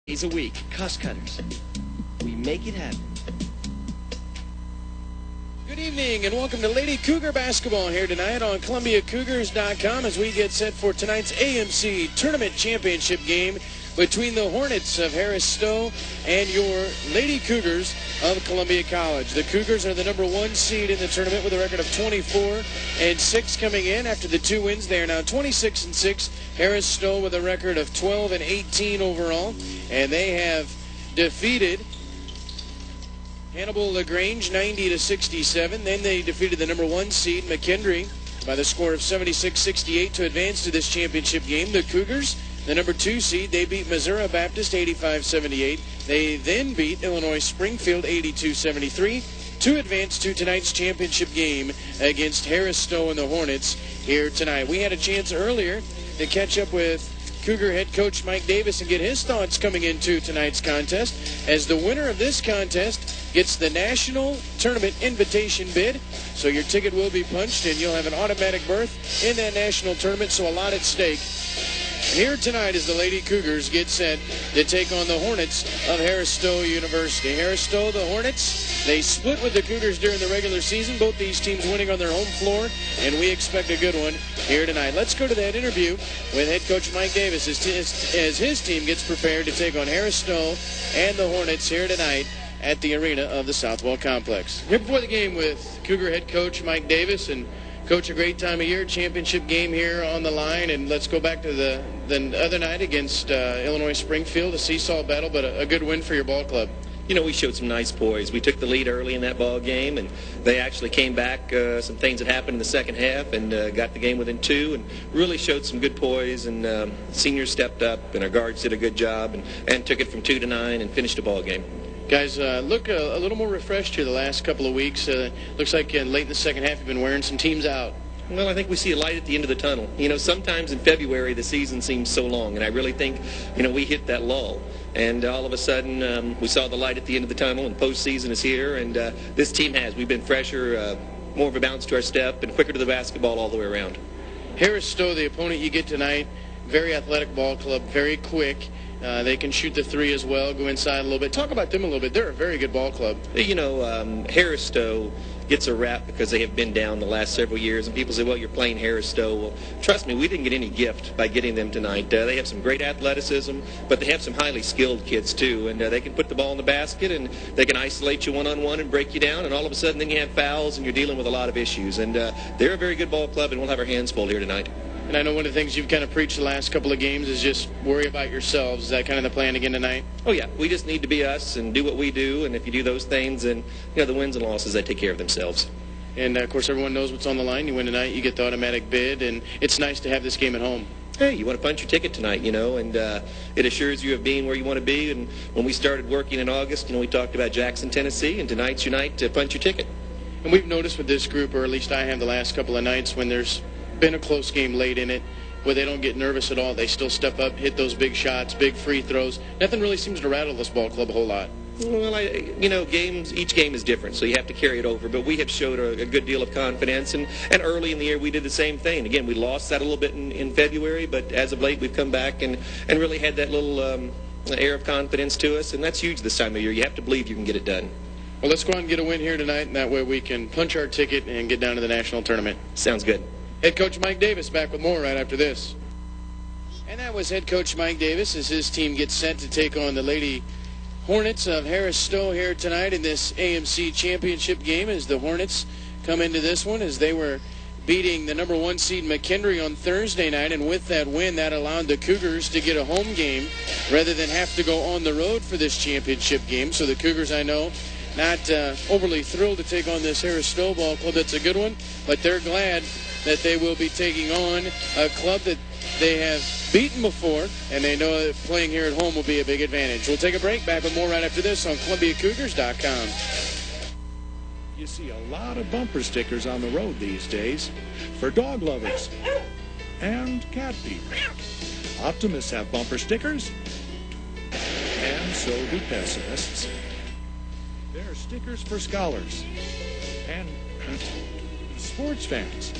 Days a week, Cost Cutters. We make it happen. Good evening and welcome to Lady Cougar basketball here tonight on ColumbiaCougars.com as we get set for tonight's AMC Tournament Championship game between the Hornets of Harris Stowe and your Lady Cougars of Columbia College. The Cougars are the #1 seed in the tournament with a record of 24-6 coming in. After the 2 wins, they are now 26-6. Harris Stowe with a record of 12-18 overall, and they have defeated Hannibal LaGrange 90-67. Then they defeated the #1 seed McKendree by the score of 76-68 to advance to this championship game. The Cougars, the #2 seed, they beat Missouri Baptist 85-78. They then beat Illinois Springfield 82-73 to advance to tonight's championship game against Harris Stowe and the Hornets here tonight. We had a chance earlier to catch up with Cougar head coach Mike Davis and get his thoughts coming into tonight's contest, as the winner of this contest gets the National Tournament Invitation bid. So your ticket will be punched and you'll have an automatic berth in that national tournament, so a lot at stake. Here tonight as the Lady Cougars get set to take on the Hornets of Harris Stowe University. Harris Stowe, the Hornets, they split with the Cougars during the regular season, both these teams winning on their home floor, and we expect a good one here tonight. Let's go to that interview with head coach Mike Davis as his team gets prepared to take on Harris Stowe and the Hornets here tonight at the arena of the Southwell Complex. Here before the game with Cougar head coach Mike Davis. And Coach, a great time of year, championship game here on the line, and let's go back to the other night against Illinois Springfield, a seesaw battle, but a good win for your ball club. You know, we showed some nice poise. We took the lead early in that ball game, and they actually came back. Some things that happened in the second half, and got the game within 2, and really showed some good poise. And seniors stepped up, and our guards did a good job, and took it from 2 to 9 and finished the ball game. Guys, look a little more refreshed here the last couple of weeks. Looks like late in the second half you've been wearing some teams out. Well, I think we see a light at the end of the tunnel. You know, sometimes in February the season seems so long, and I really think, you know, we hit that lull. And all of a sudden we saw the light at the end of the tunnel, and postseason is here. And this team has. We've been fresher, more of a bounce to our step, and quicker to the basketball all the way around. Harris Stowe, the opponent you get tonight, very athletic ball club, very quick. They can shoot the 3 as well, go inside a little bit. Talk about them a little bit. They're a very good ball club. You know, Harris Stowe gets a rap because they have been down the last several years, and people say, well, you're playing Harris Stowe. Well, trust me, we didn't get any gift by getting them tonight. They have some great athleticism, but they have some highly skilled kids too, and they can put the ball in the basket, and they can isolate you one-on-one and break you down, and all of a sudden then you have fouls and you're dealing with a lot of issues. And they're a very good ball club, and we'll have our hands full here tonight. And I know one of the things you've kind of preached the last couple of games is just worry about yourselves. Is that kind of the plan again tonight? Oh, yeah. We just need to be us and do what we do. And if you do those things, then, you know, the wins and losses, they take care of themselves. And, of course, everyone knows what's on the line. You win tonight, you get the automatic bid. And it's nice to have this game at home. Hey, you want to punch your ticket tonight, you know, and it assures you of being where you want to be. And when we started working in August, you know, we talked about Jackson, Tennessee, and tonight's your night to punch your ticket. And we've noticed with this group, or at least I have the last couple of nights, when there's been a close game late in it, where they don't get nervous at all. They still step up, hit those big shots, big free throws. Nothing really seems to rattle this ball club a whole lot. Well, you know, each game is different, so you have to carry it over. But we have showed a good deal of confidence, and early in the year we did the same thing. Again, we lost that a little bit in February, but as of late we've come back and really had that little air of confidence to us, and that's huge this time of year. You have to believe you can get it done. Well, let's go out and get a win here tonight, and that way we can punch our ticket and get down to the national tournament. Sounds good. Head coach Mike Davis back with more right after this. And that was head coach Mike Davis as his team gets set to take on the Lady Hornets of Harris Stowe here tonight in this AMC championship game, as the Hornets come into this one as they were beating the #1 seed McKendree on Thursday night, and with that win that allowed the Cougars to get a home game rather than have to go on the road for this championship game. So the Cougars, I know, not overly thrilled to take on this Harris Stowe ball club. That's a good one, but they're glad that they will be taking on a club that they have beaten before, and they know that playing here at home will be a big advantage. We'll take a break. Back with more right after this on ColumbiaCougars.com. You see a lot of bumper stickers on the road these days for dog lovers and cat people. Optimists have bumper stickers, and so do pessimists. There are stickers for scholars and sports fans.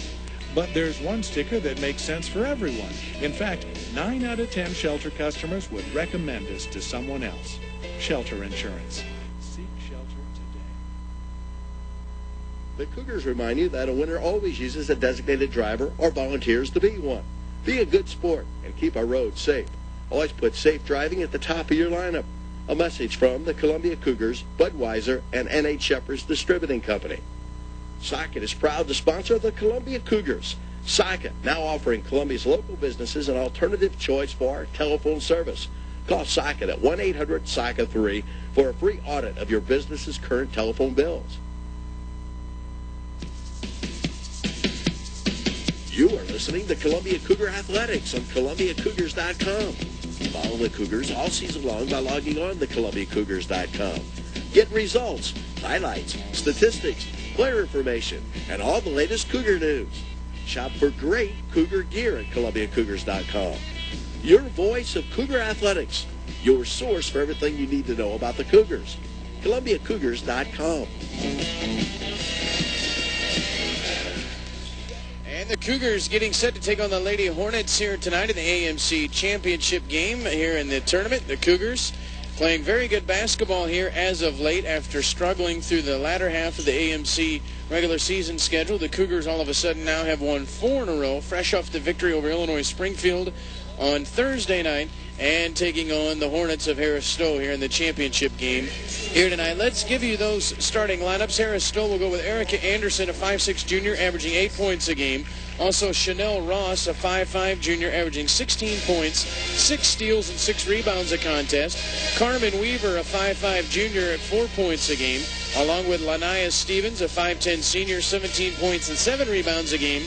But there's one sticker that makes sense for everyone. In fact, 9 out of 10 Shelter customers would recommend us to someone else. Shelter Insurance. Seek shelter today. The Cougars remind you that a winner always uses a designated driver or volunteers to be one. Be a good sport and keep our roads safe. Always put safe driving at the top of your lineup. A message from the Columbia Cougars, Budweiser, and N.H. Shepherds Distributing Company. Socket is proud to sponsor the Columbia Cougars. Socket, now offering Columbia's local businesses an alternative choice for telephone service. Call Socket at 1-800-SOCKET-3 for a free audit of your business's current telephone bills. You are listening to Columbia Cougar Athletics on ColumbiaCougars.com. Follow the Cougars all season long by logging on to ColumbiaCougars.com. Get results, highlights, statistics, player information, and all the latest Cougar news. Shop for great Cougar gear at ColumbiaCougars.com. Your voice of Cougar Athletics. Your source for everything you need to know about the Cougars. ColumbiaCougars.com. And the Cougars getting set to take on the Lady Hornets here tonight in the AMC Championship game here in the tournament. The Cougars playing very good basketball here as of late after struggling through the latter half of the AMC regular season schedule. The Cougars all of a sudden now have won 4 in a row, fresh off the victory over Illinois Springfield on Thursday night and taking on the Hornets of Harris Stowe here in the championship game here tonight. Let's give you those starting lineups. Harris Stowe will go with Erica Anderson, a 5'6 junior, averaging 8 points a game. Also, Chanel Ross, a 5'5 junior, averaging 16 points, 6 steals, and 6 rebounds a contest. Carmen Weaver, a 5'5 junior, at 4 points a game, along with Lanaya Stevens, a 5'10 senior, 17 points and 7 rebounds a game.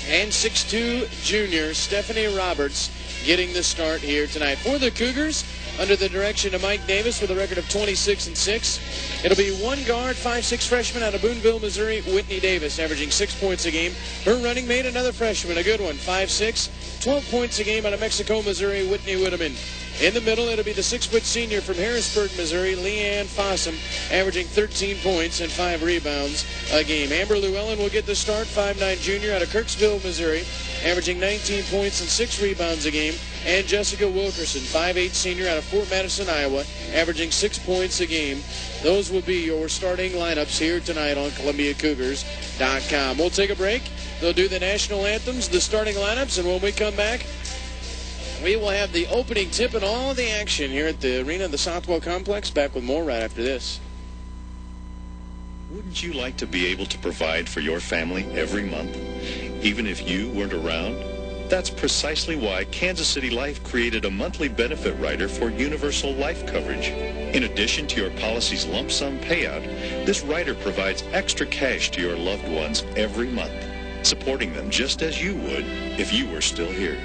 And 6'2 junior, Stephanie Roberts, getting the start here tonight. For the Cougars, under the direction of Mike Davis with a record of 26-6. It'll be one guard, 5'6 freshman out of Boonville, Missouri, Whitney Davis, averaging 6 points a game. Her running mate, another freshman, a good one, 5'6, 12 points a game out of Mexico, Missouri, Whitney Whitteman. In the middle, it'll be the 6-foot senior from Harrisburg, Missouri, Leanne Fossum, averaging 13 points and 5 rebounds a game. Amber Llewellyn will get the start, 5'9 junior out of Kirksville, Missouri, averaging 19 points and 6 rebounds a game. And Jessica Wilkerson, 5'8 senior out of Fort Madison, Iowa, averaging 6 points a game. Those will be your starting lineups here tonight on ColumbiaCougars.com. We'll take a break. They'll do the national anthems, the starting lineups, and when we come back, we will have the opening tip and all the action here at the arena of the Southwell Complex. Back with more right after this. Wouldn't you like to be able to provide for your family every month, even if you weren't around? That's precisely why Kansas City Life created a monthly benefit rider for universal life coverage. In addition to your policy's lump sum payout, this rider provides extra cash to your loved ones every month, supporting them just as you would if you were still here.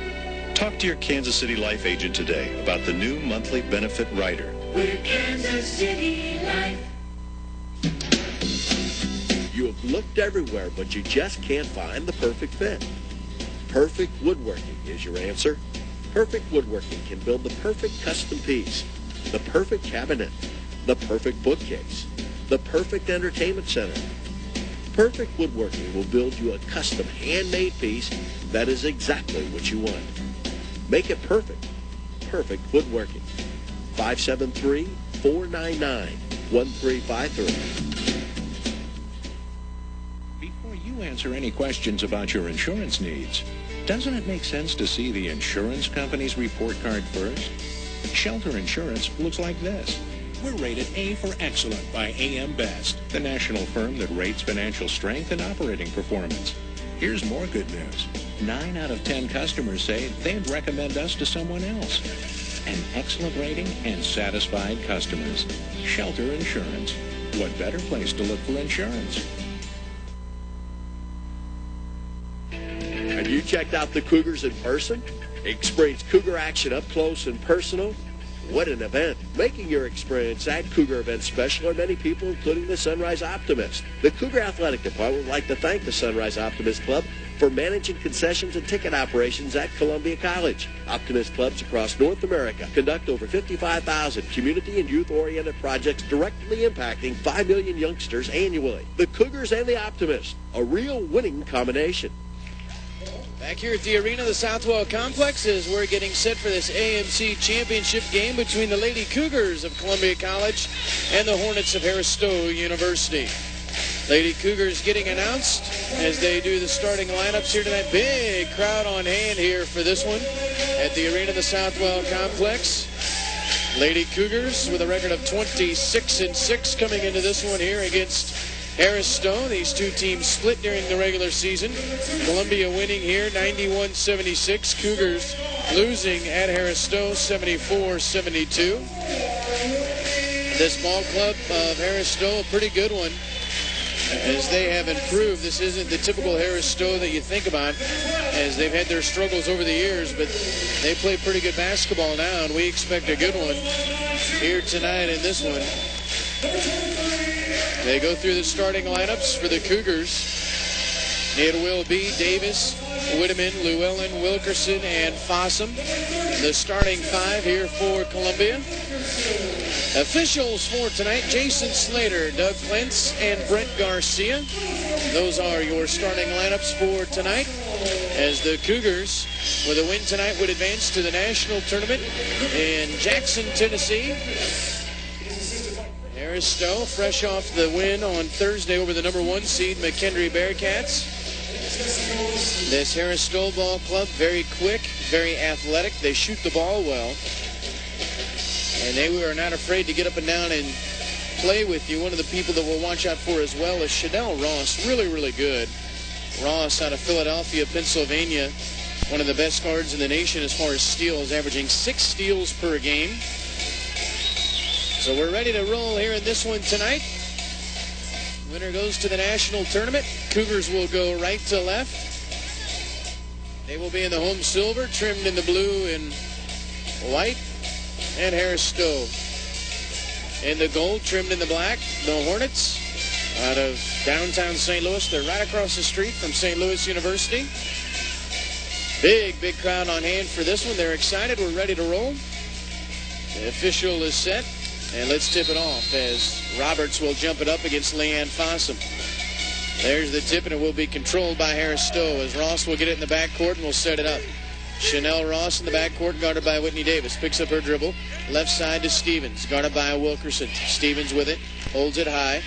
Talk to your Kansas City Life agent today about the new monthly benefit rider. We're Kansas City Life. You have looked everywhere, but you just can't find the perfect fit. Perfect Woodworking is your answer. Perfect Woodworking can build the perfect custom piece, the perfect cabinet, the perfect bookcase, the perfect entertainment center. Perfect Woodworking will build you a custom handmade piece that is exactly what you want. Make it perfect. Perfect Woodworking. 573-499-1353. Before you answer any questions about your insurance needs, doesn't it make sense to see the insurance company's report card first? Shelter Insurance looks like this. We're rated A for excellent by AM Best, the national firm that rates financial strength and operating performance. Here's more good news. 9 out of 10 customers say they'd recommend us to someone else. An excellent rating and satisfied customers. Shelter Insurance. What better place to look for insurance? Have you checked out the Cougars in person? Experience Cougar action up close and personal? What an event. Making your experience at Cougar event special are many people, including the Sunrise Optimist. The Cougar Athletic Department would like to thank the Sunrise Optimist Club for managing concessions and ticket operations at Columbia College. Optimist clubs across North America conduct over 55,000 community and youth-oriented projects directly impacting 5 million youngsters annually. The Cougars and the Optimist, a real winning combination. Back here at the arena, the Southwell Complex, as we're getting set for this AMC championship game between the Lady Cougars of Columbia College and the Hornets of Harris Stowe University. Lady Cougars getting announced as they do the starting lineups here tonight. Big crowd on hand here for this one at the arena, the Southwell Complex. Lady Cougars with a record of 26-6 coming into this one here against Harris Stowe. These two teams split during the regular season. Columbia winning here 91-76. Cougars losing at Harris Stowe 74-72. This ball club of Harris Stowe, a pretty good one, as they have improved. This isn't the typical Harris Stowe that you think about, as they've had their struggles over the years, but they play pretty good basketball now, and we expect a good one here tonight in this one. They go through the starting lineups for the Cougars. It will be Davis, Whitteman, Llewellyn, Wilkerson, and Fossum. The starting five here for Columbia. Officials for tonight: Jason Slater, Doug Klintz, and Brent Garcia. Those are your starting lineups for tonight, as the Cougars, with a win tonight, would advance to the national tournament in Jackson, Tennessee. Harris Stowe, fresh off the win on Thursday over the number 1 seed McKendree Bearcats. This Harris Stowe ball club, very quick, very athletic. They shoot the ball well, and they are not afraid to get up and down and play with you. One of the people that we'll watch out for as well is Chanel Ross. Really good. Ross out of Philadelphia, Pennsylvania. One of the best guards in the nation as far as steals, averaging 6 steals per game. So we're ready to roll here in this one tonight. Winner goes to the national tournament. Cougars will go right to left. They will be in the home silver, trimmed in the blue and white. And Harris Stowe in the gold, trimmed in the black. The Hornets out of downtown St. Louis. They're right across the street from St. Louis University. Big crowd on hand for this one. They're excited. We're ready to roll. The official is set. And let's tip it off as Roberts will jump it up against Leanne Fossum. There's the tip, and it will be controlled by Harris Stowe, as Ross will get it in the backcourt and will set it up. Chanel Ross in the backcourt, guarded by Whitney Davis. Picks up her dribble. Left side to Stevens, guarded by Wilkerson. Stevens with it, holds it high,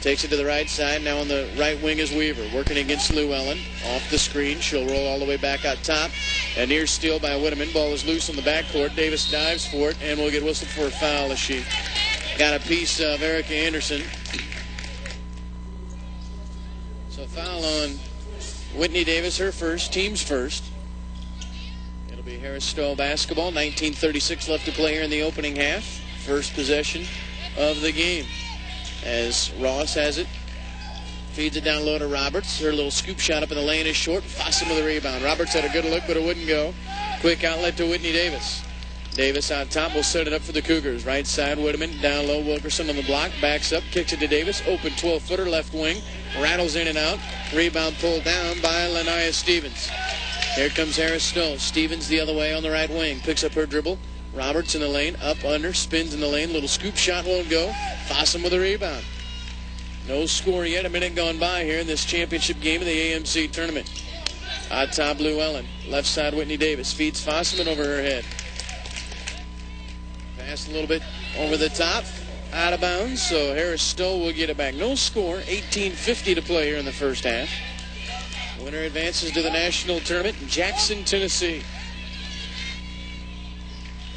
takes it to the right side. Now on the right wing is Weaver, working against Llewellyn. Off the screen, she'll roll all the way back out top. A near steal by Whitteman. Ball is loose on the backcourt. Davis dives for it and will get whistled for a foul as she got a piece of Erica Anderson. So foul on Whitney Davis, her first, team's first. It'll be Harris Stowe basketball. 19:36 left to play here in the opening half. First possession of the game, as Ross has it. Feeds it down low to Roberts. Her little scoop shot up in the lane is short. Fossum with a rebound. Roberts had a good look, but it wouldn't go. Quick outlet to Whitney Davis. Davis out top will set it up for the Cougars. Right side, Whitteman. Down low, Wilkerson on the block. Backs up, kicks it to Davis. Open 12-footer left wing. Rattles in and out. Rebound pulled down by Lania Stevens. Here comes Harris Stowe. Stevens the other way on the right wing. Picks up her dribble. Roberts in the lane. Up, under. Spins in the lane. Little scoop shot won't go. Fossum with a rebound. No score yet. A minute gone by here in this championship game of the AMC tournament. Out top, Llewellyn. Left side, Whitney Davis. Feeds Fossum and over her head. Pass a little bit over the top. Out of bounds, so Harris Stowe will get it back. No score. 18:50 to play here in the first half. Winner advances to the national tournament in Jackson, Tennessee.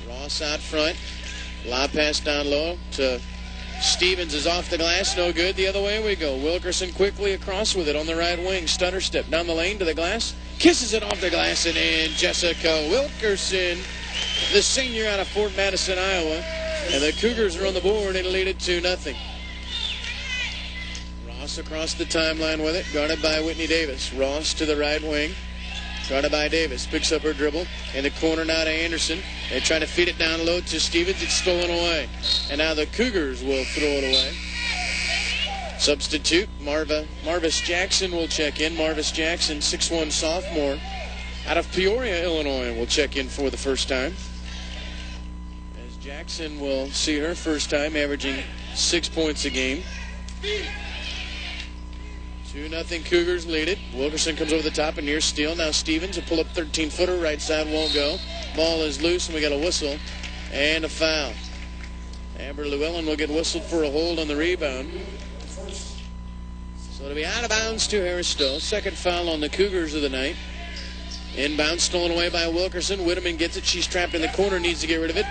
Ross out front. Lob pass down low to Stevens, is off the glass. No good. The other way we go. Wilkerson quickly across with it on the right wing. Stutter step down the lane to the glass. Kisses it off the glass and in. Jessica Wilkerson, the senior out of Fort Madison, Iowa. And the Cougars are on the board and lead it 2-0. Ross across the timeline with it, guarded by Whitney Davis. Ross to the right wing, guarded by Davis. Picks up her dribble. In the corner now to Anderson. They try to feed it down low to Stevens. It's stolen away. And now the Cougars will throw it away. Substitute, Marvis Jackson will check in. Marvis Jackson, 6'1" sophomore out of Peoria, Illinois, will check in for the first time. As Jackson will see her first time, averaging 6 points a game. 2-0 Cougars lead it. Wilkerson comes over the top and near steal. Now Stevens, a pull-up 13-footer, right side won't go. Ball is loose, and we got a whistle and a foul. Amber Llewellyn will get whistled for a hold on the rebound. So it'll be out of bounds to Harris Stowe. Second foul on the Cougars of the night. Inbound stolen away by Wilkerson. Whitteman gets it. She's trapped in the corner, needs to get rid of it.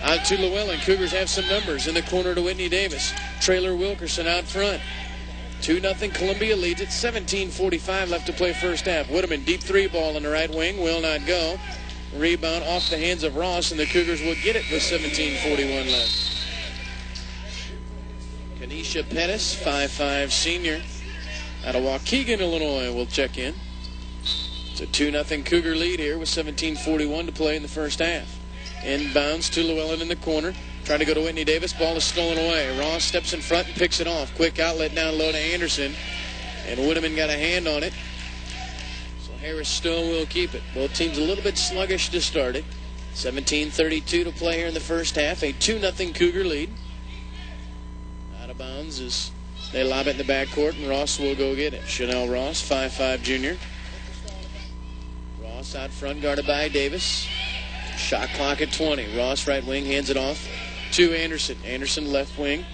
Out to Llewellyn. Cougars have some numbers. In the corner to Whitney Davis. Trailer Wilkerson out front. 2-0 Columbia leads it. 17:45 left to play first half. Whitteman, deep three ball in the right wing. Will not go. Rebound off the hands of Ross, and the Cougars will get it with 17:41 left. Kenesha Pettis, 5'5" senior, out of Waukegan, Illinois, will check in. It's a 2-0 Cougar lead here with 17:41 to play in the first half. Inbounds to Llewellyn in the corner. Trying to go to Whitney Davis. Ball is stolen away. Ross steps in front and picks it off. Quick outlet down low to Anderson. And Whitteman got a hand on it. So Harris Stowe will keep it. Both teams a little bit sluggish to start it. 17:32 to play here in the first half. A 2-0 Cougar lead. Out of bounds as they lob it in the backcourt, and Ross will go get it. Chanel Ross, 5'5" junior. Ross out front, guarded by Davis. Shot clock at 20. Ross right wing hands it off to Anderson. Anderson left wing.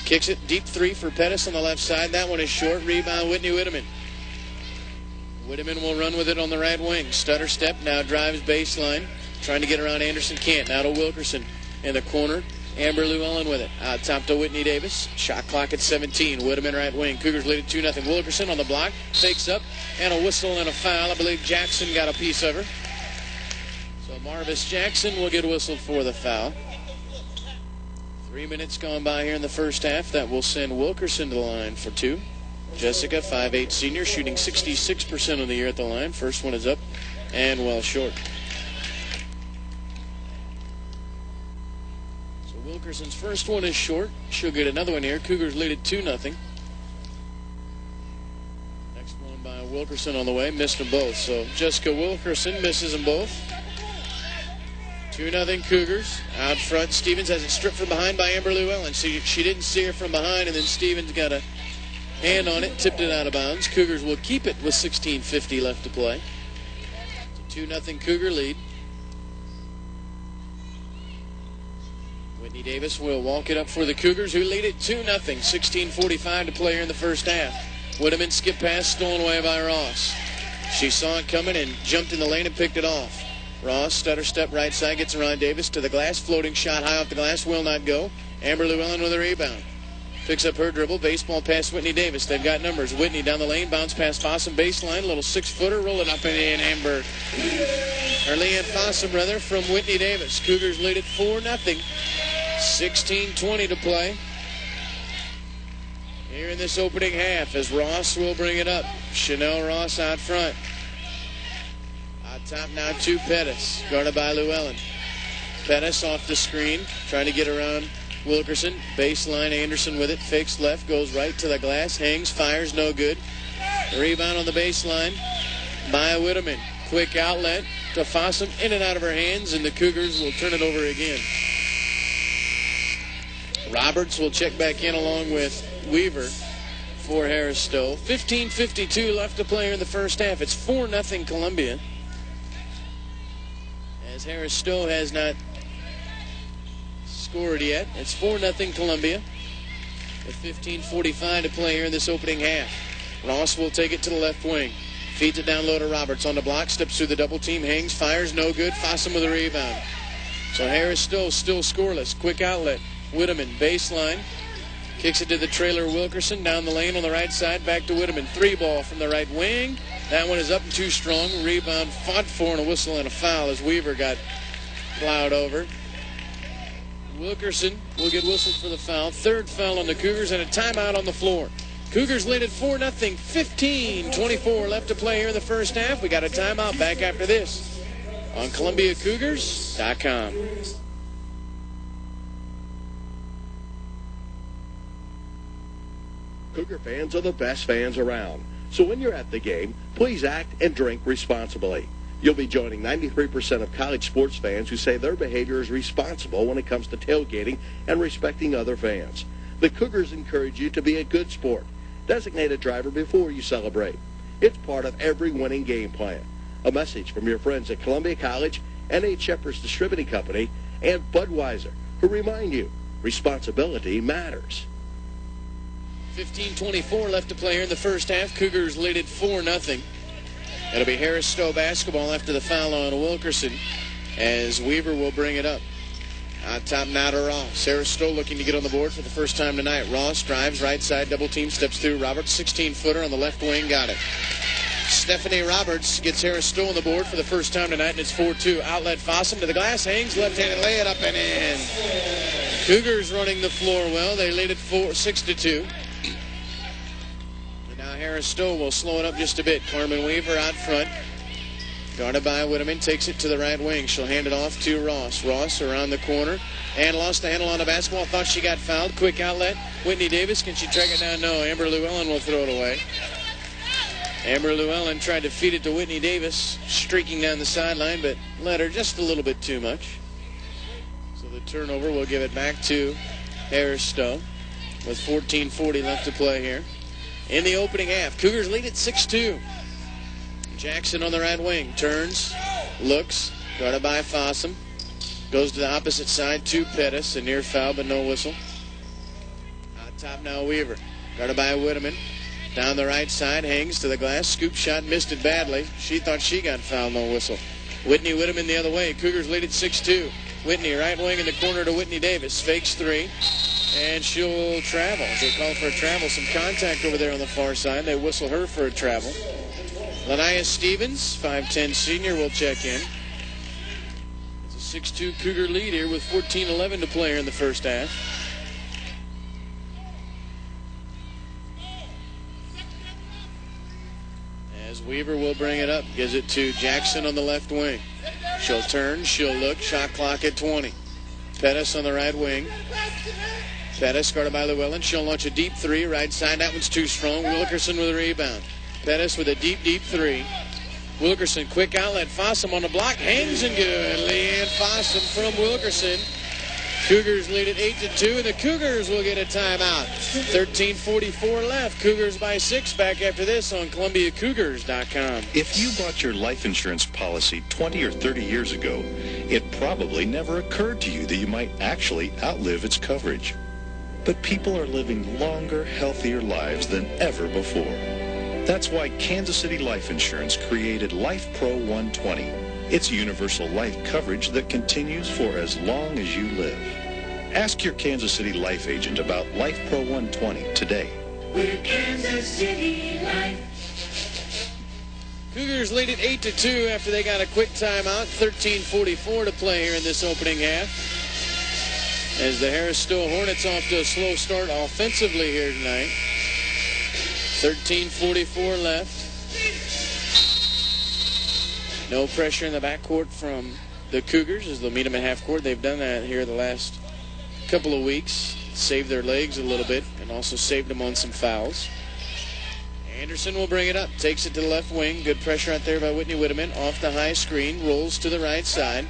Kicks it deep three for Pettis on the left side. That one is short. Rebound Whitney Whitteman. Whitteman will run with it on the right wing. Stutter step. Now drives baseline. Trying to get around Anderson. Can't. Now to Wilkerson in the corner. Amber Llewellyn with it. Out top to Whitney Davis. Shot clock at 17. Whitteman right wing. Cougars lead it 2-0. Wilkerson on the block. Fakes up. And a whistle and a foul. I believe Jackson got a piece of her. So Marvis Jackson will get whistled for the foul. 3 minutes gone by here in the first half. That will send Wilkerson to the line for two. Jessica, 5'8" senior, shooting 66% of the year at the line. First one is up and well short. So Wilkerson's first one is short. She'll get another one here. Cougars lead it 2-0. Next one by Wilkerson on the way. Missed them both. So Jessica Wilkerson misses them both. 2-0 Cougars. Out front, Stevens has it stripped from behind by Amber Llewellyn. She didn't see her from behind, and then Stevens got a hand on it, tipped it out of bounds. Cougars will keep it with 16:50 left to play. It's a 2-0 Cougar lead. Whitney Davis will walk it up for the Cougars, who lead it 2-0. 16:45 to play here in the first half. Whitteman skip pass stolen away by Ross. She saw it coming and jumped in the lane and picked it off. Ross, stutter step right side, gets around Davis to the glass. Floating shot high off the glass, will not go. Amber Llewellyn with a rebound. Picks up her dribble, baseball past Whitney Davis. They've got numbers. Whitney down the lane, bounce past Fossum, baseline, little 6-footer, roll it up and in. Amber, or Leanne Fossum rather, from Whitney Davis. Cougars lead it 4-0. 16:20 to play here in this opening half as Ross will bring it up. Chanel Ross out front. Top now to Pettis, guarded by Llewellyn. Pettis off the screen, trying to get around Wilkerson. Baseline, Anderson with it, fakes left, goes right to the glass, hangs, fires, no good. Rebound on the baseline by Whitteman. Quick outlet to Fossum, in and out of her hands, and the Cougars will turn it over again. Roberts will check back in along with Weaver for Harris Stowe. 15:52 left to play here in the first half. It's 4-0 Columbia, as Harris Stowe has not scored yet. It's 4-0 Columbia with 15:45 to play here in this opening half. Ross will take it to the left wing. Feeds it down low to Roberts on the block. Steps through the double team. Hangs. Fires. No good. Fossum with a rebound. So Harris Stowe still scoreless. Quick outlet. Whitteman. Baseline. Kicks it to the trailer Wilkerson. Down the lane on the right side. Back to Whitteman. 3-ball from the right wing. That one is up and too strong. Rebound fought for, and a whistle and a foul as Weaver got plowed over. Wilkerson will get whistled for the foul. Third foul on the Cougars and a timeout on the floor. Cougars lead at 4-0. 15:24 left to play here in the first half. We got a timeout. Back after this on ColumbiaCougars.com. Cougar fans are the best fans around. So when you're at the game, please act and drink responsibly. You'll be joining 93% of college sports fans who say their behavior is responsible when it comes to tailgating and respecting other fans. The Cougars encourage you to be a good sport Designated driver before you celebrate. It's part of every winning game plan. A message from your friends at Columbia College, N.H. Shepherd's Distributing Company, and Budweiser, who remind you, responsibility matters. 15:24 left to play here in the first half. Cougars lead it 4-0. It'll be Harris Stowe basketball after the foul on Wilkerson, as Weaver will bring it up. On top now to Ross. Harris Stowe looking to get on the board for the first time tonight. Ross drives right side, double team, steps through. Roberts, 16-footer on the left wing, got it. Stephanie Roberts gets Harris Stowe on the board for the first time tonight, and it's 4-2. Outlet Fossum to the glass, hangs, left-handed, lay it up and in. Cougars running the floor well. They lead it 6-2. And now Harris Stowe will slow it up just a bit. Carmen Weaver out front. Guarded by Whitteman, takes it to the right wing. She'll hand it off to Ross. Ross around the corner and lost the handle on the basketball. Thought she got fouled. Quick outlet. Whitney Davis, can she track it down? No. Amber Llewellyn will throw it away. Amber Llewellyn tried to feed it to Whitney Davis, streaking down the sideline, but led her just a little bit too much. So the turnover will give it back to Harris Stowe with 14:40 left to play here in the opening half. Cougars lead at 6-2. Jackson on the right wing, turns, looks, guarded by Fossum. Goes to the opposite side to Pettis, a near foul but no whistle. Out top now Weaver, guarded by Whitteman. Down the right side, hangs to the glass, scoop shot, missed it badly. She thought she got fouled, no whistle. Whitney Whitteman the other way, Cougars lead at 6-2. Whitney right wing in the corner to Whitney Davis, fakes three, and she'll travel. They call for a travel, some contact over there on the far side. They whistle her for a travel. Lanaya Stevens, 5'10 senior, will check in. It's a 6-2 Cougar lead here with 14:11 to play here in the first half. As Weaver will bring it up, gives it to Jackson on the left wing. She'll turn, she'll look, shot clock at 20. Pettis on the right wing. Pettis guarded by Llewellyn. She'll launch a deep three, right side. That one's too strong. Wilkerson with a rebound. Pettis with a deep, deep three. Wilkerson, quick outlet. Fossum on the block. Hangs and good. Leanne Fossum from Wilkerson. Cougars lead at 8-2, and the Cougars will get a timeout. 13:44 left. Cougars by 6. Back after this on ColumbiaCougars.com. If you bought your life insurance policy 20 or 30 years ago, it probably never occurred to you that you might actually outlive its coverage. But people are living longer, healthier lives than ever before. That's why Kansas City Life Insurance created Life Pro 120. It's universal life coverage that continues for as long as you live. Ask your Kansas City Life agent about Life Pro 120 today. We're Kansas City Life. Cougars lead at 8-2 after they got a quick timeout. 13:44 to play here in this opening half. As the Harris Stowe Hornets off to a slow start offensively here tonight. 13:44 left. No pressure in the backcourt from the Cougars as they'll meet them at half court. They've done that here the last couple of weeks. Saved their legs a little bit and also saved them on some fouls. Anderson will bring it up. Takes it to the left wing. Good pressure out there by Whitney Whitteman. Off the high screen. Rolls to the right side.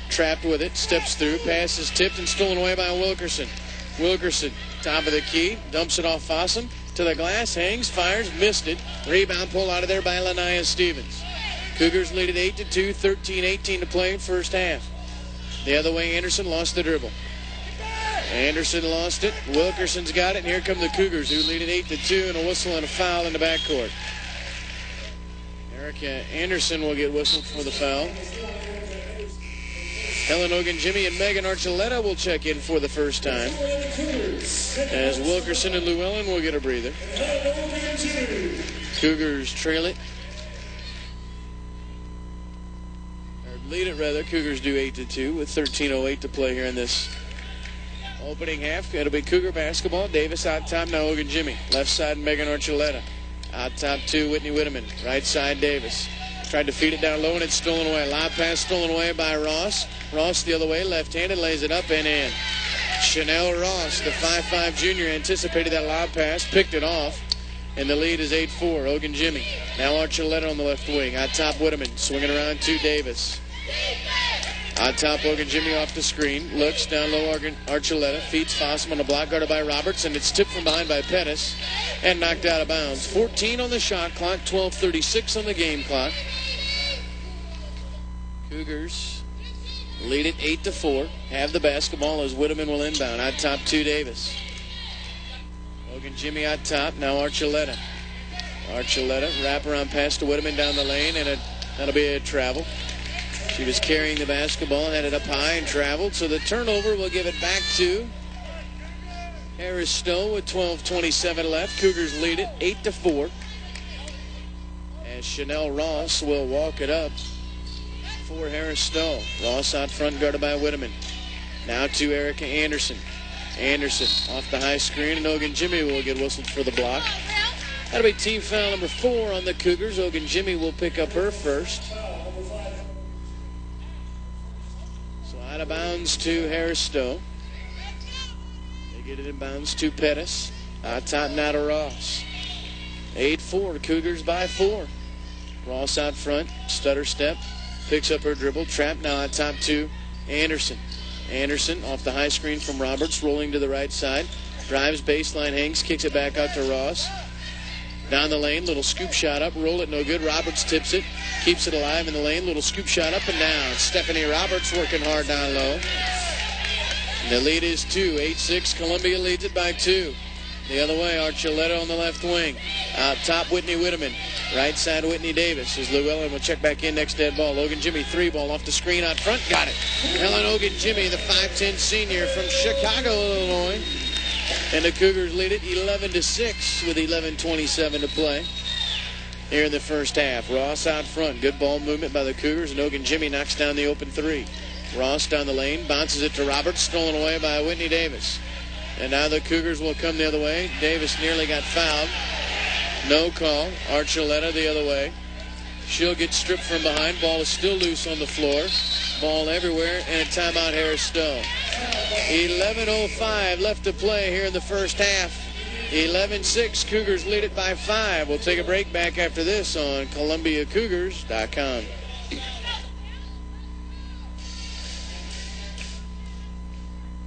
Trapped with it. Steps through. Pass is tipped and stolen away by Wilkerson. Wilkerson, top of the key. Dumps it off Fossum. To the glass. Hangs. Fires. Missed it. Rebound pulled out of there by Lanaya Stevens. Cougars lead at 8-2. 13:18 to play in first half. The other way, Anderson lost the dribble. Anderson lost it. Wilkerson's got it. And here come the Cougars, who lead at 8-2, and a whistle and a foul in the backcourt. Erica Anderson will get whistled for the foul. Helen Ogunjimi and Megan Archuleta will check in for the first time, as Wilkerson and Llewellyn will get a breather. Cougars trail it. Or lead it, rather. Cougars do 8-2 with 13:08 to play here in this opening half. It'll be Cougar basketball. Davis out top, now Ogunjimi. Left side, Megan Archuleta. Out top two, Whitney Whitteman. Right side, Davis. Tried to feed it down low, and it's stolen away. Lob pass stolen away by Ross. Ross the other way, left-handed, lays it up and in. Chanel Ross, the 5'5 junior, anticipated that lob pass, picked it off, and the lead is 8-4. Ogunjimi. Now Archuleta on the left wing. Out top, Whitteman. Swinging around to Davis. On top, Jimmy off the screen. Looks down low, Archuleta. Feeds Fossum on the block, guarded by Roberts, and it's tipped from behind by Pettis and knocked out of bounds. 14 on the shot clock, 12:36 on the game clock. Cougars lead it 8-4. Have the basketball as Whitteman will inbound. On top, Davis. Jimmy out top. Now Archuleta. Wraparound pass to Whitteman down the lane, and that'll be a travel. She was carrying the basketball, had it up high and traveled. So the turnover will give it back to Harris Stowe with 12:27 left. Cougars lead it 8-4. As Chanel Ross will walk it up for Harris Stowe. Ross out front, guarded by Whitteman. Now to Erica Anderson. Anderson off the high screen, and Jimmy will get whistled for the block. That'll be team foul number 4 on the Cougars. Jimmy will pick up her first. So out of bounds to Harris Stowe. They get it in bounds to Pettis. Out top now to Ross. 8-4, Cougars by 4. Ross out front, stutter step, picks up her dribble, trap now on top to Anderson. Anderson off the high screen from Roberts, rolling to the right side. Drives baseline, hangs, kicks it back out to Ross. Down the lane, little scoop shot up, roll it, no good. Roberts tips it, keeps it alive in the lane, little scoop shot up and down. Stephanie Roberts working hard down low. And the lead is 2, 8-6. Columbia leads it by 2. The other way, Archuleta on the left wing. Out top, Whitney Whitteman. Right side, Whitney Davis. As Llewellyn will check back in next dead ball. Jimmy, 3 ball off the screen out front. Got it. Helen Jimmy, the 5'10 senior from Chicago, Illinois. And the Cougars lead it 11-6 with 11:27 to play here in the first half. Ross out front. Good ball movement by the Cougars, and Jimmy knocks down the open 3. Ross down the lane, bounces it to Roberts, stolen away by Whitney Davis. And now the Cougars will come the other way. Davis nearly got fouled. No call. Archuleta the other way. She'll get stripped from behind. Ball is still loose on the floor. Ball everywhere, and a timeout, Harris Stowe. 11:05 left to play here in the first half. 11-6, Cougars lead it by 5. We'll take a break. Back after this on ColumbiaCougars.com.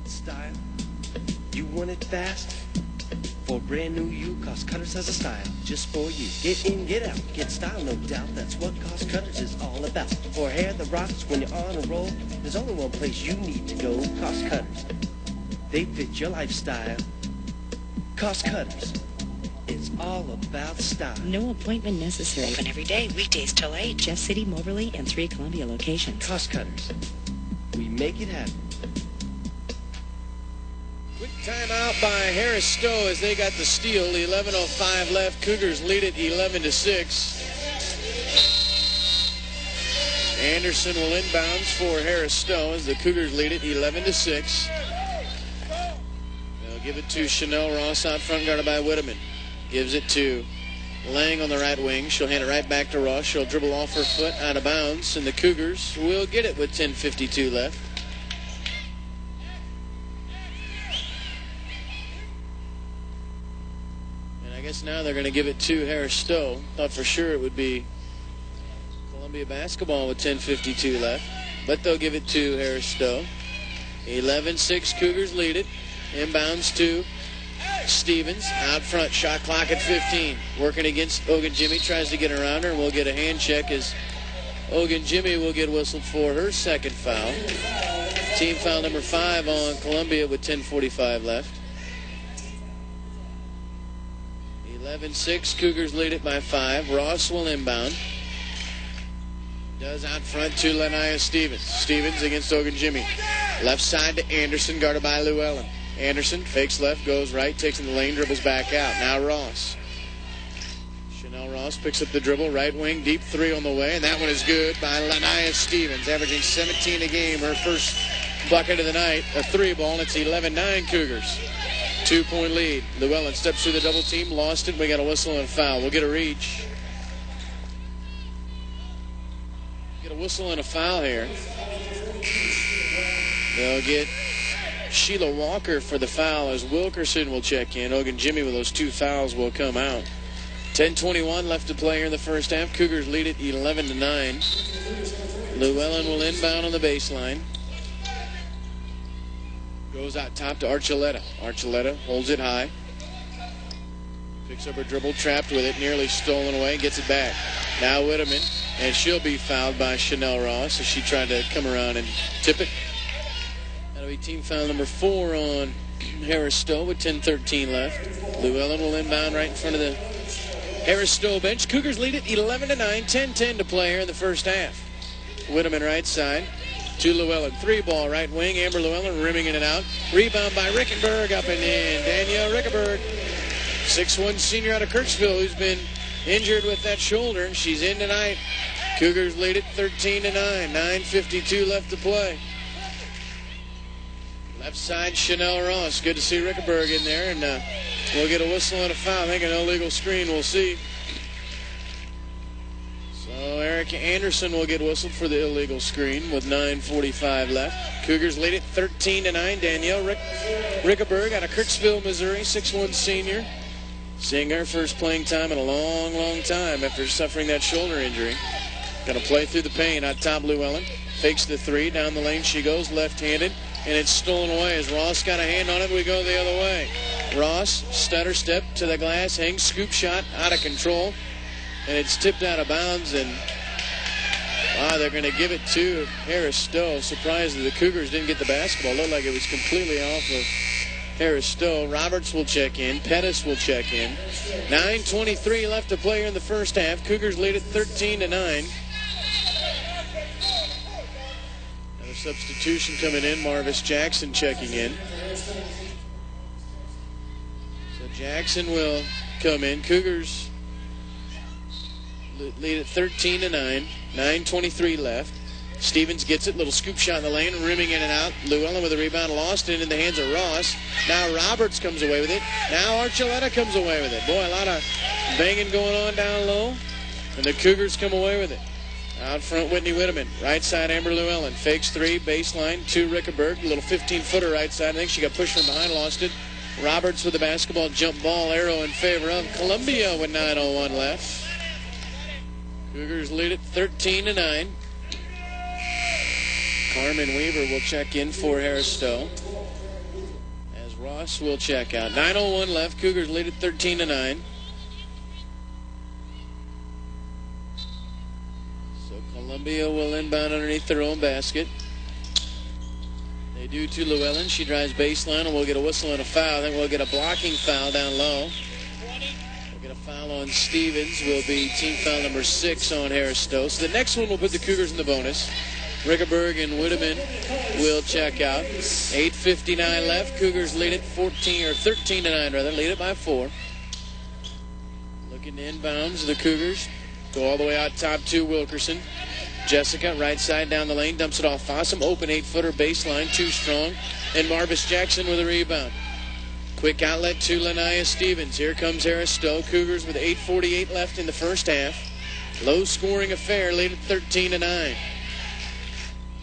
Style. You want it fast? For brand new you, Cost Cutters has a style just for you. Get in, get out, get style, no doubt. That's what Cost Cutters is all about. For hair that rocks when you're on a roll, there's only one place you need to go. Cost Cutters. They fit your lifestyle. Cost Cutters. It's all about style. No appointment necessary. Open every day, weekdays till 8. Jeff City, Moberly, and 3 Columbia locations. Cost Cutters. We make it happen. Quick timeout by Harris Stowe as they got the steal. 11:05 left. Cougars lead it 11-6. Anderson will inbounds for Harris Stowe as the Cougars lead it 11-6. They'll give it to Chanel Ross out front, guarded by Whitteman. Gives it to Lang on the right wing. She'll hand it right back to Ross. She'll dribble off her foot out of bounds, and the Cougars will get it with 10:52 left. I guess now they're going to give it to Harris Stowe. Thought for sure it would be Columbia basketball with 10:52 left, but they'll give it to Harris Stowe. 11-6, Cougars lead it. Inbounds to Stevens. Out front, shot clock at 15. Working against Jimmy, tries to get around her, and we'll get a hand check as Jimmy will get whistled for her second foul. Team foul number 5 on Columbia with 10:45 left. 11-6, Cougars lead it by 5. Ross will inbound. Does out front to Lania Stevens. Stevens against Jimmy. Left side to Anderson, guarded by Llewellyn. Anderson fakes left, goes right, takes in the lane, dribbles back out. Now Ross. Chanel Ross picks up the dribble, right wing, deep 3 on the way, and that one is good by Lania Stevens, averaging 17 a game. Her first bucket of the night, a 3 ball, and it's 11-9 Cougars. 2-point lead. Llewellyn steps through the double team, lost it. We got a whistle and a foul. We'll get a reach. Get a whistle and a foul here. They'll get Sheila Walker for the foul as Wilkerson will check in. Jimmy with those 2 fouls will come out. 10:21 left to play here in the first half. Cougars lead it 11-9. Llewellyn will inbound on the baseline. Goes out top to Archuleta. Archuleta holds it high. Picks up her dribble, trapped with it, nearly stolen away, gets it back. Now Whitteman, and she'll be fouled by Chanel Ross as she tried to come around and tip it. That'll be team foul number 4 on Harris Stowe with 10:13 left. Llewellyn will inbound right in front of the Harris Stowe bench. Cougars lead it 11-9, 10-10 to play here in the first half. Whitteman right side to Llewellyn. 3-ball right wing. Amber Llewellyn rimming in and out. Rebound by Rickenberg up and in. Danielle Rickenberg, 6'1" senior out of Kirksville, who's been injured with that shoulder. She's in tonight. Cougars lead it 13-9. 9:52 left to play. Left side, Chanel Ross. Good to see Rickenberg in there, and we'll get a whistle and a foul. I think an illegal screen. We'll see. So Erica Anderson will get whistled for the illegal screen with 9:45 left. Cougars lead it 13-9. Danielle Rickenberg out of Kirksville, Missouri, 6'1" senior. Seeing her first playing time in a long, long time after suffering that shoulder injury. Going to play through the paint out top. Llewellyn fakes the 3. Down the lane she goes, left-handed, and it's stolen away. As Ross got a hand on it, we go the other way. Ross, stutter step to the glass, hangs, scoop shot, out of control, and it's tipped out of bounds, and wow, they're going to give it to Harris Stowe. Surprised that the Cougars didn't get the basketball. Looked like it was completely off of Harris Stowe. Roberts will check in. Pettis will check in. 9:23 left to play here in the first half. Cougars lead it 13-9. Another substitution coming in. Marvis Jackson checking in. So Jackson will come in. Cougars lead at 13-9. 9:23 left. Stevens gets it. Little scoop shot in the lane, rimming in and out. Llewellyn with a rebound, lost it in the hands of Ross. Now Roberts comes away with it. Now Archuleta comes away with it. Boy, a lot of banging going on down low. And the Cougars come away with it. Out front, Whitney Whitteman. Right side, Amber Llewellyn. Fakes 3, baseline to Rickenberg. A little 15-footer right side. I think she got pushed from behind, lost it. Roberts with the basketball, jump ball, arrow in favor of Columbia with 9:01 left. Cougars lead it 13-9. Carmen Weaver will check in for Harris Stowe, as Ross will check out. 9:01 left. Cougars lead it 13-9. So Columbia will inbound underneath their own basket. They do to Llewellyn. She drives baseline, and we'll get a whistle and a foul. Then we'll get a blocking foul down low. We'll get a foul on Stevens. Will be team foul number 6 on Harris Stowe. So the next one will put the Cougars in the bonus. Rickenberg and Whitteman will check out. 8:59 left. Cougars lead it 13-9 rather. Lead it by 4. Looking to inbounds. The Cougars go all the way out top to Wilkerson. Jessica right side down the lane, dumps it off Fossum. Open 8-footer baseline, too strong. And Marvis Jackson with a rebound. Quick outlet to Lanaya Stevens. Here comes Harris Stowe. Cougars with 8:48 left in the first half. Low scoring affair. Lead it 13-9.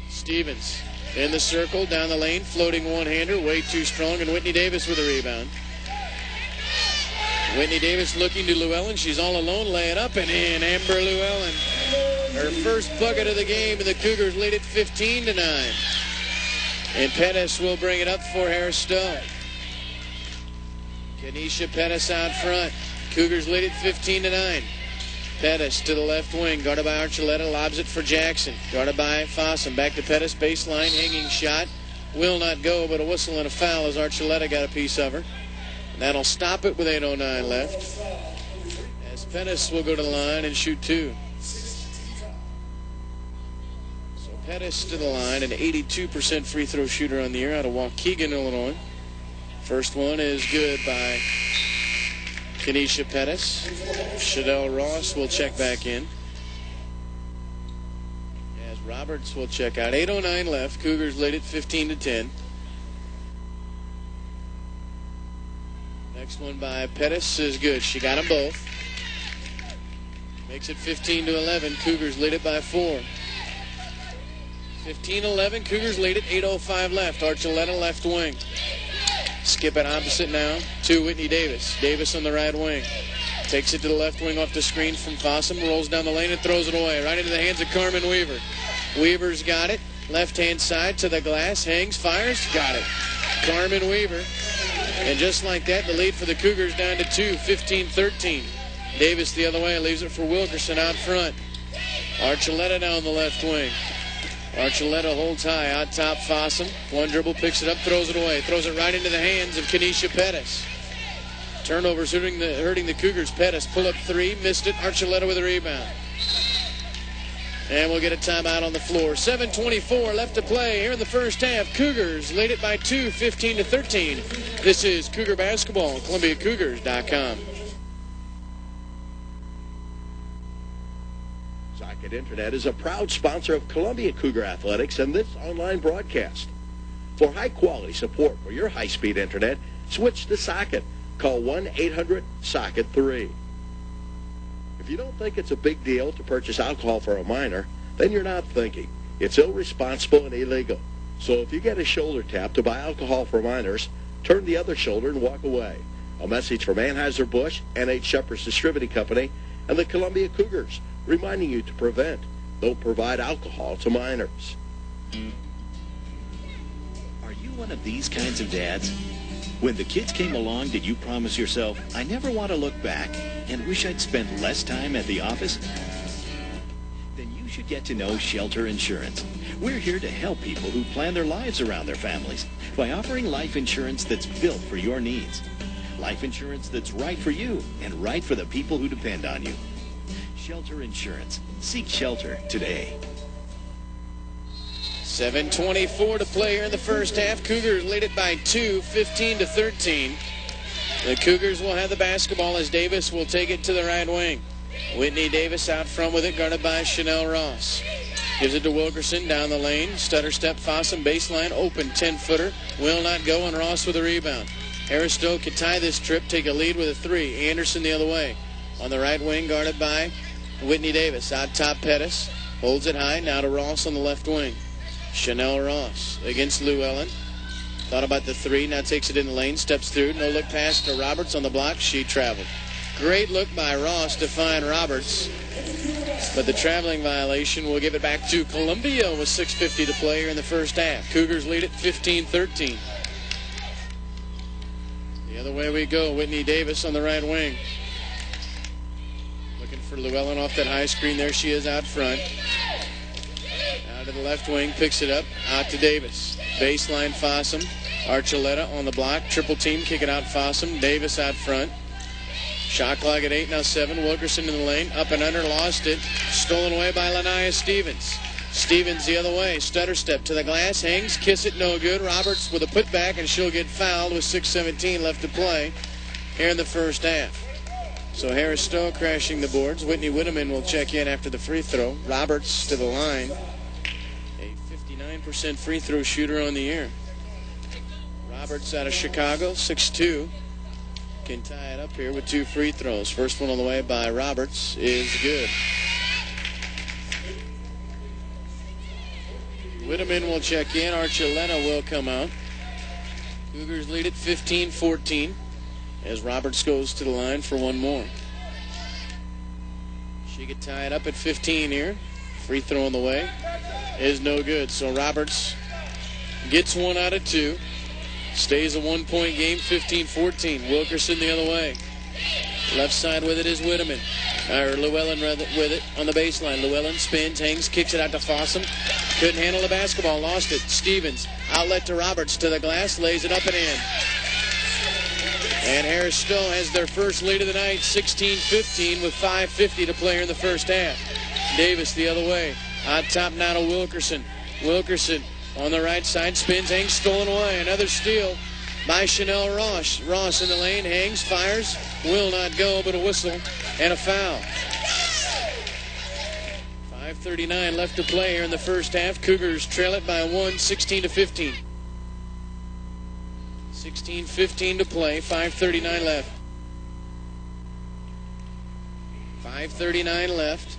Stevens in the circle, down the lane, floating one-hander, way too strong, and Whitney Davis with a rebound. Whitney Davis looking to Llewellyn. She's all alone, lay it up and in. Amber Llewellyn, her first bucket of the game, and the Cougars lead it 15-9. And Pettis will bring it up for Harris Stowe. Kenesha Pettis out front. Cougars lead it 15-9. Pettis to the left wing, guarded by Archuleta, lobs it for Jackson. Guarded by Fossum. Back to Pettis, baseline, hanging shot. Will not go, but a whistle and a foul as Archuleta got a piece of her. And that'll stop it with 8:09 left. As Pettis will go to the line and shoot 2. So Pettis to the line, an 82% free throw shooter on the year out of Waukegan, Illinois. First one is good by Kenesha Pettis. Chanel Ross will check back in, as Roberts will check out. 8:09 left. Cougars lead it 15-10. Next one by Pettis is good. She got them both. Makes it 15-11. Cougars lead it by 4. 15-11. Cougars lead it. 8:05 left. Archuleta left wing. Skip it opposite now to Whitney Davis. Davis on the right wing. Takes it to the left wing off the screen from Fossum. Rolls down the lane and throws it away. Right into the hands of Carmen Weaver. Weaver's got it. Left-hand side to the glass. Hangs, fires, got it. Carmen Weaver. And just like that, the lead for the Cougars down to 2, 15-13. Davis the other way, leaves it for Wilkerson out front. Archuleta down the left wing. Archuleta holds high, out top Fossum. One dribble, picks it up, throws it away. Throws it right into the hands of Kenesha Pettis. Turnovers hurting the Cougars. Pettis pull up three, missed it. Archuleta with a rebound. And we'll get a timeout on the floor. 7:24 left to play here in the first half. Cougars lead it by 2, 15-13. This is Cougar Basketball, ColumbiaCougars.com. Socket Internet is a proud sponsor of Columbia Cougar Athletics and this online broadcast. For high-quality support for your high-speed Internet, switch to Socket. Call 1-800-SOCKET-3. If you don't think it's a big deal to purchase alcohol for a minor, then you're not thinking. It's irresponsible and illegal. So if you get a shoulder tap to buy alcohol for minors, turn the other shoulder and walk away. A message from Anheuser-Busch, N.H. Shepherd's Distributing Company, and the Columbia Cougars, reminding you to prevent, don't provide alcohol to minors. Are you one of these kinds of dads? When the kids came along, did you promise yourself, I never want to look back and wish I'd spent less time at the office? Then you should get to know Shelter Insurance. We're here to help people who plan their lives around their families by offering life insurance that's built for your needs. Life insurance that's right for you and right for the people who depend on you. Shelter Insurance. Seek shelter today. 7:24 to play here in the first half. Cougars lead it by 2, 15-13. The Cougars will have the basketball as Davis will take it to the right wing. Whitney Davis out front with it, guarded by Chanel Ross. Gives it to Wilkerson down the lane. Stutter step, Fossum, baseline, open 10-footer. Will not go, and Ross with a rebound. Haristo could tie this trip, take a lead with a three. Anderson the other way. On the right wing, guarded by Whitney Davis. Out top, Pettis. Holds it high, now to Ross on the left wing. Chanel Ross against Llewellyn. Thought about the three, now takes it in the lane, steps through. No look pass to Roberts on the block. She traveled. Great look by Ross to find Roberts. But the traveling violation will give it back to Columbia with 6:50 to play here in the first half. Cougars lead it 15-13. The other way we go. Whitney Davis on the right wing. Looking for Llewellyn off that high screen. There she is out front. Out to the left wing, picks it up, out to Davis. Baseline Fossum. Archuleta on the block. Triple team, kick it out Fossum. Davis out front. Shot clock at 8, now 7. Wilkerson in the lane. Up and under, lost it. Stolen away by Lanaya Stevens. Stevens the other way. Stutter step to the glass. Hangs, kiss it, no good. Roberts with a putback, and she'll get fouled with 6:17 left to play here in the first half. So Harris Stowe crashing the boards. Whitney Whitteman will check in after the free throw. Roberts to the line. A 59% free throw shooter on the year. Roberts out of Chicago, 6'2". Can tie it up here with 2 free throws. First one on the way by Roberts is good. Whitteman will check in. Archuleta will come out. Cougars lead it 15-14 as Roberts goes to the line for one more. She could tie it up at 15 here. Free throw on the way is no good. So Roberts gets 1 out of 2. Stays a 1-point game, 15-14. Wilkerson the other way. Left side with it is Whitteman. Or Llewellyn with it on the baseline. Llewellyn spins, hangs, kicks it out to Fossum. Couldn't handle the basketball, lost it. Stevens, outlet to Roberts to the glass, lays it up and in. And Harris Stowe has their first lead of the night, 16-15 with 5:50 to play here in the first half. Davis the other way. On top now to Wilkerson. Wilkerson on the right side, spins, hangs, stolen away. Another steal by Chanel Ross. Ross in the lane, hangs, fires, will not go, but a whistle and a foul. 5:39 left to play here in the first half. Cougars trail it by 1, 16-15. 16-15 to play, 5:39 left. 5:39 left.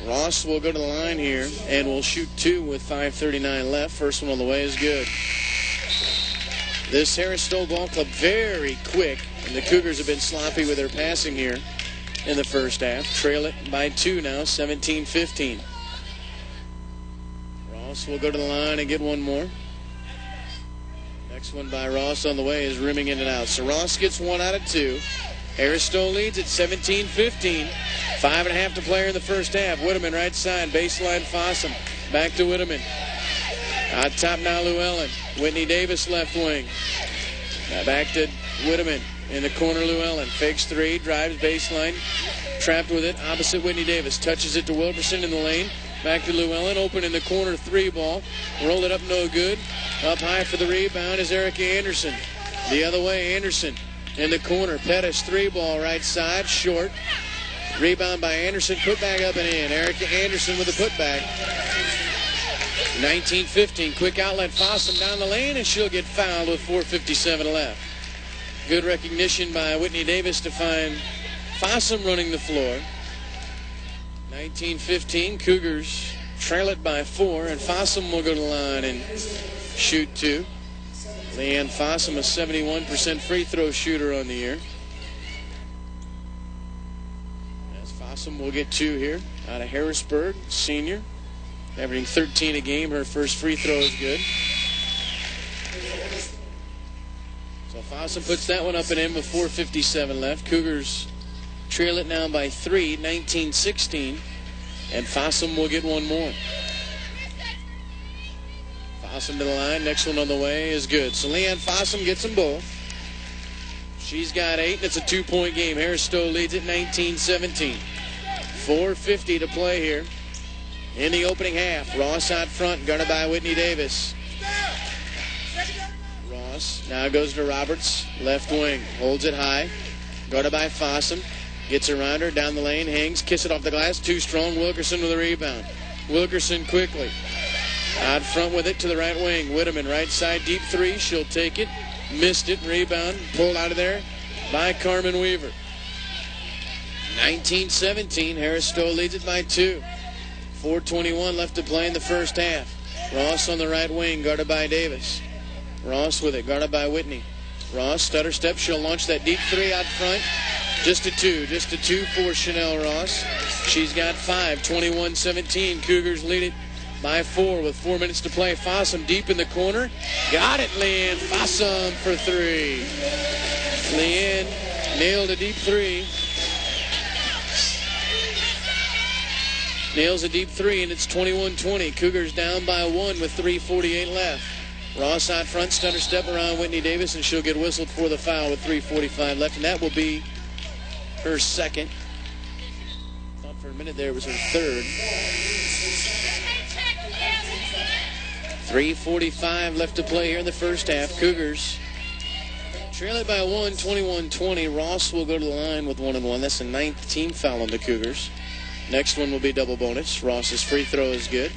Ross will go to the line here and will shoot 2 with 5:39 left. First one on the way is good. This Harris Stowe ball club very quick, and the Cougars have been sloppy with their passing here in the first half. Trail it by 2 now, 17-15. Ross will go to the line and get one more. Next one by Ross on the way is rimming in and out. So Ross gets 1 out of 2. Aristotle leads at 17-15. 5.5 to play in the first half. Whitteman right side, baseline Fossum. Back to Whitteman. Out top now Llewellyn. Whitney Davis left wing. Back to Whitteman. In the corner Llewellyn. Fakes 3, drives baseline. Trapped with it, opposite Whitney Davis. Touches it to Wilkerson in the lane. Back to Llewellyn, open in the corner, 3 ball. Roll it up, no good. Up high for the rebound is Erica Anderson. The other way, Anderson in the corner. Pettis, 3 ball, right side, short. Rebound by Anderson, put back up and in. Erica Anderson with the putback. 19-15, quick outlet, Fossum down the lane, and she'll get fouled with 4:57 left. Good recognition by Whitney Davis to find Fossum running the floor. 19-15, Cougars trail it by 4, and Fossum will go to the line and shoot 2. Leanne Fossum, a 71% free throw shooter on the year. As Fossum will get 2 here out of Harrisburg, senior. Averaging 13 a game. Her first free throw is good. So Fossum puts that one up and in with 4:57 left. Cougars trail it now by 3, 19-16. And Fossum will get one more. Fossum to the line. Next one on the way is good. So Leanne Fossum gets them both. She's got 8, and it's a 2-point game. Harris-Stowe leads at 19-17. 4:50 to play here in the opening half. Ross out front, guarded by Whitney Davis. Ross now goes to Roberts, left wing. Holds it high. Guarded by Fossum. Gets around her, down the lane, hangs, kiss it off the glass. Too strong. Wilkerson with a rebound. Wilkerson quickly. Out front with it to the right wing. Whitteman, right side, deep 3. She'll take it. Missed it. Rebound. Pulled out of there by Carmen Weaver. 19-17. Harris-Stowe leads it by 2. 4:21 left to play in the first half. Ross on the right wing, guarded by Davis. Ross with it, guarded by Whitney. Ross, stutter step. She'll launch that deep 3 out front. Just a 2 for Chanel Ross. She's got 5, 21-17. Cougars lead it by 4 with 4 minutes to play. Fossum deep in the corner. Got it, Leanne Fossum for 3. Leanne nailed a deep 3. Nails a deep 3, and it's 21-20. Cougars down by 1 with 3:48 left. Ross out front, stutter step around Whitney Davis, and she'll get whistled for the foul with 3:45 left, and that will be her second. Thought for a minute there it was her third. 3:45 left to play here in the first half. Cougars trail it by 1, 21-20. Ross will go to the line with 1 and 1. That's the 9th team foul on the Cougars. Next one will be double bonus. Ross's free throw is good.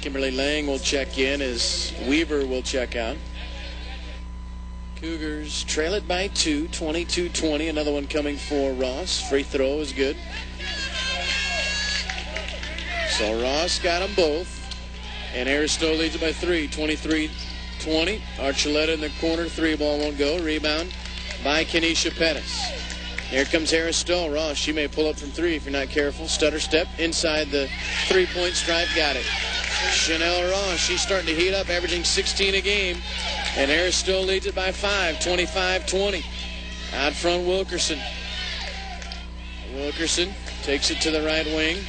Kimberly Lang will check in as Weaver will check out. Cougars trail it by 2, 22-20. Another one coming for Ross. Free throw is good. So Ross got them both. And Harris-Stowe leads it by 3, 23-20. Archuleta in the corner. 3 ball won't go. Rebound by Kenesha Pettis. Here comes Harris-Stowe. Ross, she may pull up from 3 if you're not careful. Stutter step inside the 3-point stripe. Got it. Chanel Ross, she's starting to heat up, averaging 16 a game. And Harris-Stowe leads it by 5, 25-20. Out front, Wilkerson. Wilkerson takes it to the right wing.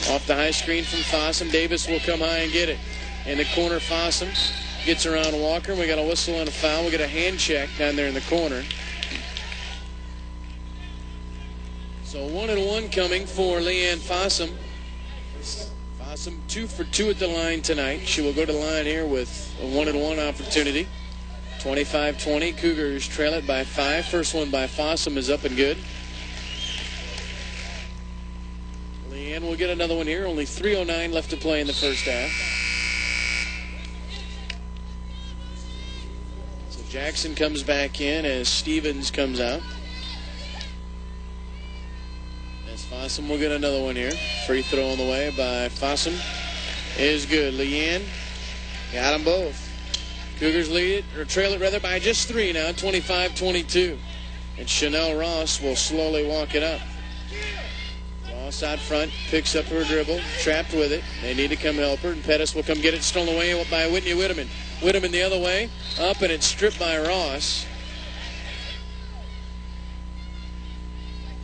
Off the high screen from Fossum. Davis will come high and get it. In the corner, Fossum gets around Walker. We got a whistle and a foul. We got a hand check down there in the corner. So 1 and 1 coming for Leanne Fossum. Fossum 2 for 2 at the line tonight. She will go to the line here with a 1 and 1 opportunity. 25-20. Cougars trail it by 5. First one by Fossum is up and good. Leanne will get another one here. Only 3:09 left to play in the first half. So Jackson comes back in as Stevens comes out. Fossum will get another one here. Free throw on the way by Fossum is good. Leanne got them both. Cougars lead it, or trail it rather, by just 3 now, 25-22. And Chanel Ross will slowly walk it up. Ross out front, picks up her dribble, trapped with it. They need to come help her, and Pettis will come get it, stolen away by Whitney Whitteman. Whitteman the other way, up, and it's stripped by Ross.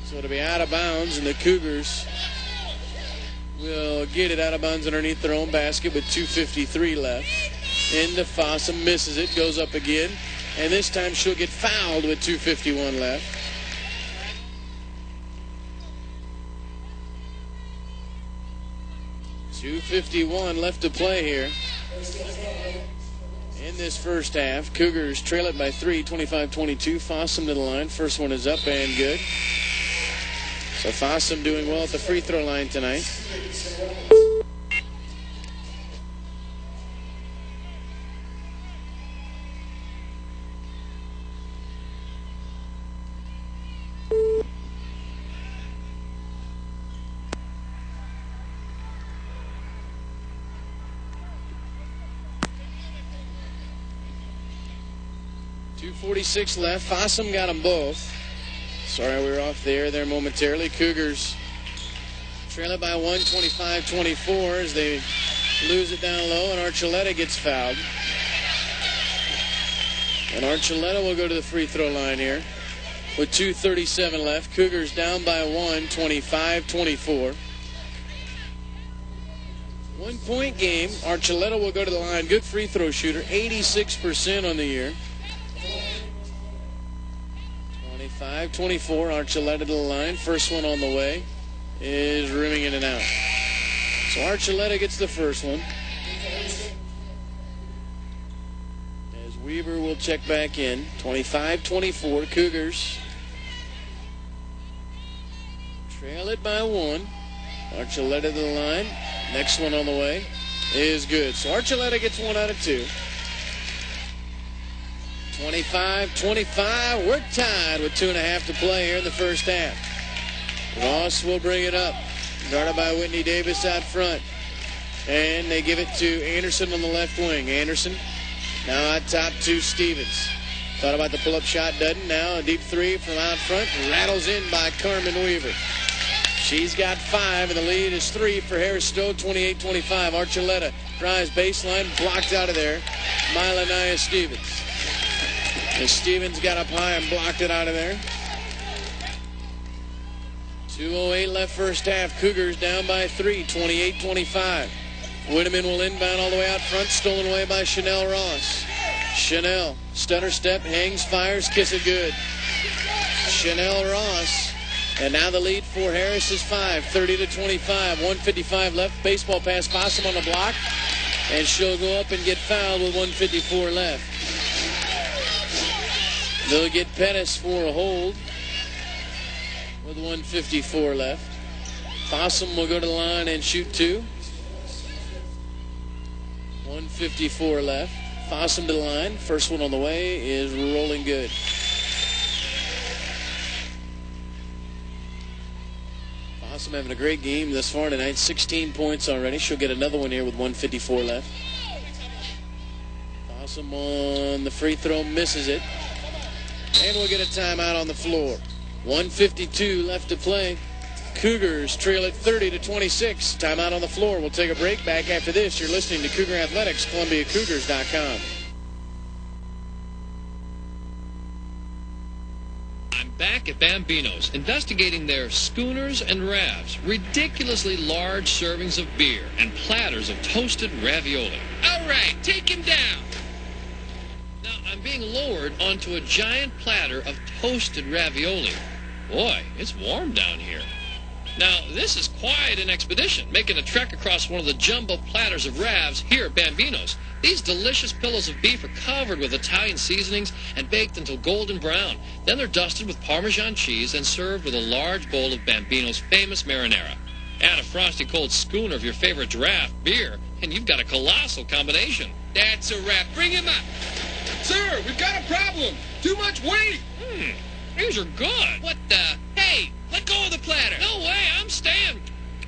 So it'll be out of bounds, and the Cougars will get it out of bounds underneath their own basket with 2:53 left. Into Fossum, misses it, goes up again, and this time she'll get fouled with 2:51 left. .251 left to play here in this first half. Cougars trail it by 3, 25-22. Fossum to the line. First one is up and good. So Fossum doing well at the free throw line tonight. .246 left. Fossum got them both. Sorry, we were off the air there momentarily. Cougars trail it by 1, 25-24 as they lose it down low, and Archuleta gets fouled. And Archuleta will go to the free throw line here with 2:37 left. Cougars down by 1, 25-24. 1 point game. Archuleta will go to the line. Good free throw shooter, 86% on the year. 25-24, Archuleta to the line. First one on the way is rimming in and out. So Archuleta gets the first one. As Weaver will check back in. 25-24, Cougars trail it by 1. Archuleta to the line. Next one on the way is good. So Archuleta gets 1 out of 2. 25-25. We're tied with 2.5 to play here in the first half. Ross will bring it up. Guarded by Whitney Davis out front. And they give it to Anderson on the left wing. Anderson now out top to Stevens. Thought about the pull-up shot, doesn't. Now a deep three from out front. Rattles in by Carmen Weaver. She's got 5, and the lead is 3 for Harris Stowe, 28-25. Archuleta drives baseline, blocked out of there. Mylanaya Stevens. And Stevens got up high and blocked it out of there. 2:08 left first half. Cougars down by 3, 28-25. Whitteman will inbound all the way out front, stolen away by Chanel Ross. Chanel, stutter step, hangs, fires, kiss it good. Chanel Ross. And now the lead for Harris is 5, 30-25. 1:55 left. Baseball pass, Fossum on the block. And she'll go up and get fouled with 1:54 left. They'll get Pettis for a hold with 1:54 left. Fossum will go to the line and shoot 2. 1:54 left. Fossum to the line. First one on the way is rolling good. Fossum having a great game thus far tonight. 16 points already. She'll get another one here with 1:54 left. Fossum on the free throw, misses it. And we'll get a timeout on the floor. 1:52 left to play. Cougars trail it 30-26. Timeout on the floor. We'll take a break. Back after this. You're listening to Cougar Athletics, ColumbiaCougars.com. I'm back at Bambino's, investigating their schooners and ravs, ridiculously large servings of beer, and platters of toasted ravioli. All right, take him down. Now, I'm being lowered onto a giant platter of toasted ravioli. Boy, it's warm down here. Now, this is quite an expedition, making a trek across one of the jumbo platters of ravs here at Bambino's. These delicious pillows of beef are covered with Italian seasonings and baked until golden brown. Then they're dusted with Parmesan cheese and served with a large bowl of Bambino's famous marinara. Add a frosty cold schooner of your favorite draft beer, and you've got a colossal combination. That's a wrap. Bring him up. Sir, we've got a problem. Too much weight. These are good. What the? Hey, let go of the platter. No way, I'm staying.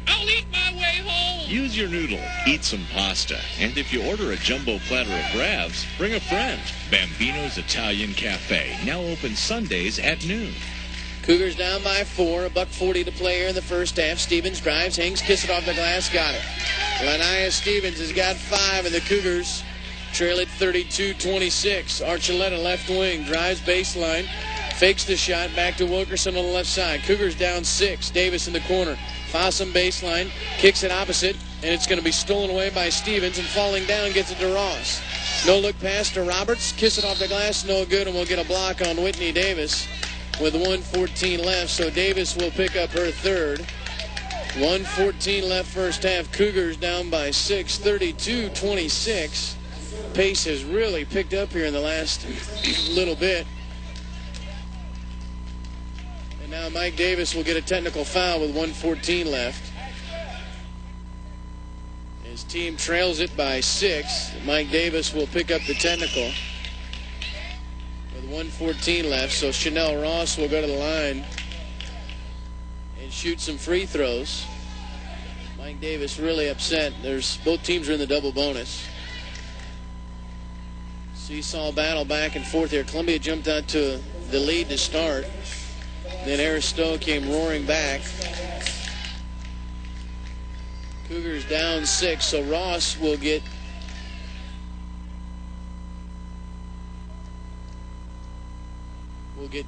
I'll eat my way home. Use your noodle, eat some pasta, and if you order a jumbo platter of ravs, bring a friend. Bambino's Italian Cafe, now open Sundays at noon. Cougars down by 4. $1:40 to play here in the first half. Stevens drives, hangs, kiss it off the glass, got it. Lania Stevens has got 5, and the Cougars trail it 32-26. Archuleta left wing, drives baseline, fakes the shot, back to Wilkerson on the left side. Cougars down 6. Davis in the corner. Fossum baseline, kicks it opposite, and it's going to be stolen away by Stevens, and falling down gets it to Ross. No look pass to Roberts. Kiss it off the glass, no good, and we'll get a block on Whitney Davis with 1:14 left. So Davis will pick up her third. 1:14 left first half. Cougars down by 6, 32-26. Pace has really picked up here in the last little bit. And now Mike Davis will get a technical foul with 1:14 left. His team trails it by 6. Mike Davis will pick up the technical with 1:14 left. So Chanel Ross will go to the line and shoot some free throws. Mike Davis really upset. Both teams are in the double bonus. Seesaw battle back and forth here. Columbia jumped out to the lead to start. Then Aristotle came roaring back. Cougars down 6, so Ross will get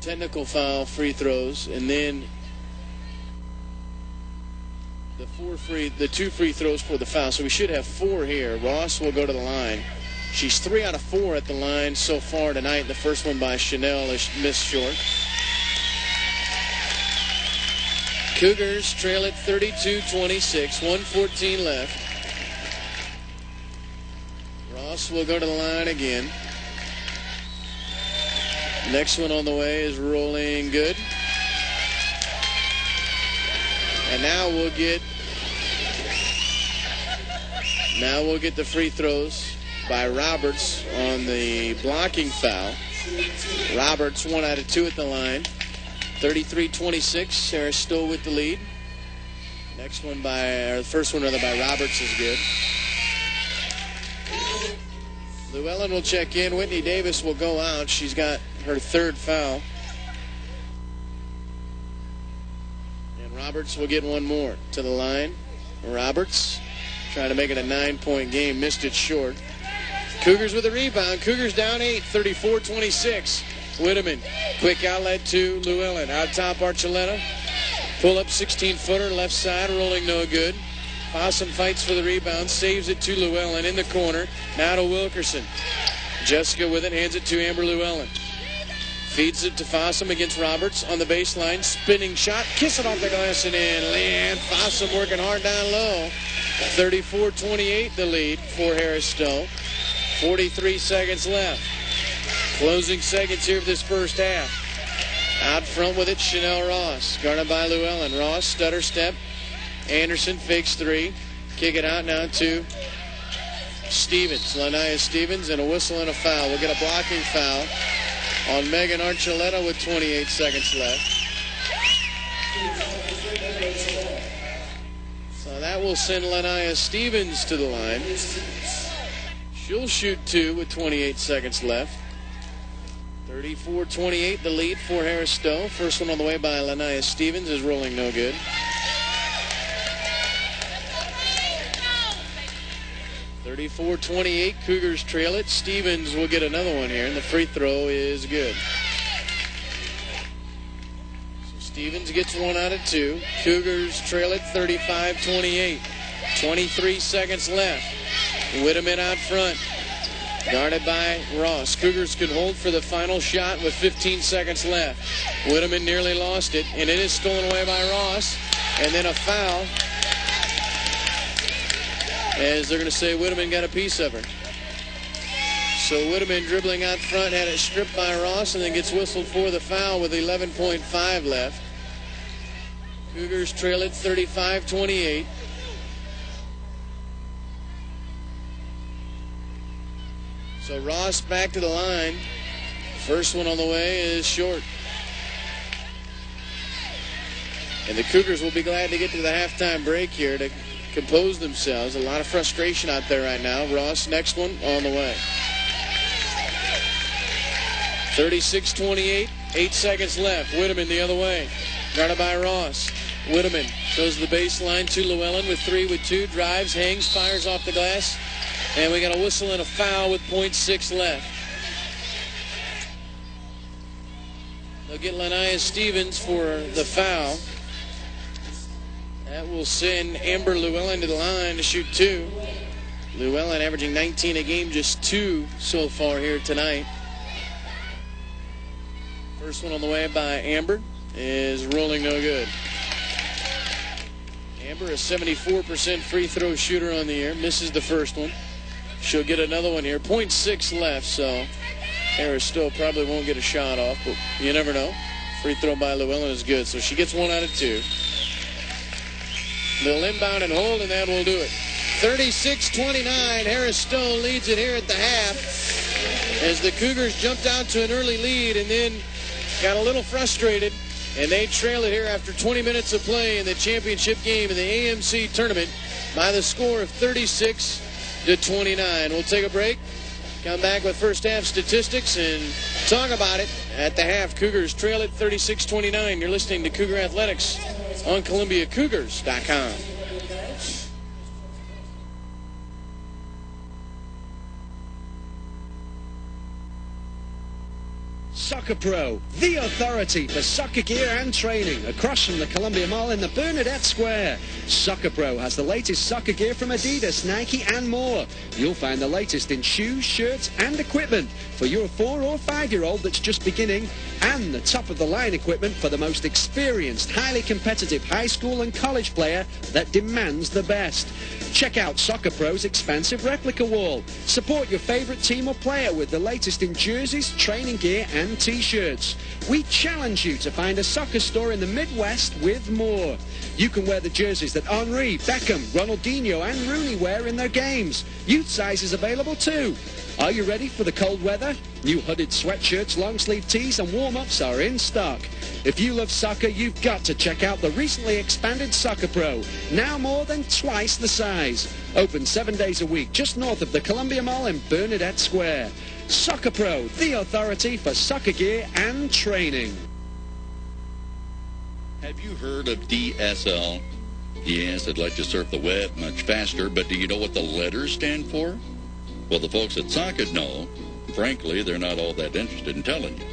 technical foul free throws, and then the 2 free throws for the foul. So we should have 4 here. Ross will go to the line. She's 3 out of 4 at the line so far tonight. The first one by Chanel is missed short. Cougars trail it 32-26, 1:14 left. Ross will go to the line again. Next one on the way is rolling good. And now we'll get the free throws by Roberts on the blocking foul. Roberts 1 out of 2 at the line. 33-26. Sarah still with the lead. First one by Roberts is good. Llewellyn will check in. Whitney Davis will go out. She's got her 3rd foul. And Roberts will get 1 more to the line. Roberts trying to make it a 9-point game. Missed it short. Cougars with a rebound. Cougars down 8, 34-26. Whitteman, quick outlet to Llewellyn. Out top, Archuleta. Pull up 16-footer, left side, rolling no good. Fossum fights for the rebound, saves it to Llewellyn in the corner. Now to Wilkerson. Jessica with it, hands it to Amber Llewellyn. Feeds it to Fossum against Roberts on the baseline. Spinning shot, kiss it off the glass and in. Leanne Fossum working hard down low. 34-28 the lead for Harris Stowe. 43 seconds left. Closing seconds here of this first half. Out front with it, Chanel Ross. Guarded by Llewellyn. Ross, stutter step. Anderson fakes 3. Kick it out now to Stevens. Lania Stevens, and a whistle and a foul. We'll get a blocking foul on Megan Archuleta with 28 seconds left. So that will send Lania Stevens to the line. She'll shoot 2 with 28 seconds left. 34-28 the lead for Harris Stowe. First one on the way by Lania Stevens is rolling no good. .34-28, Cougars trail it. Stevens will get another one here, and the free throw is good. So Stevens gets 1 out of 2. Cougars trail it 35-28. 23 seconds left. Whitteman out front. Guarded by Ross. Cougars can hold for the final shot with 15 seconds left. Whitteman nearly lost it, and it is stolen away by Ross. And then a foul, as they're going to say Whitteman got a piece of her. So Whitteman dribbling out front, had it stripped by Ross, and then gets whistled for the foul with 11.5 left. Cougars trail it 35-28. So Ross back to the line. First one on the way is short. And the Cougars will be glad to get to the halftime break here to compose themselves. A lot of frustration out there right now. Ross, next one on the way. 36-28. 8 seconds left. Whitteman the other way. Guarded by Ross. Whitteman goes to the baseline to Llewellyn with 3 with 2. Drives, hangs, fires off the glass. And we got a whistle and a foul with .6 left. They'll get Lanias Stevens for the foul. That will send Amber Llewellyn to the line to shoot 2. Llewellyn averaging 19 a game, just 2 so far here tonight. First one on the way by Amber is rolling no good. Amber, a 74% free throw shooter on the year, misses the first one. She'll get another one here. .6 left, so Harris still probably won't get a shot off, but you never know. Free throw by Llewellyn is good, so she gets 1 out of 2. They'll inbound and hold, and that will do it. 36-29, Harris Stowe leads it here at the half as the Cougars jumped out to an early lead and then got a little frustrated, and they trail it here after 20 minutes of play in the championship game in the AMC tournament by the score of 36-29. We'll take a break, come back with first half statistics, and talk about it at the half. Cougars trail it 36-29. You're listening to Cougar Athletics on ColumbiaCougars.com. Soccer Pro, the authority for soccer gear and training, across from the Columbia Mall in the Bernadette Square. Soccer Pro has the latest soccer gear from Adidas, Nike and more. You'll find the latest in shoes, shirts and equipment for your 4 or 5-year-old that's just beginning, and the top of the line equipment for the most experienced, highly competitive high school and college player that demands the best. Check out Soccer Pro's expansive replica wall. Support your favorite team or player with the latest in jerseys, training gear and t-shirts. We challenge you to find a soccer store in the Midwest with more. You can wear the jerseys that Henry, Beckham, Ronaldinho and Rooney wear in their games. Youth size is available too. Are you ready for the cold weather? New hooded sweatshirts, long-sleeve tees and warm-ups are in stock. If you love soccer, you've got to check out the recently expanded Soccer Pro, now more than twice the size. Open 7 days a week just north of the Columbia Mall in Bernadette Square. Soccer Pro, the authority for soccer gear and training. Have you heard of DSL? Yes, it lets you surf the web much faster, but do you know what the letters stand for? Well, the folks at Socket know. Frankly, they're not all that interested in telling you.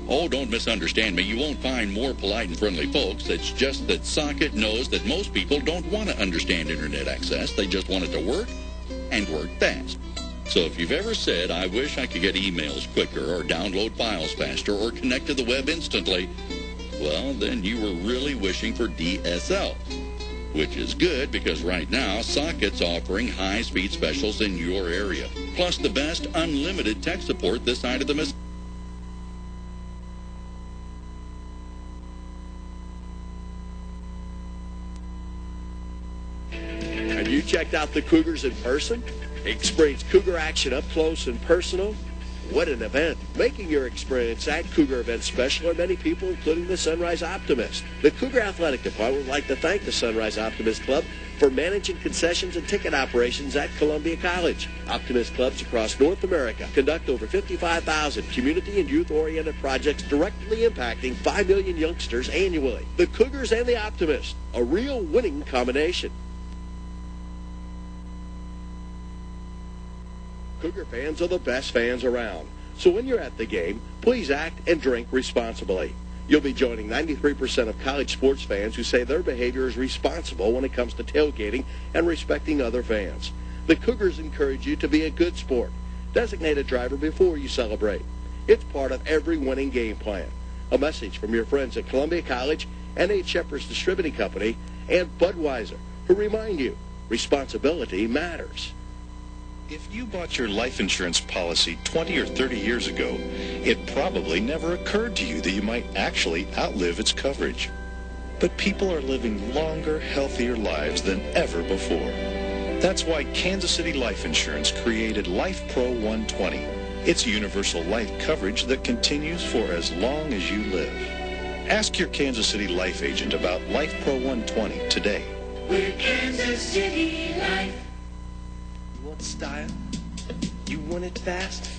Oh, don't misunderstand me. You won't find more polite and friendly folks. It's just that Socket knows that most people don't want to understand Internet access. They just want it to work and work fast. So if you've ever said, I wish I could get emails quicker or download files faster or connect to the web instantly, well, then you were really wishing for DSL. Which is good because right now, Socket's offering high-speed specials in your area. Plus the best unlimited tech support this side of the Mississippi. Have you checked out the Cougars in person? Experience Cougar action up close and personal? What an event. Making your experience at Cougar event special are many people, including the Sunrise Optimist. The Cougar Athletic Department would like to thank the Sunrise Optimist Club for managing concessions and ticket operations at Columbia College. Optimist clubs across North America conduct over 55,000 community and youth-oriented projects directly impacting 5 million youngsters annually. The Cougars and the Optimist, a real winning combination. Cougar fans are the best fans around. So when you're at the game, please act and drink responsibly. You'll be joining 93% of college sports fans who say their behavior is responsible when it comes to tailgating and respecting other fans. The Cougars encourage you to be a good sport. Designate a driver before you celebrate. It's part of every winning game plan. A message from your friends at Columbia College, N.H. Shepherd's Distributing Company, and Budweiser, who remind you, responsibility matters. If you bought your life insurance policy 20 or 30 years ago, it probably never occurred to you that you might actually outlive its coverage. But people are living longer, healthier lives than ever before. That's why Kansas City Life Insurance created Life Pro 120. It's universal life coverage that continues for as long as you live. Ask your Kansas City Life agent about Life Pro 120 today. We're Kansas City Life. You want style? You want it fast?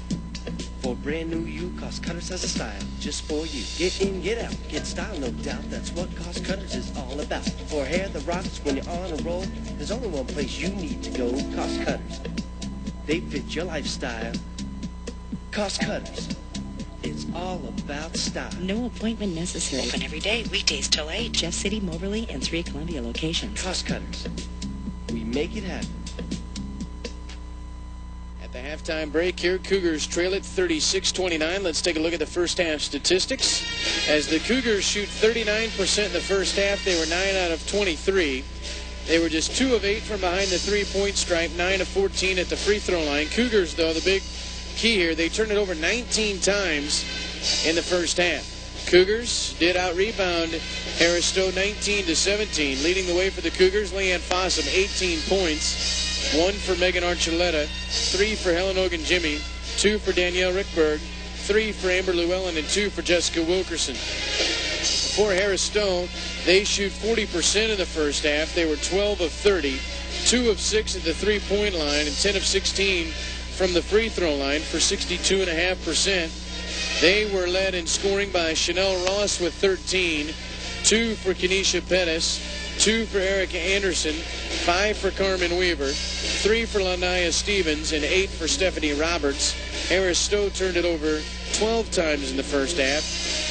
For brand new you, Cost Cutters has a style just for you. Get in, get out, get style, no doubt. That's what Cost Cutters is all about. For hair that rocks when you're on a roll, there's only one place you need to go, Cost Cutters. They fit your lifestyle. Cost Cutters. It's all about style. No appointment necessary. Open every day, weekdays till 8. Jeff City, Moberly, and 3 Columbia locations. Cost Cutters. We make it happen. At the halftime break here, Cougars trail it 36-29. Let's take a look at the first half statistics. As the Cougars shoot 39% in the first half, they were 9 out of 23. They were just 2 of 8 from behind the three-point stripe, 9 of 14 at the free throw line. Cougars, though, the big key here, they turned it over 19 times in the first half. Cougars did out-rebound Harris Stowe 19-17. Leading the way for the Cougars, Leanne Fossum, 18 points. 1 for Megan Archuleta, 3 for Helen Ogunjimi, 2 for Danielle Rickberg, 3 for Amber Llewellyn, and 2 for Jessica Wilkerson. For Harris Stowe, they shoot 40% in the first half. They were 12 of 30, 2 of 6 at the three-point line, and 10 of 16 from the free throw line for 62.5%. They were led in scoring by Chanel Ross with 13, 2 for Kenesha Pettis, 2 for Erica Anderson, 5 for Carmen Weaver, 3 for Lanaya Stevens, and 8 for Stephanie Roberts. Harris Stowe turned it over 12 times in the first half,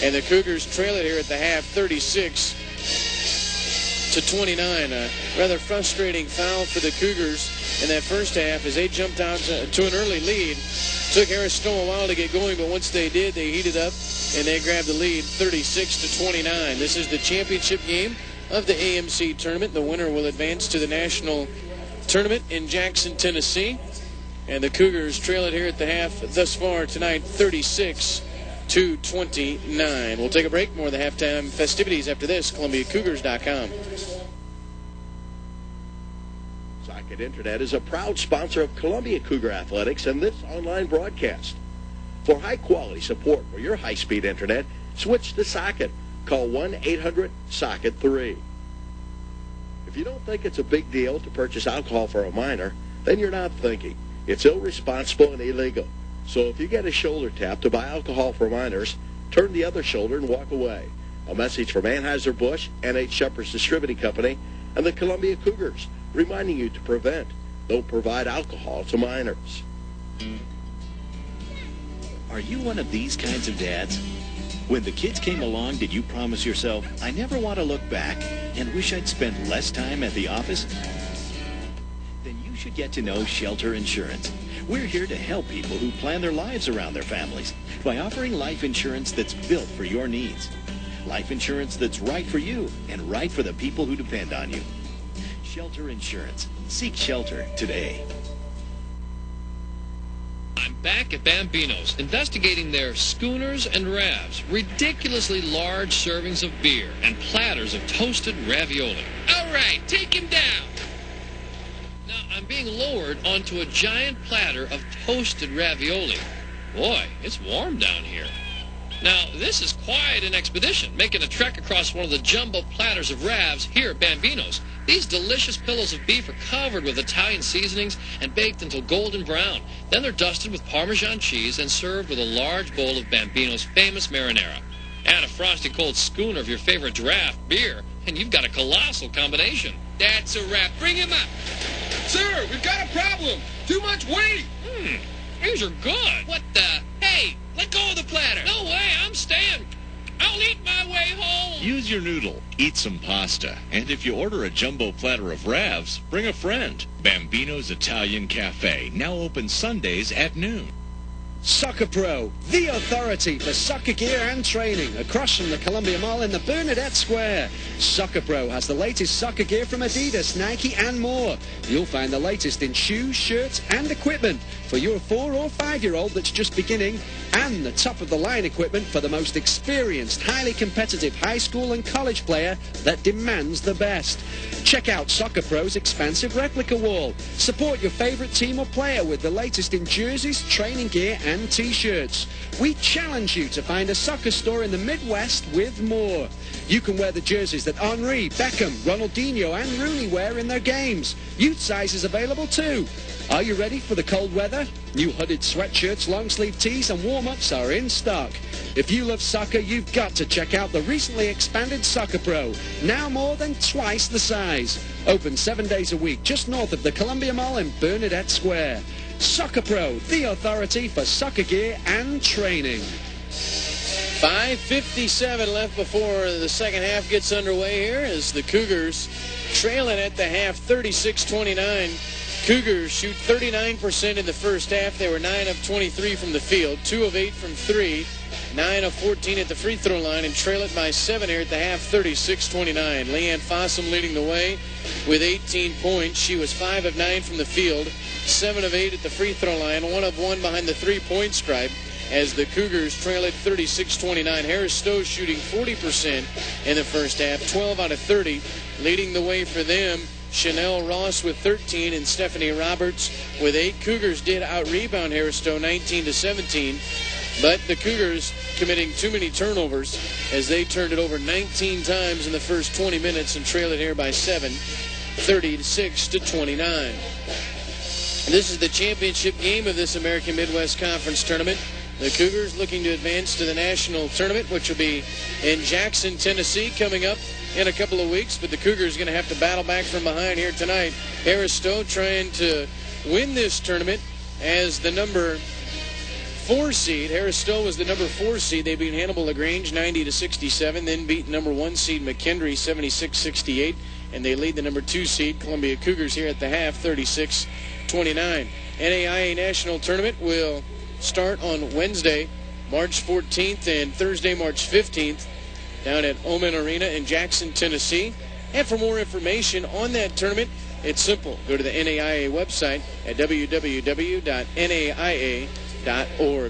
and the Cougars trail it here at the half 36-29. A rather frustrating foul for the Cougars in that first half as they jumped out to an early lead. Took Harris Stowe a while to get going, but once they did, they heated up and they grabbed the lead 36-29. This is the championship game of the AMC tournament. The winner will advance to the national tournament in Jackson, Tennessee. And the Cougars trail it here at the half thus far tonight, 36-29. We'll take a break. More of the halftime festivities after this. ColumbiaCougars.com. Socket Internet is a proud sponsor of Columbia Cougar Athletics and this online broadcast. For high-quality support for your high-speed internet, switch to Socket. Call 1-800-SOCKET-3. If you don't think it's a big deal to purchase alcohol for a minor, then you're not thinking. It's irresponsible and illegal. So if you get a shoulder tap to buy alcohol for minors, turn the other shoulder and walk away. A message from Anheuser-Busch, N.H. Shepherd's Distributing Company, and the Columbia Cougars, reminding you to prevent, don't provide alcohol to minors. Are you one of these kinds of dads? When the kids came along, did you promise yourself, I never want to look back and wish I'd spent less time at the office? Then you should get to know Shelter Insurance. We're here to help people who plan their lives around their families by offering life insurance that's built for your needs. Life insurance that's right for you and right for the people who depend on you. Shelter Insurance. Seek shelter today. I'm back at Bambino's, investigating their schooners and ravs, ridiculously large servings of beer, and platters of toasted ravioli. All right, take him down. Now, I'm being lowered onto a giant platter of toasted ravioli. Boy, it's warm down here. Now, this is quite an expedition, making a trek across one of the jumbo platters of ravs here at Bambino's. These delicious pillows of beef are covered with Italian seasonings and baked until golden brown. Then they're dusted with Parmesan cheese and served with a large bowl of Bambino's famous marinara. Add a frosty cold schooner of your favorite draft beer, and you've got a colossal combination. That's a wrap. Bring him up. Sir, we've got a problem. Too much weight. These are good. What the? Hey, let go of the platter. No way, I'm staying. I'll eat my way home. Use your noodle, eat some pasta, and if you order a jumbo platter of ravs, bring a friend. Bambino's Italian Cafe, now open Sundays at noon. Soccer Pro, the authority for soccer gear and training, across from the Columbia Mall in the Bernadette Square. Soccer Pro has the latest soccer gear from Adidas, Nike, and more. You'll find the latest in shoes, shirts, and equipment for your 4 or 5-year-old that's just beginning, and the top-of-the-line equipment for the most experienced, highly competitive high school and college player that demands the best. Check out Soccer Pro's expansive replica wall. Support your favorite team or player with the latest in jerseys, training gear, and T-shirts. We challenge you to find a soccer store in the Midwest with more. You can wear the jerseys that Henry, Beckham, Ronaldinho and Rooney wear in their games. Youth size is available too. Are you ready for the cold weather? New hooded sweatshirts, long-sleeve tees and warm-ups are in stock. If you love soccer, you've got to check out the recently expanded Soccer Pro, now more than twice the size. Open 7 days a week just north of the Columbia Mall in Bernadette Square. Soccer Pro, the authority for soccer gear and training. 5:57 left before the second half gets underway here as the Cougars trailing at the half 36-29. Cougars shoot 39% in the first half. They were 9 of 23 from the field, 2 of 8 from 3, 9 of 14 at the free throw line, and trail it by 7 here at the half, 36-29. Leanne Fossum leading the way with 18 points. She was 5 of 9 from the field, 7 of 8 at the free throw line, 1 of 1 behind the three-point stripe as the Cougars trail it 36-29. Harris Stowe shooting 40% in the first half, 12 out of 30. Leading the way for them, Chanel Ross with 13 and Stephanie Roberts with 8. Cougars did out-rebound Harris Stowe 19-17, but the Cougars committing too many turnovers as they turned it over 19 times in the first 20 minutes and trail it here by 7, 36-29. This is the championship game of this American Midwest Conference tournament. The Cougars looking to advance to the national tournament, which will be in Jackson, Tennessee, coming up in a couple of weeks. But the Cougars are going to have to battle back from behind here tonight. Harris Stowe trying to win this tournament as the number 4 seed. Harris Stowe was the number 4 seed. They beat Hannibal LaGrange 90-67, then beat number 1 seed McKendree 76-68, and they lead the number 2 seed Columbia Cougars here at the half 36-29. NAIA National Tournament will start on Wednesday, March 14th and Thursday, March 15th down at Oman Arena in Jackson, Tennessee. And for more information on that tournament, it's simple. Go to the NAIA website at www.naia.org.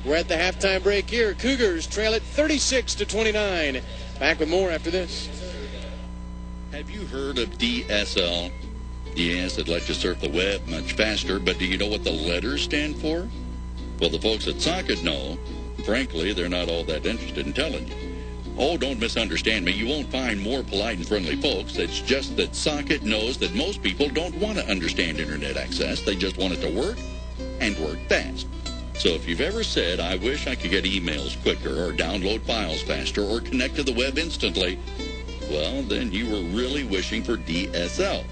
We're at the halftime break here. Cougars trail it 36-29. Back with more after this. Have you heard of DSL? Yes, it lets you surf the web much faster, but do you know what the letters stand for? Well, the folks at Socket know. Frankly, they're not all that interested in telling you. Oh, don't misunderstand me. You won't find more polite and friendly folks. It's just that Socket knows that most people don't want to understand Internet access. They just want it to work and work fast. So if you've ever said, I wish I could get emails quicker or download files faster or connect to the web instantly, well, then you were really wishing for DSL.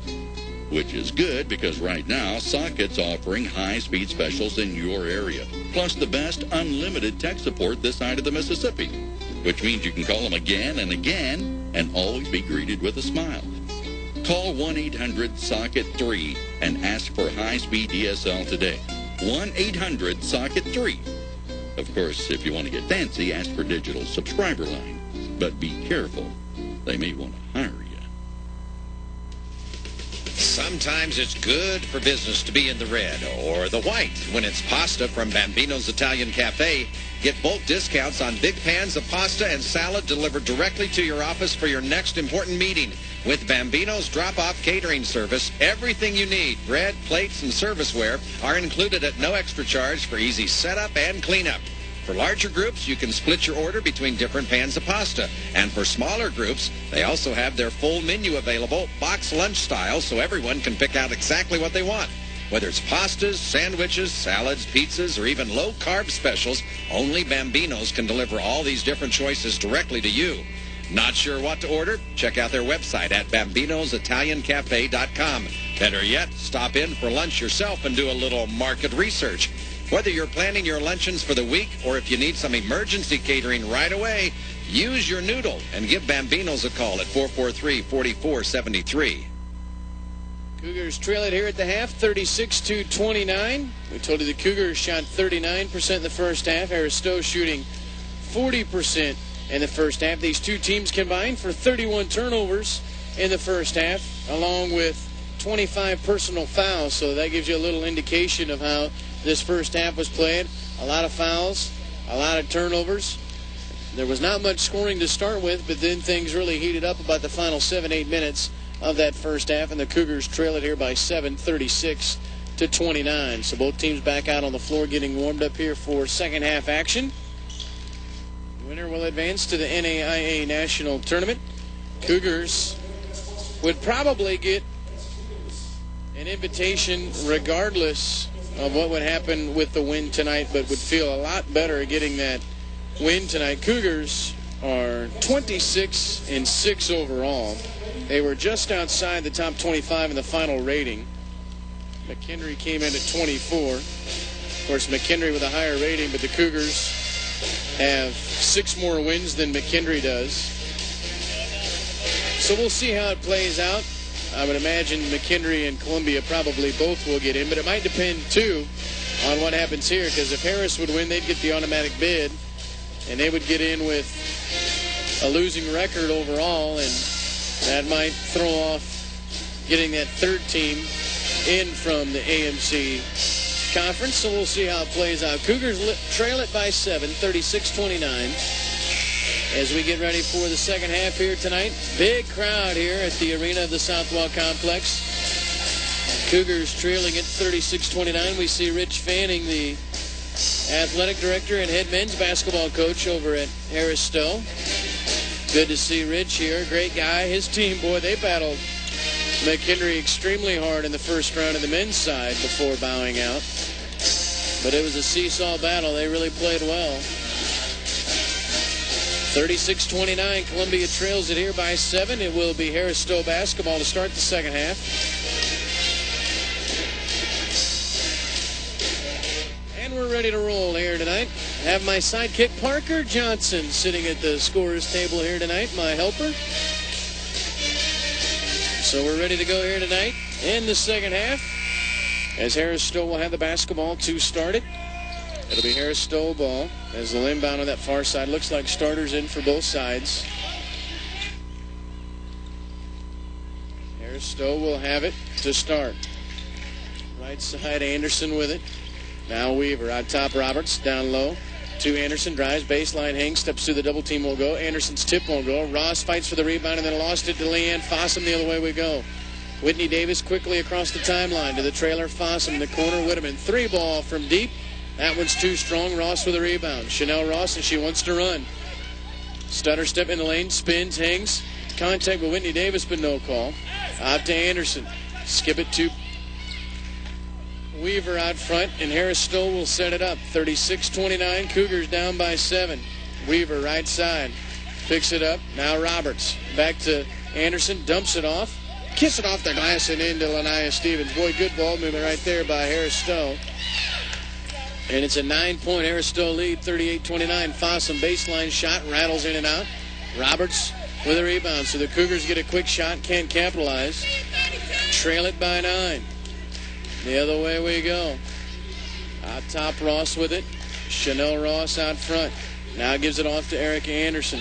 Which is good because right now, Socket's offering high-speed specials in your area, plus the best unlimited tech support this side of the Mississippi, which means you can call them again and again and always be greeted with a smile. Call 1-800-SOCKET-3 and ask for high-speed DSL today. 1-800-SOCKET-3. Of course, if you want to get fancy, ask for digital subscriber line. But be careful. They may want to hire you. Sometimes it's good for business to be in the red or the white. When it's pasta from Bambino's Italian Cafe, get bulk discounts on big pans of pasta and salad delivered directly to your office for your next important meeting. With Bambino's drop-off catering service, everything you need, bread, plates, and serviceware, are included at no extra charge for easy setup and cleanup. For larger groups, you can split your order between different pans of pasta. And for smaller groups, they also have their full menu available, box lunch style, so everyone can pick out exactly what they want. Whether it's pastas, sandwiches, salads, pizzas, or even low-carb specials, only Bambino's can deliver all these different choices directly to you. Not sure what to order? Check out their website at bambinositaliancafe.com. Better yet, stop in for lunch yourself and do a little market research. Whether you're planning your luncheons for the week or if you need some emergency catering right away, use your noodle and give Bambino's a call at 443-4473. Cougars trail it here at the half, 36-29. We told you the Cougars shot 39% in the first half. Harris Stowe shooting 40% in the first half. These two teams combined for 31 turnovers in the first half, along with 25 personal fouls. So that gives you a little indication of how this first half was played. A lot of fouls, a lot of turnovers. There was not much scoring to start with, but then things really heated up about the final 7-8 minutes of that first half, and the Cougars trail it here by 7, 36-29. 30-29. So both teams back out on the floor getting warmed up here for second half action. Winner will advance to the NAIA National Tournament. Cougars would probably get an invitation regardless of what would happen with the win tonight, but would feel a lot better getting that win tonight. Cougars are 26-6 overall. They were just outside the top 25 in the final rating. McKendree came in at 24. Of course, McKendree with a higher rating, but the Cougars have 6 more wins than McKendree does. So we'll see how it plays out. I would imagine McKendree and Columbia probably both will get in, but it might depend, too, on what happens here, because if Harris would win, they'd get the automatic bid, and they would get in with a losing record overall, and that might throw off getting that third team in from the AMC conference. So we'll see how it plays out. Cougars trail it by 7, 36-29. As we get ready for the second half here tonight. Big crowd here at the arena of the Southwell Complex. Cougars trailing at 36-29. We see Rich Fanning, the athletic director and head men's basketball coach over at Harris Stowe. Good to see Rich here. Great guy. His team, boy, they battled McKendree extremely hard in the first round of the men's side before bowing out. But it was a seesaw battle. They really played well. 36-29, Columbia trails it here by 7. It will be Harris Stowe basketball to start the second half. And we're ready to roll here tonight. Have my sidekick Parker Johnson sitting at the scorer's table here tonight, my helper. So we're ready to go here tonight in the second half, as Harris Stowe will have the basketball to start it. It'll be Harris Stowe ball as the inbound on that far side. Looks like starters in for both sides. Harris Stowe will have it to start. Right side, Anderson with it. Now Weaver out top, Roberts down low to Anderson, drives, baseline, hangs, steps through the double team, will go. Anderson's tip won't go. Ross fights for the rebound and then lost it to Leanne Fossum. The other way we go. Whitney Davis quickly across the timeline to the trailer Fossum in the corner. Whitteman, 3 ball from deep. That one's too strong. Ross with a rebound. Chanel Ross, and she wants to run. Stutter step in the lane, spins, hangs. Contact with Whitney Davis, but no call. Out to Anderson. Skip it to Weaver out front, and Harris Stowe will set it up. 36-29, Cougars down by 7. Weaver right side. Picks it up. Now Roberts. Back to Anderson. Dumps it off. Kiss it off the glass and into Lanaya Stevens. Boy, good ball movement right there by Harris Stowe. And it's a 9-point Harris Stowe lead, 38-29. Fossum baseline shot, rattles in and out. Roberts with a rebound. So the Cougars get a quick shot, can't capitalize. Trail it by 9. The other way we go. Out top, Ross with it. Chanel Ross out front. Now gives it off to Erica Anderson.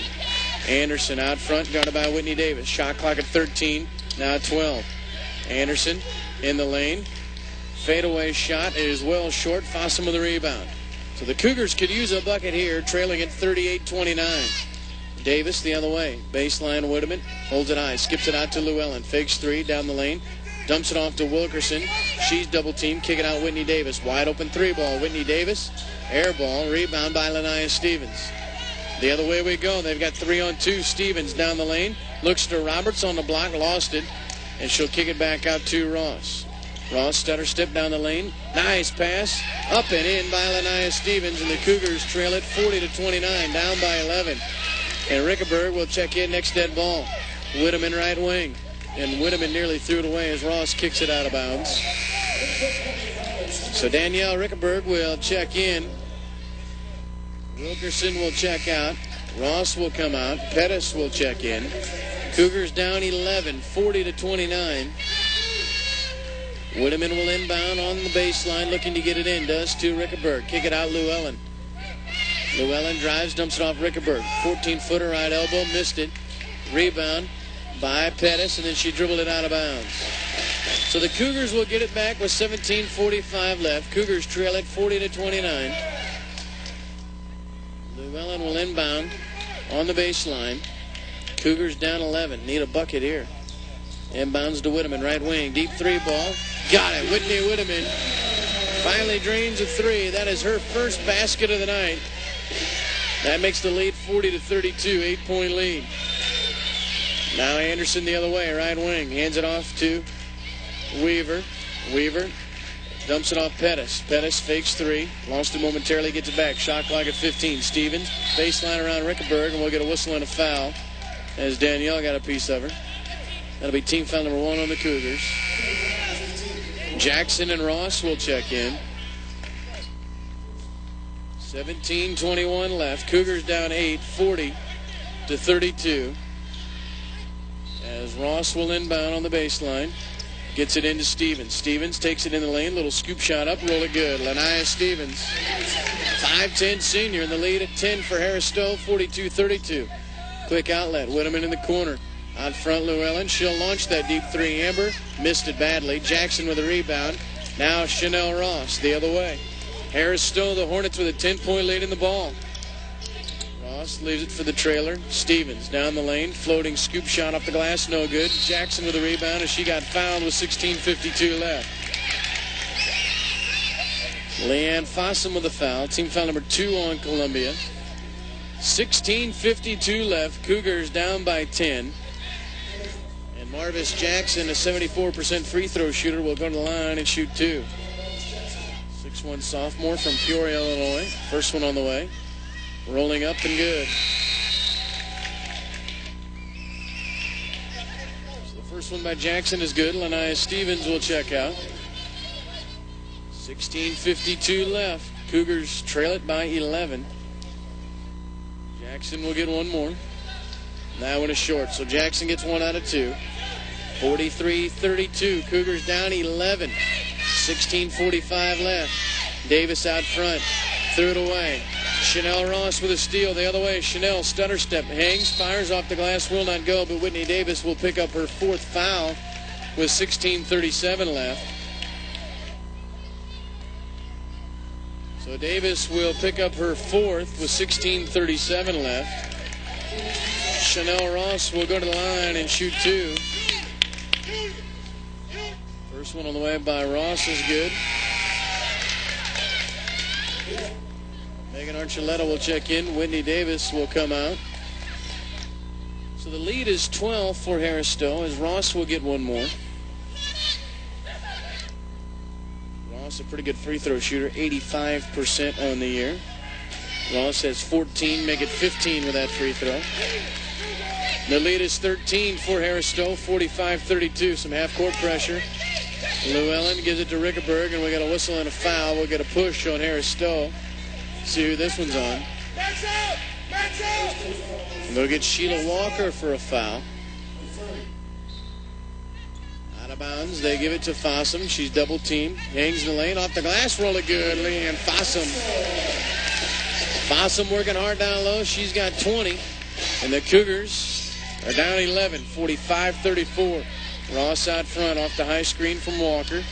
Anderson out front, guarded by Whitney Davis. Shot clock at 13, now 12. Anderson in the lane. Fadeaway shot is well short. Fossum with a rebound. So the Cougars could use a bucket here, trailing at 38-29. Davis the other way. Baseline Whitteman. Holds it high. Skips it out to Llewellyn. Fakes 3 down the lane. Dumps it off to Wilkerson. She's double teamed. Kick it out Whitney Davis. Wide open 3 ball. Whitney Davis. Air ball. Rebound by Lanaya Stevens. The other way we go. They've got 3-on-2. Stevens down the lane. Looks to Roberts on the block. Lost it. And she'll kick it back out to Ross. Ross stutter step down the lane. Nice pass. Up and in by Lanaya Stevens. And the Cougars trail it 40-29. Down by 11. And Rickenberg will check in next dead ball. Whitteman right wing. And Whitteman nearly threw it away as Ross kicks it out of bounds. So Danielle Rickenberg will check in. Wilkerson will check out. Ross will come out. Pettis will check in. Cougars down 11, 40-29. Whitteman will inbound on the baseline, looking to get it in. Does to Rickenberg. Kick it out Llewellyn. Llewellyn drives, dumps it off Rickenberg. 14-footer right elbow, missed it. Rebound by Pettis, and then she dribbled it out of bounds. So the Cougars will get it back with 17:45 left. Cougars trail it 40-29. Llewellyn will inbound on the baseline. Cougars down 11. Need a bucket here. Inbounds to Whitteman, right wing. Deep 3 ball. Got it. Whitney Whitteman finally drains a three. That is her first basket of the night. That makes the lead 40-32, 8-point lead. Now Anderson the other way, right wing. Hands it off to Weaver. Weaver dumps it off Pettis. Pettis fakes three. Lost it momentarily, gets it back. Shot clock at 15. Stevens, baseline around Rickenberg, and we'll get a whistle and a foul as Danielle got a piece of her. That'll be team foul number 1 on the Cougars. Jackson and Ross will check in. 17:21 left. Cougars down 8, 40-32. As Ross will inbound on the baseline. Gets it into Stevens. Stevens takes it in the lane. Little scoop shot up. Roll it good. Lanaya Stevens. 5'10 senior in the lead at 10 for Harris Stowe. 42-32. Quick outlet. Whitteman in the corner. Out front, Llewellyn. She'll launch that deep three. Amber missed it badly. Jackson with a rebound. Now Chanel Ross the other way. Harris Stowe, the Hornets, with a 10-point lead in the ball. Ross leaves it for the trailer. Stevens down the lane. Floating scoop shot off the glass. No good. Jackson with a rebound as she got fouled with 16:52 left. Leanne Fossum with a foul. Team foul number 2 on Columbia. 16:52 left. Cougars down by 10. And Marvis Jackson, a 74% free throw shooter, will go to the line and shoot 2. 6'1 sophomore from Peoria, Illinois. First one on the way. Rolling up and good. So the first one by Jackson is good. Lanaya Stevens will check out. 16:52 left. Cougars trail it by 11. Jackson will get one more. That one is short, so Jackson gets 1 out of 2. 43-32. Cougars down 11. 16:45 left. Davis out front. Threw it away. Chanel Ross with a steal the other way. Chanel stutter step, hangs, fires off the glass, will not go, but Whitney Davis will pick up her 4th foul with 16:37 left. So Davis will pick up her 4th with 16:37 left. Chanel Ross will go to the line and shoot 2. First one on the way by Ross is good. Megan Archuleta will check in. Whitney Davis will come out. So the lead is 12 for Harris Stowe as Ross will get one more. Ross, a pretty good free throw shooter, 85% on the year. Ross has 14, make it 15 with that free throw. The lead is 13 for Harris Stowe, 45-32. Some half-court pressure. Llewellyn gives it to Rickenberg, and we got a whistle and a foul. We'll get a push on Harris Stowe. See who this one's on. And they'll get Sheila Walker for a foul. Out of bounds. They give it to Fossum. She's double teamed. Hangs in the lane. Off the glass. Roll it good. Leanne Fossum. Fossum working hard down low. She's got 20. And the Cougars are down 11. 45-34. Ross out front off the high screen from Walker.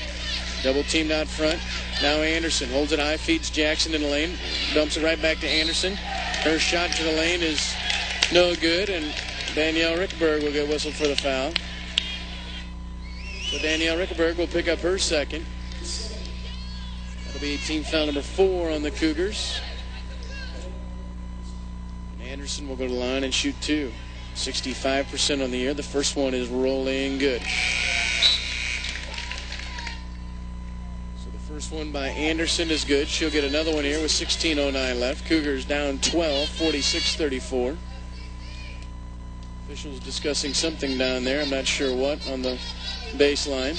Double teamed out front. Now Anderson holds it high, feeds Jackson in the lane, dumps it right back to Anderson. Her shot to the lane is no good, and Danielle Rickenberg will get whistled for the foul. So Danielle Rickenberg will pick up her 2nd. That'll be team foul number 4 on the Cougars. And Anderson will go to the line and shoot 2. 65% on the year. The first one is rolling good. First one by Anderson is good. She'll get another one here with 16:09 left. Cougars down 12, 46-34. Officials discussing something down there. I'm not sure what on the baseline.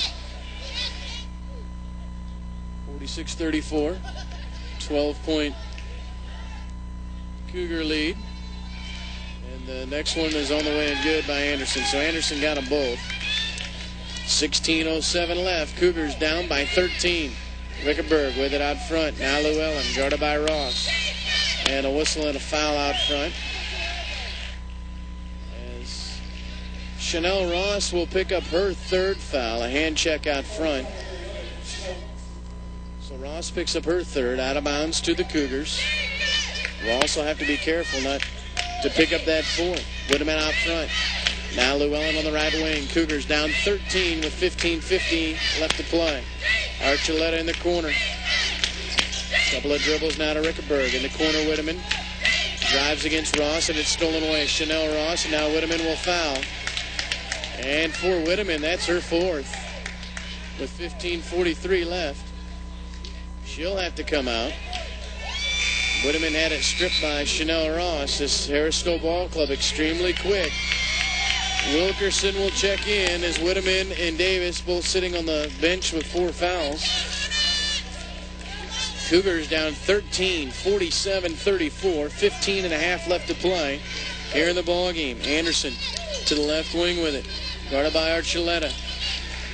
46-34. 12-point Cougar lead. And the next one is on the way and good by Anderson. So Anderson got them both. 16:07 left. Cougars down by 13. Rickenberg with it out front. Now Llewellyn, guarded by Ross. And a whistle and a foul out front. As Chanel Ross will pick up her 3rd foul, a hand check out front. So Ross picks up her 3rd, out of bounds to the Cougars. Ross will have to be careful not to pick up that 4th. Whitteman out front. Now Llewellyn on the right wing. Cougars down 13 with 15:50 left to play. Archuleta in the corner. Couple of dribbles now to Rickenberg. In the corner, Whitteman drives against Ross, and it's stolen away. Chanel Ross, and now Whitteman will foul. And for Whitteman, that's her fourth. With 15:43 left, she'll have to come out. Whitteman had it stripped by Chanel Ross. This Harris Stowe Ball Club extremely quick. Wilkerson will check in as Whitteman and Davis both sitting on the bench with 4 fouls. Cougars down 13, 47-34, 15 and a half left to play here in the ball game. Anderson to the left wing with it, guarded by Archuleta.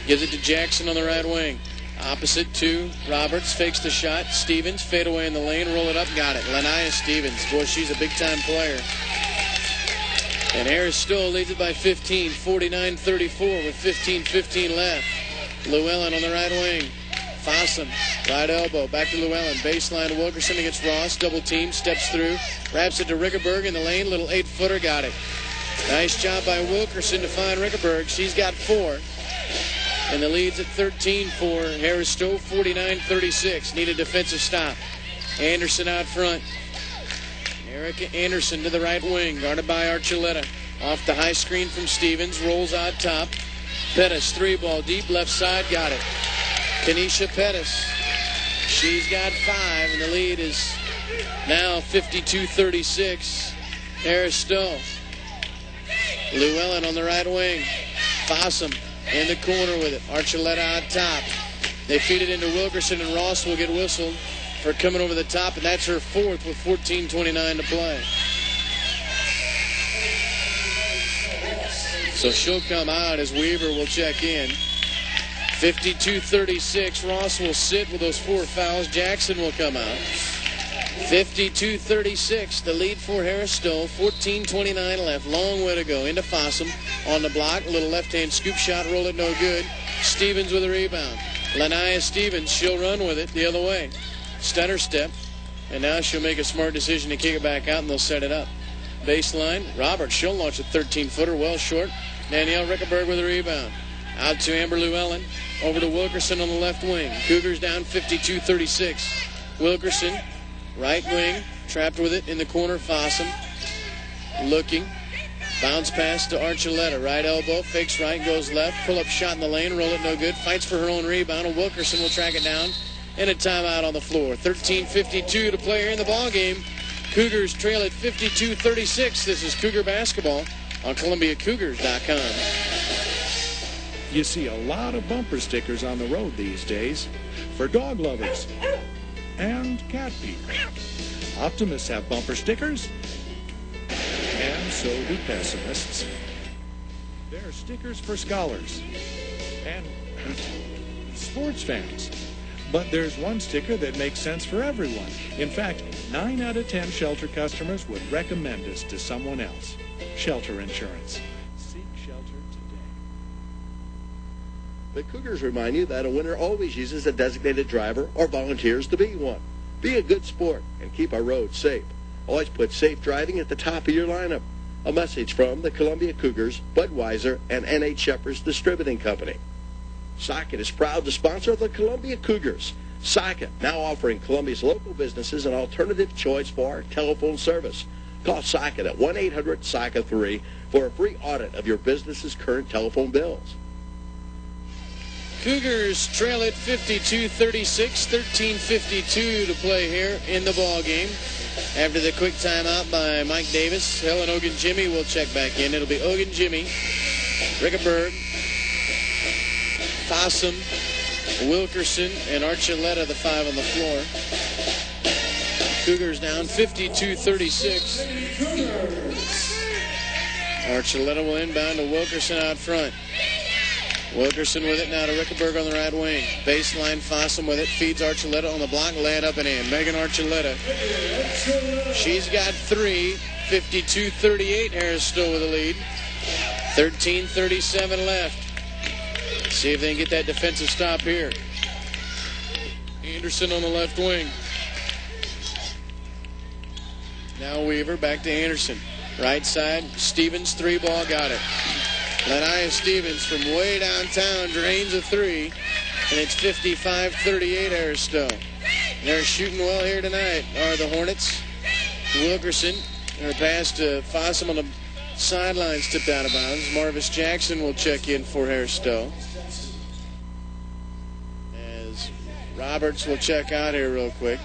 Gives it to Jackson on the right wing. Opposite to Roberts, fakes the shot. Stevens, fade away in the lane, roll it up, got it. Lanaya Stevens, boy, she's a big-time player. And Harris Stowe leads it by 15, 49-34 with 15:15 left. Llewellyn on the right wing. Fossum, right elbow, back to Llewellyn. Baseline Wilkerson against Ross, double team, steps through, wraps it to Rickenberg in the lane, little 8-footer, got it. Nice job by Wilkerson to find Rickenberg. She's got 4. And the lead's at 13 for Harris Stowe, 49-36. Need a defensive stop. Anderson out front. Erica Anderson to the right wing, guarded by Archuleta. Off the high screen from Stevens, rolls out top. Pettis, 3-ball deep, left side, got it. Kenesha Pettis, she's got 5, and the lead is now 52-36. Harris Stowe. Llewellyn on the right wing. Fossum in the corner with it. Archuleta out top. They feed it into Wilkerson, and Ross will get whistled for coming over the top, and that's her 4th with 14:29 to play. So she'll come out as Weaver will check in. 52-36. Ross will sit with those 4 fouls. Jackson will come out. 52-36. The lead for Harris Stowe. 14:29 left. Long way to go. Into Fossum on the block. A little left-hand scoop shot. Roll it no good. Stevens with a rebound. Lanaya Stevens. She'll run with it the other way. Stutter step. And now she'll make a smart decision to kick it back out, and they'll set it up. Baseline. Roberts. She'll launch a 13-footer. Well short. Danielle Rickenberg with a rebound. Out to Amber Llewellyn. Over to Wilkerson on the left wing. Cougars down 52-36. Wilkerson, right wing, trapped with it in the corner. Fossum looking. Bounce pass to Archuleta. Right elbow, fakes right, goes left. Pull-up shot in the lane, roll it no good. Fights for her own rebound, and Wilkerson will track it down. And a timeout on the floor. 13:52 to play here in the ball game. Cougars trail at 52-36. This is Cougar basketball on ColumbiaCougars.com. You see a lot of bumper stickers on the road these days for dog lovers and cat people. Optimists have bumper stickers, and so do pessimists. There are stickers for scholars and sports fans. But there's one sticker that makes sense for everyone. In fact, 9 out of 10 shelter customers would recommend us to someone else. Shelter insurance. Seek shelter today. The Cougars remind you that a winner always uses a designated driver or volunteers to be one. Be a good sport and keep our roads safe. Always put safe driving at the top of your lineup. A message from the Columbia Cougars, Budweiser, and N.H. Shepherds Distributing Company. Socket is proud to sponsor the Columbia Cougars. Socket, now offering Columbia's local businesses an alternative choice for telephone service. Call Socket at 1-800-SOCKET-3 for a free audit of your business's current telephone bills. Cougars trail at 52-36, 13:52 to play here in the ball game. After the quick timeout by Mike Davis, Helen Ogunjimi will check back in. It'll be Ogunjimi, Rickenberg, Fossum, Wilkerson, and Archuleta, the 5 on the floor. Cougars down 52-36. Archuleta will inbound to Wilkerson out front. Wilkerson with it now to Rickenberg on the right wing. Baseline, Fossum with it. Feeds Archuleta on the block. Lay it up and in. Megan Archuleta. She's got 3. 52-38. Harris Stowe with the lead. 13:37 left. See if they can get that defensive stop here. Anderson on the left wing. Now Weaver back to Anderson. Right side. Stevens, 3-ball, got it. Lania Stevens from way downtown drains a three, and it's 55-38 Haristo. They're shooting well here tonight, are the Hornets. Wilkerson, her pass to Fossum on the sidelines, tipped out of bounds. Marvis Jackson will check in for Haristo. As Roberts will check out here real quick.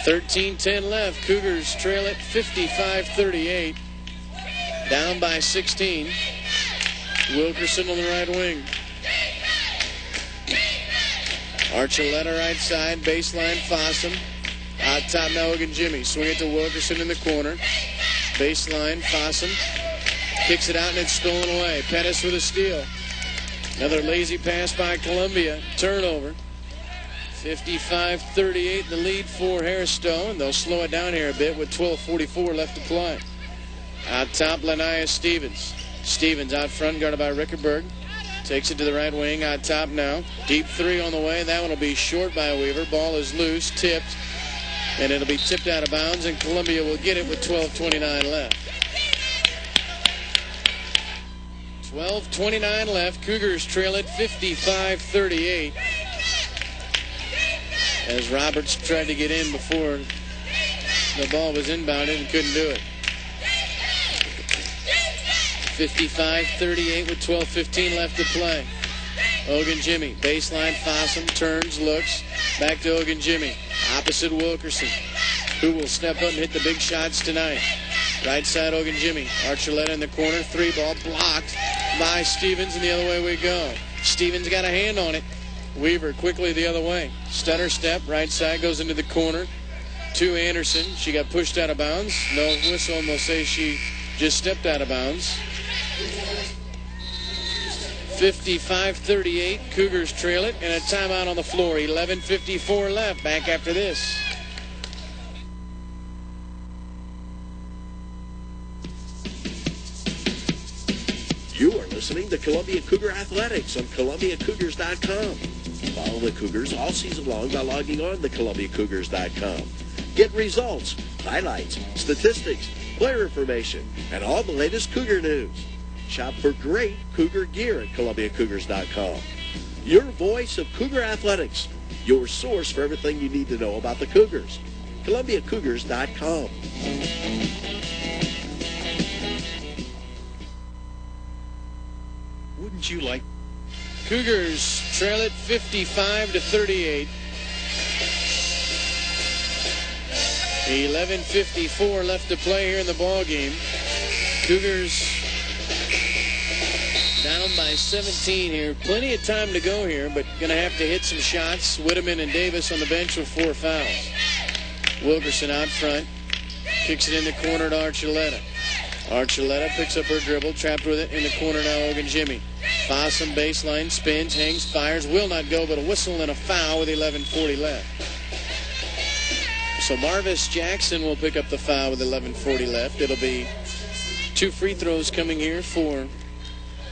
13-10 left. Cougars trail it 55-38. Down by 16. Wilkerson on the right wing. Archuleta right side, baseline Fossum. Out top now Jimmy. Swing it to Wilkerson in the corner. Baseline Fossum. Kicks it out and it's stolen away. Pettis with a steal. Another lazy pass by Columbia. Turnover. 55-38 the lead for Haristo, and they'll slow it down here a bit with 12:44 left to play. Out top, Lania Stevens. Stevens out front, guarded by Rickerberg. Takes it to the right wing, out top now. Deep three on the way. That one will be short by Weaver. Ball is loose, tipped, and it'll be tipped out of bounds, and Columbia will get it with 12:29 left. 12:29 left. Cougars trail it 55-38. As Roberts tried to get in before the ball was inbounded and couldn't do it. 55-38 with 12:15 left to play. Jimmy, baseline Fossum, turns, looks, back to Jimmy. Opposite Wilkerson, who will step up and hit the big shots tonight. Right side Jimmy. Archuleta in the corner, three ball blocked by Stevens, and the other way we go. Stevens got a hand on it. Weaver quickly the other way. Stutter step, right side, goes into the corner to Anderson. She got pushed out of bounds. No whistle, and they'll say she just stepped out of bounds. 55-38, Cougars trail it, and a timeout on the floor. 11:54 left. Back after this. You are listening to Columbia Cougar Athletics on ColumbiaCougars.com. Follow the Cougars all season long by logging on to ColumbiaCougars.com. Get results, highlights, statistics, player information, and all the latest Cougar news. Shop for great Cougar gear at ColumbiaCougars.com. Your voice of Cougar Athletics. Your source for everything you need to know about the Cougars. ColumbiaCougars.com. Wouldn't you like... Cougars trail it 55-38. 11:54 left to play here in the ball game. Cougars down by 17 here. Plenty of time to go here, but going to have to hit some shots. Whitteman and Davis on the bench with 4 fouls. Wilkerson out front. Kicks it in the corner to Archuleta. Archuleta picks up her dribble, trapped with it in the corner now, Jimmy. Fossum baseline, spins, hangs, fires, will not go, but a whistle and a foul with 11:40 left. So Marvis Jackson will pick up the foul with 11:40 left. It'll be 2 free throws coming here for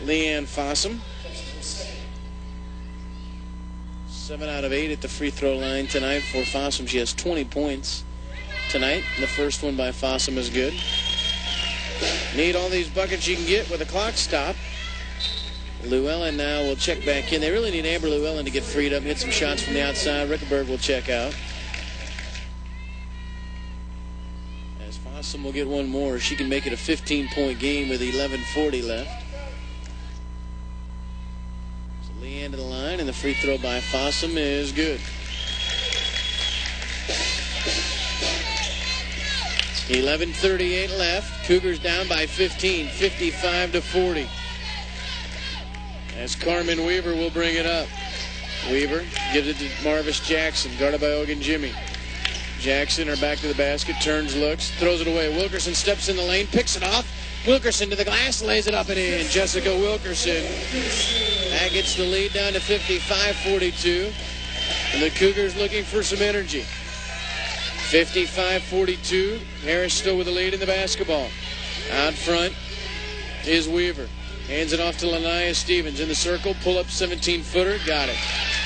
Leanne Fossum. 7 out of 8 at the free throw line tonight for Fossum. She has 20 points tonight. The first one by Fossum is good. Need all these buckets you can get with a clock stop. Llewellyn now will check back in. They really need Amber Llewellyn to get freed up and hit some shots from the outside. Rickerberg will check out. As Fossum will get one more, she can make it a 15-point game with 11:40 left. So Leanne to the line, and the free throw by Fossum is good. 11:38 left. Cougars down by 15, 55-40. As Carmen Weaver will bring it up. Weaver gives it to Marvis Jackson, guarded by Jimmy. Jackson, her back to the basket, turns, looks, throws it away. Wilkerson steps in the lane, picks it off. Wilkerson to the glass, lays it up and in. Jessica Wilkerson. That gets the lead down to 55-42. And the Cougars looking for some energy. 55-42. Harris still with the lead in the basketball. Out front is Weaver. Hands it off to Lania Stevens in the circle. Pull up 17-footer. Got it.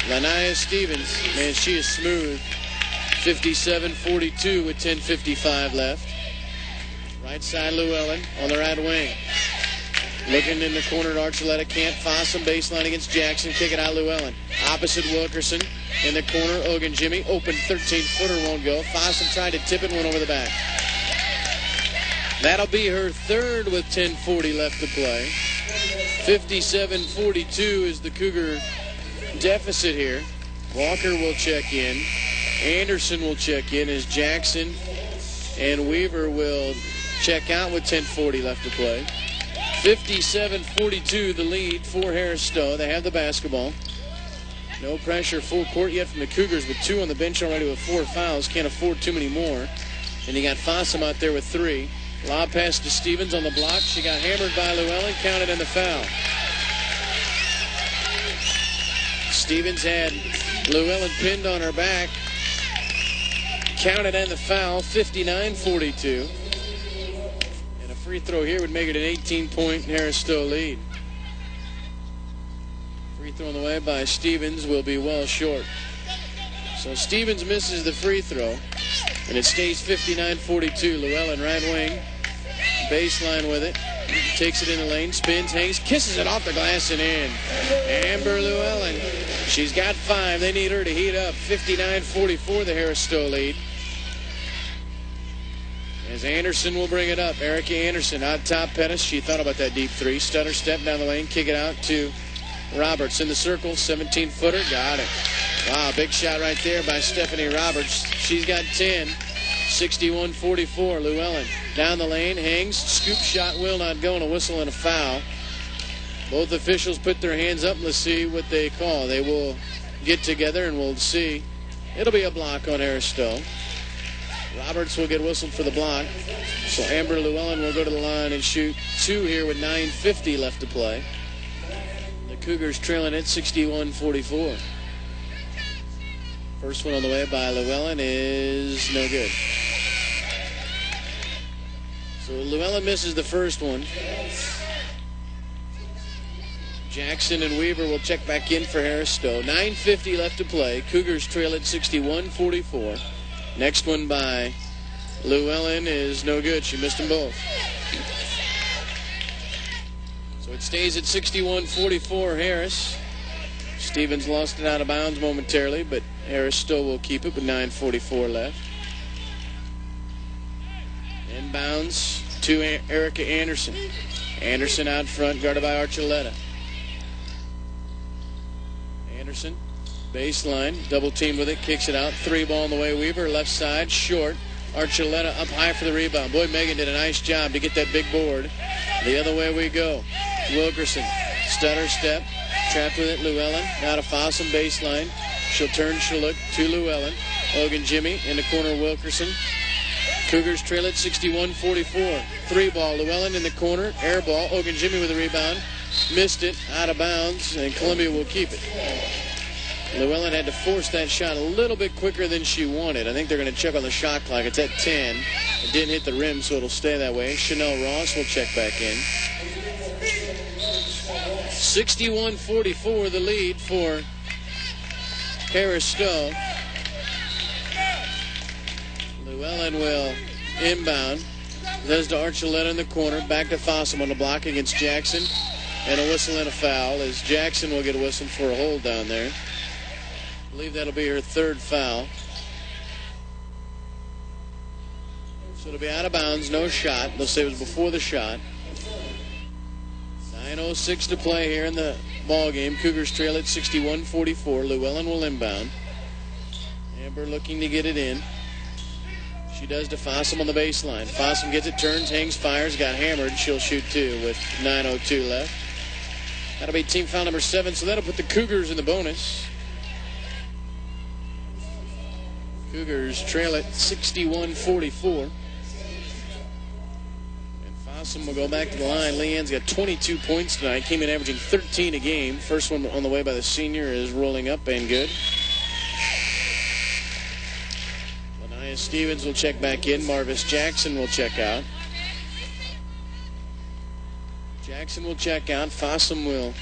Lania Stevens. Man, she is smooth. 57-42 with 10:55 left. Right side Llewellyn on the right wing. Looking in the corner to Archuleta. Can't. Fossum baseline against Jackson. Kick it out Llewellyn. Opposite Wilkerson. In the corner, Ogun Jimmy. Open 13-footer won't go. Fossum tried to tip it, went over the back. That'll be her third with 10:40 left to play. 57-42 is the Cougar deficit here. Walker will check in. Anderson will check in as Jackson and Weaver will check out with 10:40 left to play. 57-42 the lead for Harris Stowe. They have the basketball. No pressure full court yet from the Cougars with 2 on the bench already with 4 fouls. Can't afford too many more. And you got Fossum out there with 3. Lob pass to Stevens on the block. She got hammered by Llewellyn. Counted in the foul. Stevens had Llewellyn pinned on her back. Counted in the foul. 59-42. And a free throw here would make it an 18-point Harris Stowe lead. Free throw on the way by Stevens will be well short. So Stevens misses the free throw. And it stays 59-42. Llewellyn right wing. Baseline with it. Takes it in the lane. Spins, hangs, kisses it off the glass and in. Amber Llewellyn. She's got 5. They need her to heat up. 59-44 the Harris Stowe lead. As Anderson will bring it up. Erica Anderson out top Pettis. She thought about that deep 3. Stutter step down the lane. Kick it out to Roberts in the circle. 17-footer. Got it. Wow, big shot right there by Stephanie Roberts. She's got 10. 61-44. Llewellyn down the lane. Hangs. Scoop shot will not go, and a whistle and a foul. Both officials put their hands up. Let's see what they call. They will get together and we'll see. It'll be a block on Harris Stowe. Roberts will get whistled for the block. So Amber Llewellyn will go to the line and shoot 2 here with 9:50 left to play. The Cougars trailing at 61-44. First one on the way by Llewellyn is no good. So Llewellyn misses the first one. Jackson and Weaver will check back in for Harris Stowe. 9:50 left to play. Cougars trail at 61-44. Next one by Llewellyn is no good. She missed them both. So it stays at 61-44 Harris. Stevens lost it out of bounds momentarily, but Harris Stowe will keep it with 9:44 left. Inbounds to Erica Anderson. Anderson out front, guarded by Archuleta. Anderson, baseline, double team with it, kicks it out. 3 ball on the way, Weaver, left side, short. Archuleta up high for the rebound. Boy, Megan did a nice job to get that big board. The other way we go. Wilkerson, stutter step, trapped with it, Llewellyn. Now to Fossum, baseline. She'll turn, she'll look to Llewellyn. Ogun Jimmy in the corner, Wilkerson. Cougars trail at 61-44. 3 ball, Llewellyn in the corner, air ball. Ogun Jimmy with the rebound. Missed it, out of bounds, and Columbia will keep it. Llewellyn had to force that shot a little bit quicker than she wanted. I think they're going to check on the shot clock. It's at 10. It didn't hit the rim, so it'll stay that way. Chanel Ross will check back in. 61-44 the lead for Harris Stowe. Llewellyn will inbound. Does to Archuleta in the corner. Back to Fossum on the block against Jackson. And a whistle and a foul as Jackson will get a whistle for a hold down there. I believe that'll be her 3rd foul. So it'll be out of bounds, no shot. They'll say it was before the shot. 9:06 to play here in the ball game. Cougars trail at 61-44. Llewellyn will inbound. Amber looking to get it in. She does to Fossum on the baseline. Fossum gets it, turns, hangs, fires, got hammered. She'll shoot 2 with 9:02 left. That'll be team foul number 7, so that'll put the Cougars in the bonus. Cougars trail at 61-44. And Fossum will go back to the line. Leanne's got 22 points tonight. Came in averaging 13 a game. First one on the way by the senior is rolling up and good. Lanaya Stevens will check back in. Marvis Jackson will check out. Jackson will check out. Fossum will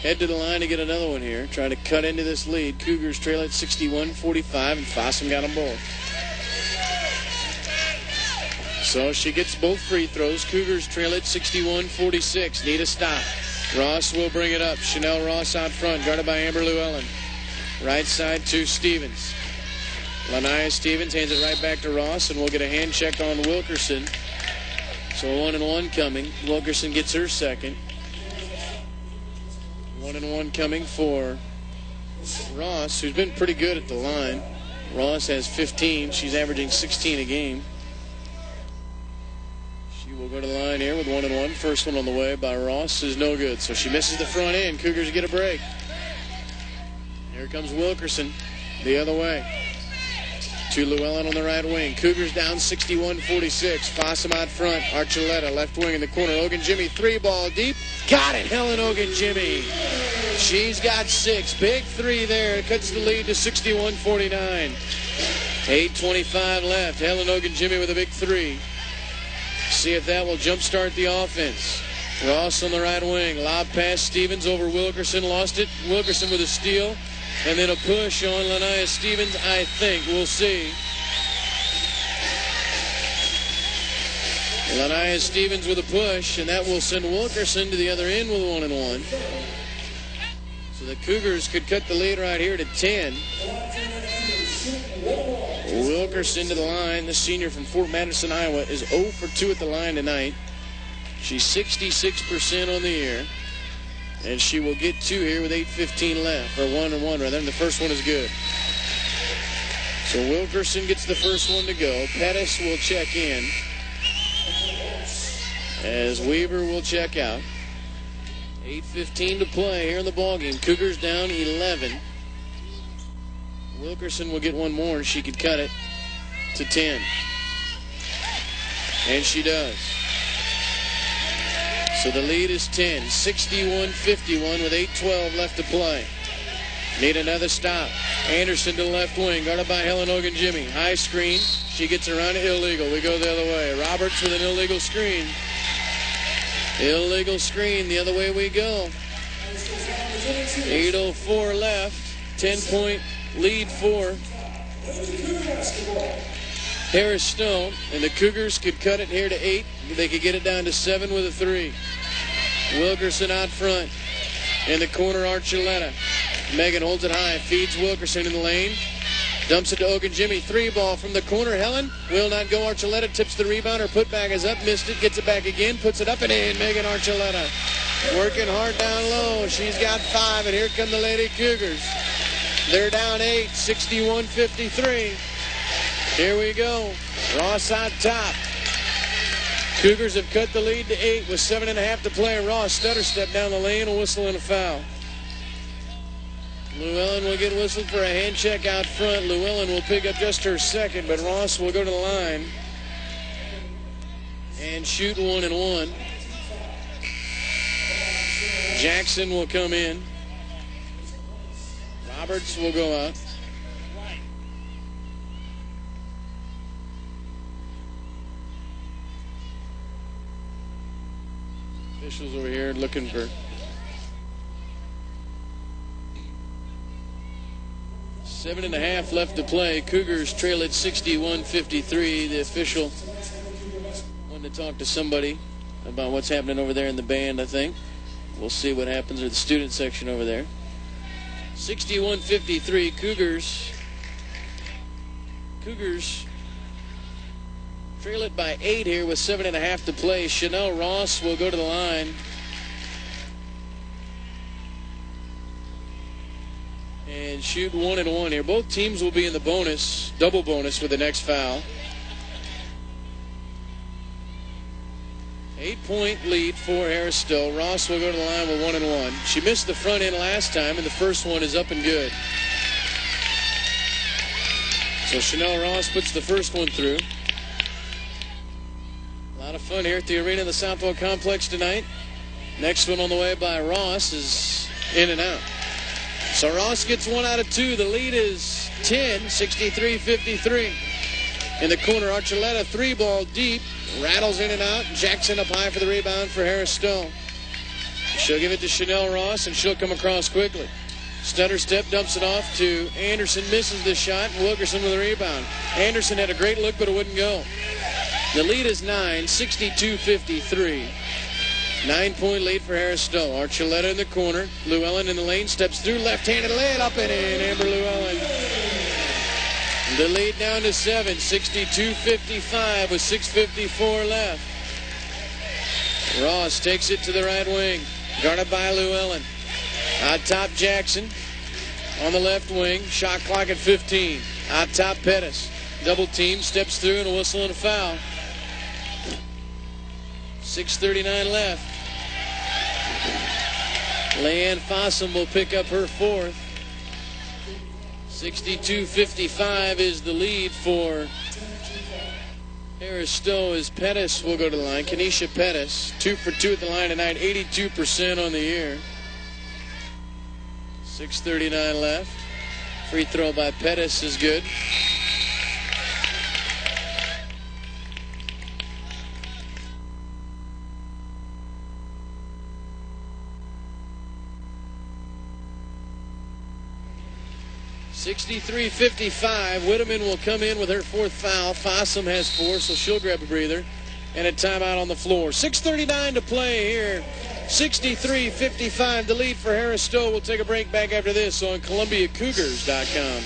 head to the line to get another one here. Trying to cut into this lead. Cougars trail at 61-45, and Fossum got them both. So she gets both free throws. Cougars trail it 61-46. Need a stop. Ross will bring it up. Chanel Ross out front, guarded by Amber Llewellyn. Right side to Stevens. Lanaya Stevens hands it right back to Ross, and we'll get a hand check on Wilkerson. So 1-and-1 coming. Wilkerson gets her second. 1-and-1 coming for Ross, who's been pretty good at the line. Ross has 15. She's averaging 16 a game. She will go to the line here with 1-and-1. First one on the way by Ross is no good. So she misses the front end. Cougars get a break. Here comes Wilkerson the other way. To Llewellyn on the right wing. Cougars down 61-46. Fossum out front. Archuleta left wing in the corner. Ogun Jimmy, 3-ball deep. Got it, Helen Ogun Jimmy. She's got 6. Big 3 there. Cuts the lead to 61-49. 8:25 left. Helen Ogun Jimmy with a big 3. See if that will jumpstart the offense. Ross on the right wing. Lob pass Stevens over Wilkerson. Lost it. Wilkerson with a steal. And then a push on Lanaya Stevens, I think. We'll see. Lanaya Stevens with a push, and that will send Wilkerson to the other end with 1-and-1. So the Cougars could cut the lead right here to 10. Wilkerson to the line. The senior from Fort Madison, Iowa, is 0 for 2 at the line tonight. She's 66% on the year. And she will get 2 here with 8:15 left, or 1-and-1 rather, and the first one is good. So Wilkerson gets the first one to go. Pettis will check in, as Weaver will check out. 8:15 to play here in the ballgame. Cougars down 11. Wilkerson will get one more, and she could cut it to 10. And she does. So the lead is 10, 61-51 with 8:12 left to play. Need another stop. Anderson to the left wing, guarded by Helen Ogun Jimmy. High screen. She gets around it. Illegal. We go the other way. Roberts with an illegal screen. Illegal screen. The other way we go. 8:04 left. 10-point lead for Harris Stowe, and the Cougars could cut it here to 8. They could get it down to 7 with a 3. Wilkerson out front. In the corner, Archuleta. Megan holds it high, feeds Wilkerson in the lane. Dumps it to Ogun Jimmy. 3-ball from the corner. Helen will not go. Archuleta tips the rebound. Her putback is up. Missed it. Gets it back again. Puts it up and in. Megan Archuleta working hard down low. She's got 5, and here come the Lady Cougars. They're down 8, 61-53. Here we go. Ross on top. Cougars have cut the lead to 8 with 7.5 to play. Ross stutter step down the lane, a whistle and a foul. Llewellyn will get whistled for a hand check out front. Llewellyn will pick up just her second, but Ross will go to the line and shoot 1-and-1. Jackson will come in. Roberts will go out. Officials over here looking for 7.5 left to play. Cougars trail at 61-53. The official wanted to talk to somebody about what's happening over there in the band, I think. We'll see what happens with the student section over there. 61-53. Cougars trail it by 8 here with 7.5 to play. Chanel Ross will go to the line. And shoot 1-and-1 here. Both teams will be in the bonus, double bonus with the next foul. 8-point lead for Harris Stowe. Ross will go to the line with 1-and-1. She missed the front end last time, and the first one is up and good. So Chanel Ross puts the first one through. A lot of fun here at the arena in the Southwell Complex tonight. Next one on the way by Ross is in and out. So Ross gets 1 out of 2. The lead is 10, 63-53. In the corner, Archuleta, 3-ball deep. Rattles in and out. Jackson up high for the rebound for Harris Stowe. She'll give it to Chanel Ross, and she'll come across quickly. Stutter step, dumps it off to Anderson. Misses the shot. Wilkerson with a rebound. Anderson had a great look, but it wouldn't go. The lead is 9, 62-53. 9-point lead for Harris Stowe. Archuleta in the corner. Llewellyn in the lane, steps through, left-handed lay up and in. Amber Llewellyn. The lead down to 7, 62-55 with 6:54 left. Ross takes it to the right wing. Guarded by Llewellyn. Out top Jackson. On the left wing. Shot clock at 15. Out top Pettis. Double team. Steps through and a whistle and a foul. 6:39 left. Leanne Fossum will pick up her fourth. 62-55 is the lead for Harris Stowe as Pettis will go to the line. Kenesha Pettis, 2 for 2 at the line tonight, 82% on the year. 6:39 left. Free throw by Pettis is good. (63-55). Whitteman will come in with her fourth foul. Fossum has 4, so she'll grab a breather. And a timeout on the floor. 6:39 to play here. 63-55, the lead for Harris Stowe. We'll take a break back after this on ColumbiaCougars.com.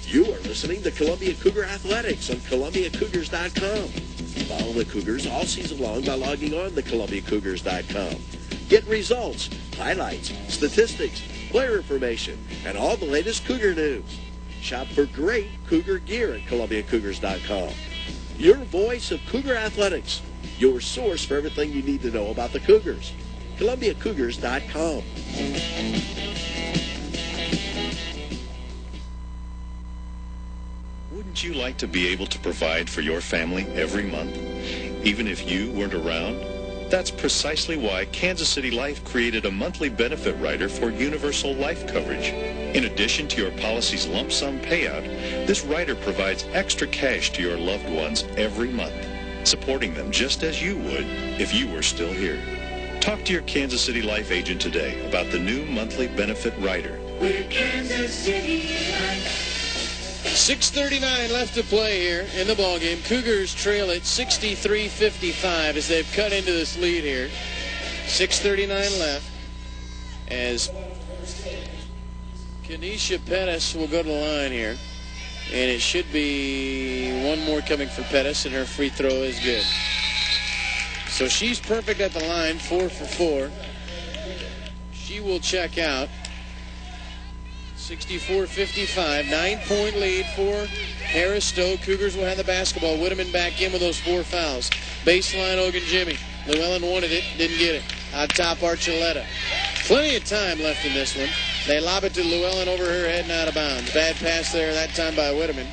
You are listening to Columbia Cougar Athletics on ColumbiaCougars.com. Follow the Cougars all season long by logging on to ColumbiaCougars.com. Get results, highlights, statistics, player information, and all the latest Cougar news. Shop for great Cougar gear at ColumbiaCougars.com. Your voice of Cougar Athletics. Your source for everything you need to know about the Cougars. ColumbiaCougars.com. Wouldn't you like to be able to provide for your family every month, even if you weren't around? That's precisely why Kansas City Life created a monthly benefit rider for universal life coverage. In addition to your policy's lump sum payout, this rider provides extra cash to your loved ones every month, supporting them just as you would if you were still here. Talk to your Kansas City Life agent today about the new monthly benefit rider. We're Kansas City Life. 6:39 left to play here in the ballgame. Cougars trail at 63-55 as they've cut into this lead here. 6:39 left as Kenesha Pettis will go to the line here. And it should be one more coming for Pettis, and her free throw is good. So she's perfect at the line, 4 for 4. She will check out. 64-55, 9-point lead for Harris Stowe. Cougars will have the basketball. Whitteman back in with those 4 fouls. Baseline Ogunjimi. Llewellyn wanted it, didn't get it. Out top Archuleta. Plenty of time left in this one. They lob it to Llewellyn over her head and out of bounds. Bad pass there that time by Whitteman.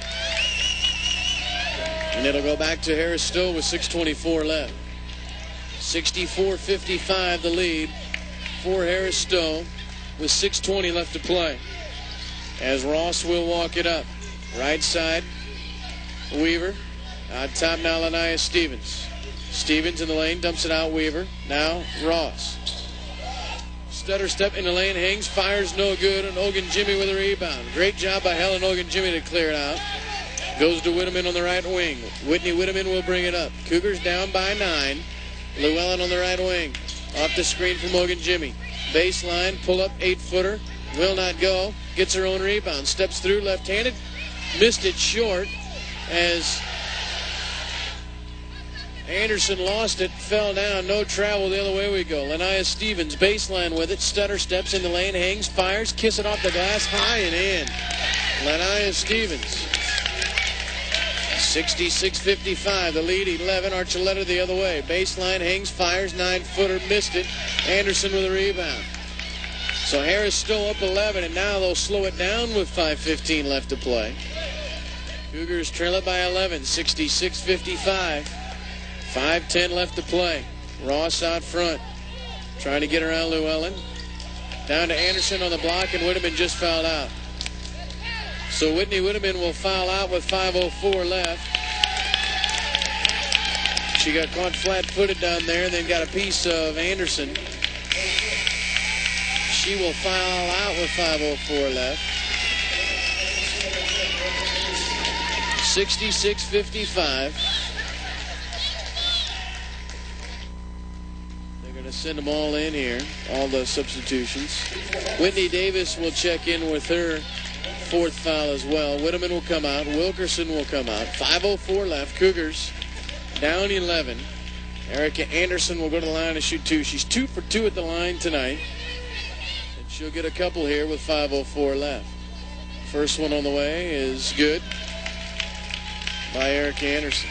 And it'll go back to Harris Stowe with 6:24 left. 64-55 the lead for Harris Stowe with 6:20 left to play. As Ross will walk it up. Right side, Weaver. Out top now, Lanaya Stevens. Stevens in the lane, dumps it out, Weaver. Now, Ross. Stutter step in the lane, hangs, fires, no good, and Ogunjimi with a rebound. Great job by Helen Ogunjimi to clear it out. Goes to Whitteman on the right wing. Whitney Whitteman will bring it up. Cougars down by 9. Llewellyn on the right wing. Off the screen from Ogunjimi. Baseline, pull up, 8-footer. Will not go. Gets her own rebound. Steps through left-handed. Missed it short as Anderson lost it. Fell down. No travel. The other way we go. Lanaya Stevens baseline with it. Stutter steps in the lane. Hangs. Fires. Kiss it off the glass. High and in. Lanaya Stevens. 66-55. The lead 11. Archuleta the other way. Baseline. Hangs. Fires. 9-footer. Missed it. Anderson with a rebound. So Harris still up 11, and now they'll slow it down with 5:15 left to play. Cougars trail it by 11, 66-55. 5:10 left to play. Ross out front, trying to get around Llewellyn. Down to Anderson on the block, and Whitteman just fouled out. So Whitney Whitteman will foul out with 5:04 left. She got caught flat-footed down there, and then got a piece of Anderson. She will foul out with 5:04 left. 66-55. They're going to send them all in here, all the substitutions. Whitney Davis will check in with her fourth foul as well. Whitteman will come out. Wilkerson will come out. 5:04 left. Cougars down 11. Erica Anderson will go to the line and shoot 2. She's 2 for 2 at the line tonight. And she'll get a couple here with 5:04 left. First one on the way is good by Erica Anderson.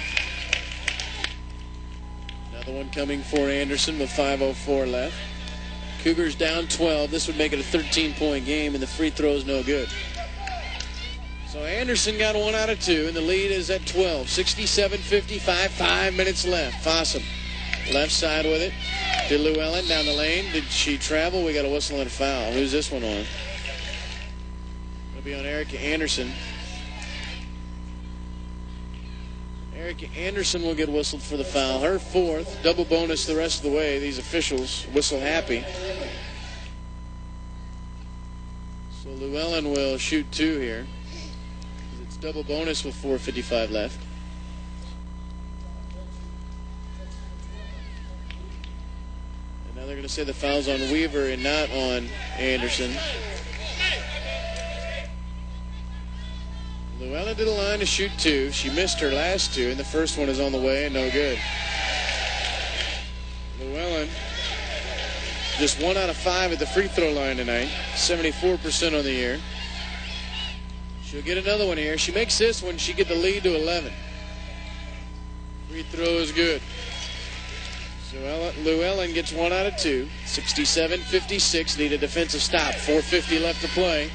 Another one coming for Anderson with 5:04 left. Cougars down 12. This would make it a 13-point game, and the free throw is no good. So Anderson got 1 out of 2, and the lead is at 12. 67-55, 5 minutes left. Fossum, left side with it. To Llewellyn down the lane. Did she travel? We got a whistle and a foul. Who's this one on? It'll be on Erica Anderson. Erica Anderson will get whistled for the foul. Her fourth. Double bonus the rest of the way. These officials whistle happy. So Llewellyn will shoot 2 here. Double bonus with 4:55 left. And now they're going to say the foul's on Weaver and not on Anderson. Llewellyn to the line to shoot 2. She missed her last 2, and the first one is on the way and no good. Llewellyn just 1 out of 5 at the free throw line tonight. 74% on the year. She'll get another one here. She makes this one, she get the lead to 11. Free throw is good. So Llewellyn gets 1 out of 2. 67-56. Need a defensive stop. 4:50 left to play.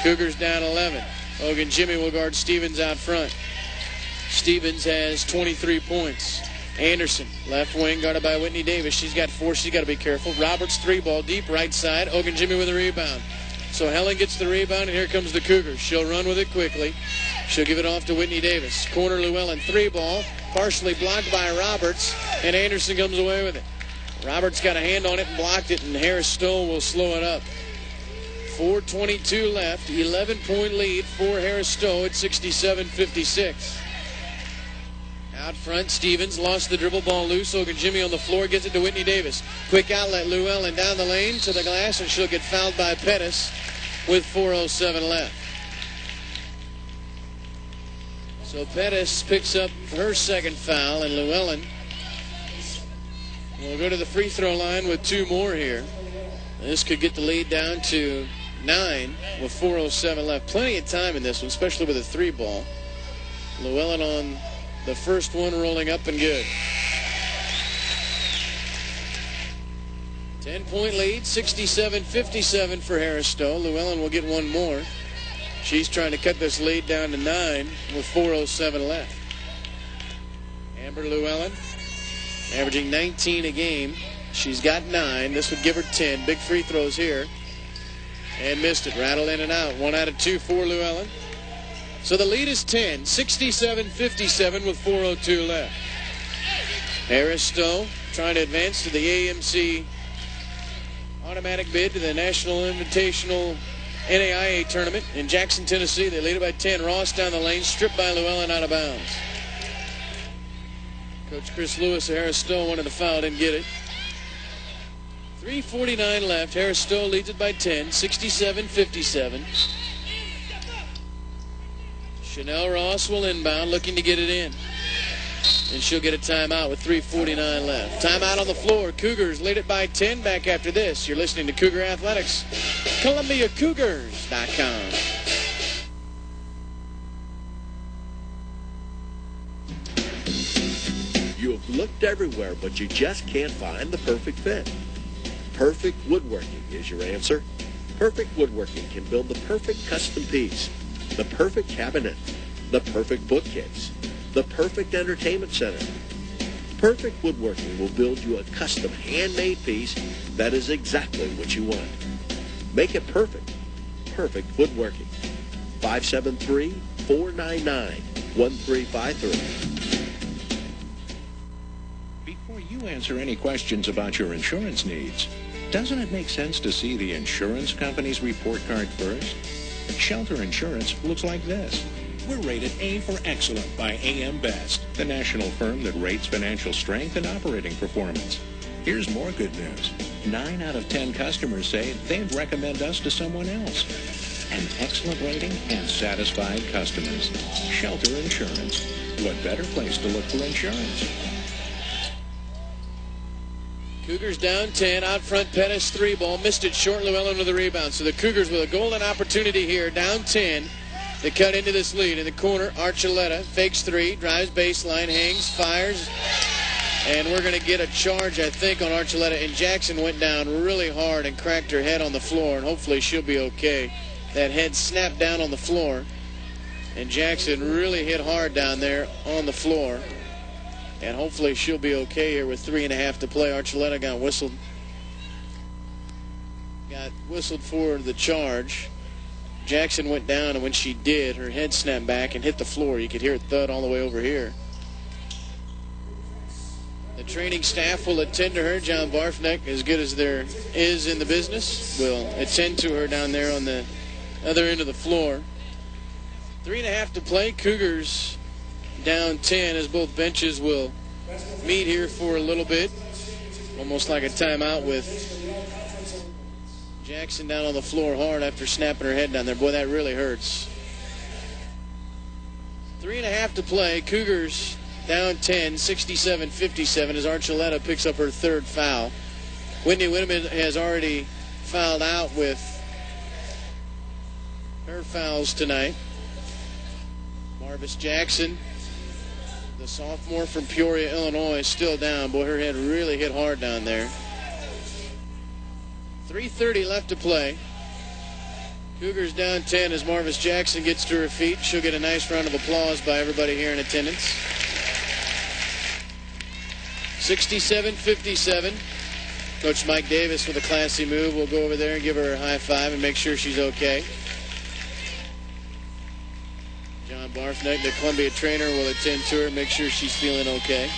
Cougars down 11. Hogan Jimmy will guard Stevens out front. Stevens has 23 points. Anderson, left wing, guarded by Whitney Davis. She's got 4. She's got to be careful. Roberts, 3 ball deep, right side. Hogan Jimmy with a rebound. So Helen gets the rebound, and here comes the Cougars. She'll run with it quickly. She'll give it off to Whitney Davis. Corner Llewellyn, 3 ball, partially blocked by Roberts, and Anderson comes away with it. Roberts got a hand on it and blocked it, and Harris Stowe will slow it up. 4:22 left, 11-point lead for Harris Stowe at 67-56. Out front, Stevens lost the dribble, ball loose. Hogan Jimmy on the floor, gets it to Whitney Davis. Quick outlet, Llewellyn down the lane to the glass, and she'll get fouled by Pettis with 4:07 left. So Pettis picks up her second foul, and Llewellyn will go to the free throw line with 2 more here. This could get the lead down to 9 with 4:07 left. Plenty of time in this one, especially with a 3 ball. Llewellyn on the first one, rolling up and good. 10-point lead, 67-57 for Harris Stowe. Llewellyn will get 1 more. She's trying to cut this lead down to 9 with 4:07 left. Amber Llewellyn averaging 19 a game. She's got 9. This would give her 10. Big free throws here. And missed it. Rattled in and out. 1 out of 2 for Llewellyn. So the lead is 10, 67-57 with 4:02 left. Harris Stowe trying to advance to the AMC automatic bid to the National Invitational NAIA tournament in Jackson, Tennessee. They lead it by 10. Ross down the lane, stripped by Llewellyn out of bounds. Coach Chris Lewis of Harris Stowe wanted a foul, didn't get it. 3:49 left. Harris Stowe leads it by 10, 67-57. Chanel Ross will inbound, looking to get it in. And she'll get a timeout with 3:49 left. Timeout on the floor. Cougars lead it by 10. Back after this. You're listening to Cougar Athletics. ColumbiaCougars.com. You have looked everywhere, but you just can't find the perfect fit. Perfect Woodworking is your answer. Perfect Woodworking can build the perfect custom piece, the perfect cabinet, the perfect bookcase, the perfect entertainment center. Perfect Woodworking will build you a custom handmade piece that is exactly what you want. Make it perfect. Perfect Woodworking. 573-499-1353. Before you answer any questions about your insurance needs, doesn't it make sense to see the insurance company's report card first? Shelter Insurance looks like this. We're rated A for excellent by AM Best, the national firm that rates financial strength and operating performance. Here's more good news. 9 out of 10 customers say they'd recommend us to someone else. An excellent rating and satisfied customers. Shelter Insurance. What better place to look for insurance? Cougars down 10. Out front, Pettis 3 ball. Missed it short. Llewellyn with the rebound. So the Cougars with a golden opportunity here. Down 10. They cut into this lead. In the corner, Archuleta fakes 3. Drives baseline. Hangs. Fires. And we're going to get a charge, I think, on Archuleta. And Jackson went down really hard and cracked her head on the floor. And hopefully she'll be okay. That head snapped down on the floor. And Jackson really hit hard down there on the floor. And hopefully she'll be okay here with 3.5 to play. Archuleta got whistled. Got whistled for the charge. Jackson went down, and when she did, her head snapped back and hit the floor. You could hear it thud all the way over here. The training staff will attend to her. John Barfneck, as good as there is in the business, will attend to her down there on the other end of the floor. 3.5 to play. Cougars down 10 as both benches will meet here for a little bit. Almost like a timeout with Jackson down on the floor hard after snapping her head down there. Boy, that really hurts. 3.5 to play. Cougars down 10, 67-57 as Archuleta picks up her 3rd foul. Whitney Whitteman has already fouled out with her fouls tonight. Marvis Jackson, the sophomore from Peoria, Illinois, is still down. Boy, her head really hit hard down there. 3:30 left to play. Cougars down 10 as Marvis Jackson gets to her feet. She'll get a nice round of applause by everybody here in attendance. 67-57. Coach Mike Davis with a classy move. We'll go over there and give her a high five and make sure she's okay. John Barfneck, the Columbia trainer, will attend to her, make sure she's feeling okay.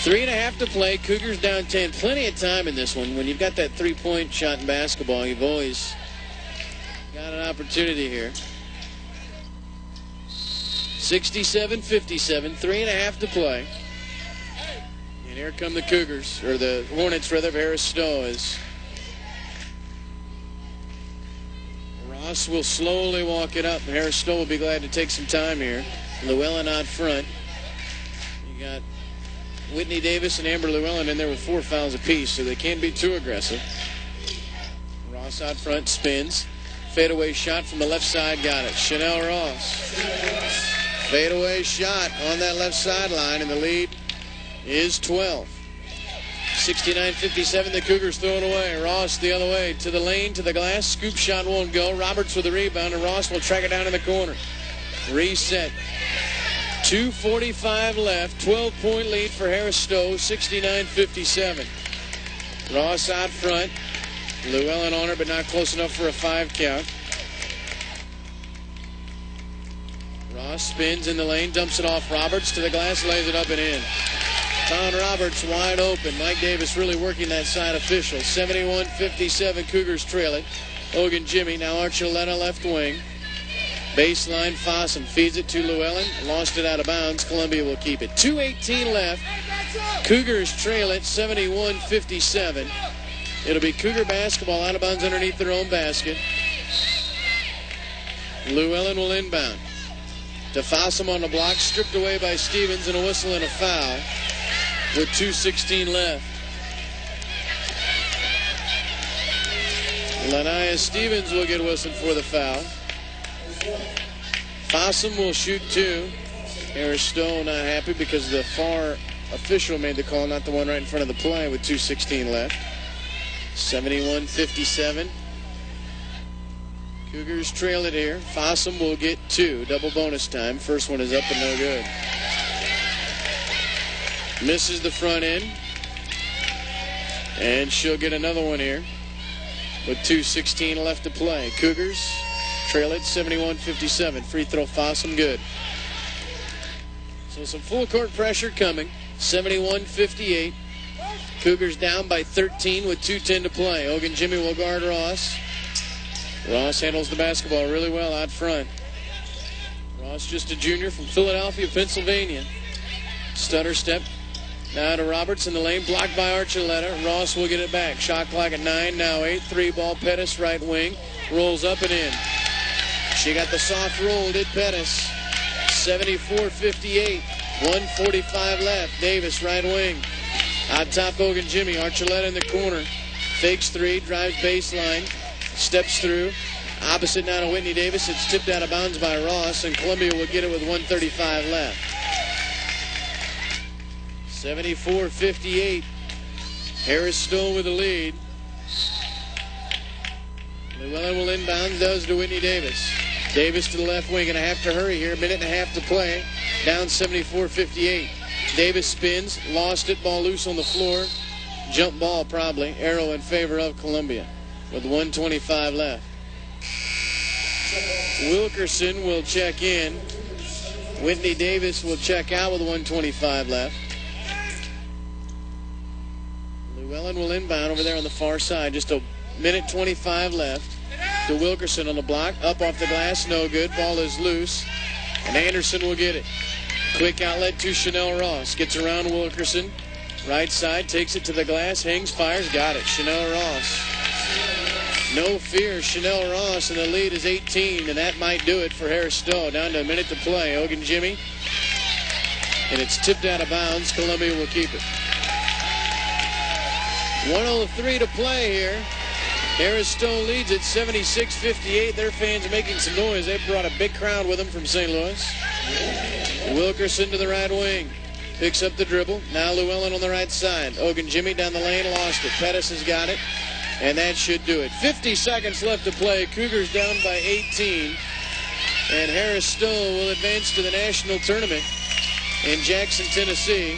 3.5 to play. Cougars down 10. Plenty of time in this one. When you've got that three-point shot in basketball, you've always got an opportunity here. 67-57. 3.5 to play. And here come the Cougars, or the Hornets, rather, of Harris Stowe, as Ross will slowly walk it up. Harris Stowe will be glad to take some time here. Llewellyn out front. You got Whitney Davis and Amber Llewellyn in there with 4 fouls apiece, so they can't be too aggressive. Ross out front, spins. Fadeaway shot from the left side, got it. Chanel Ross. Fadeaway shot on that left sideline, and the lead is 12. 69-57, the Cougars throwing away. Ross the other way, to the lane, to the glass. Scoop shot won't go. Roberts with the rebound, and Ross will track it down in the corner. Reset. 2:45 left. 12-point lead for Harris Stowe, 69-57. Ross out front. Llewellyn on her, but not close enough for a 5 count. Ross spins in the lane, dumps it off Roberts to the glass, lays it up and in. Don Roberts wide open. Mike Davis really working that side official. 71-57, Cougars trail it. Hogan Jimmy, now Archuleta left wing. Baseline, Fossum feeds it to Llewellyn. Lost it out of bounds. Columbia will keep it. 2:18 left. Cougars trail it 71-57. It'll be Cougar basketball out of bounds underneath their own basket. Llewellyn will inbound. To Fossum on the block, stripped away by Stevens, and a whistle and a foul with 2:16 left. Lanaya Stevens will get whistled for the foul. Fossum will shoot 2. Harris Stowe not happy because the far official made the call, not the one right in front of the play, with 2:16 left. 71-57. Cougars trail it here. Fossum will get 2. Double bonus time. First one is up and no good. Misses the front end. And she'll get another one here with 2:16 left to play. Cougars trail it 71-57. Free throw Fossum good. So some full court pressure coming. 71-58. Cougars down by 13 with 2:10 to play. Hogan Jimmy will guard Ross. Ross handles the basketball really well out front. Ross, just a junior from Philadelphia, Pennsylvania. Stutter step. Now to Roberts in the lane, blocked by Archuleta. Ross will get it back. Shot clock at 9, now 8. 3-ball, Pettis, right wing. Rolls up and in. She got the soft roll, did Pettis. 74-58. 1:45 left. Davis, right wing. Out top, Hogan Jimmy. Archuleta in the corner. Fakes 3, drives baseline. Steps through. Opposite now to Whitney Davis. It's tipped out of bounds by Ross, and Columbia will get it with 1:35 left. 74-58. Harris Stowe with the lead. Llewellyn will inbound, does to Whitney Davis. Davis to the left wing, and I have to hurry here. 1.5 to play. Down 74-58. Davis spins, lost it, ball loose on the floor. Jump ball probably. Arrow in favor of Columbia with 1:25 left. Wilkerson will check in. Whitney Davis will check out with 1:25 left. Llewellyn will inbound over there on the far side. Just 1:25 left. To Wilkerson on the block. Up off the glass, no good. Ball is loose. And Anderson will get it. Quick outlet to Chanel Ross. Gets around Wilkerson. Right side, takes it to the glass, hangs, fires, got it. Chanel Ross. No fear, Chanel Ross, and the lead is 18, and that might do it for Harris Stowe. Down to a minute to play. Hogan Jimmy. And it's tipped out of bounds. Columbia will keep it. 1:03 to play here. Harris Stowe leads at 76-58. Their fans are making some noise. They brought a big crowd with them from St. Louis. Wilkerson to the right wing. Picks up the dribble. Now Llewellyn on the right side. Hogan Jimmy down the lane, lost it. Pettis has got it, and that should do it. 50 seconds left to play. Cougars down by 18. And Harris Stowe will advance to the national tournament in Jackson, Tennessee.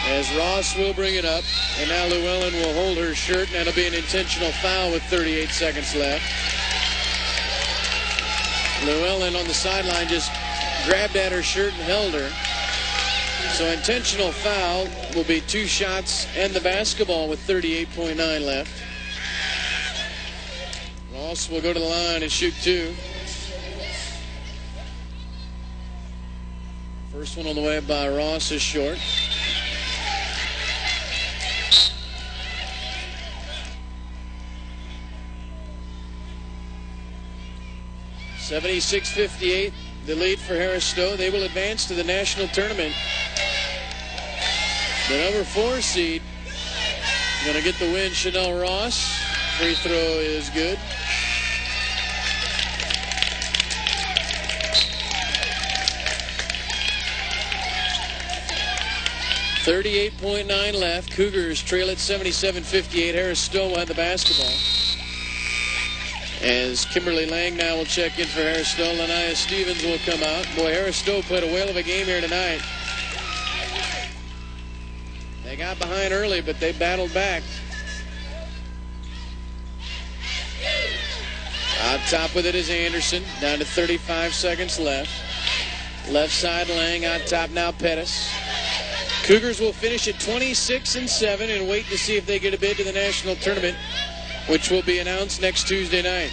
As Ross will bring it up. And now Llewellyn will hold her shirt, and that'll be an intentional foul with 38 seconds left. Llewellyn on the sideline just grabbed at her shirt and held her. So intentional foul will be 2 shots and the basketball with 38.9 left. Ross will go to the line and shoot 2. First one on the way by Ross is short. $76-58, the lead for Harris Stowe. They will advance to the national tournament. The number 4 seed going to get the win, Chanel Ross. Free throw is good. $38.9 left. Cougars trail at 77-58. Harris Stowe will have the basketball. As Kimberly Lang now will check in for Harris Stowe. Lanaya Stevens will come out. Boy, Harris Stowe played a whale of a game here tonight. They got behind early, but they battled back. Out top with it is Anderson. Down to 35 seconds left. Left side Lang. Out top now Pettis. Cougars will finish at 26-7 and wait to see if they get a bid to the national tournament, which will be announced next Tuesday night.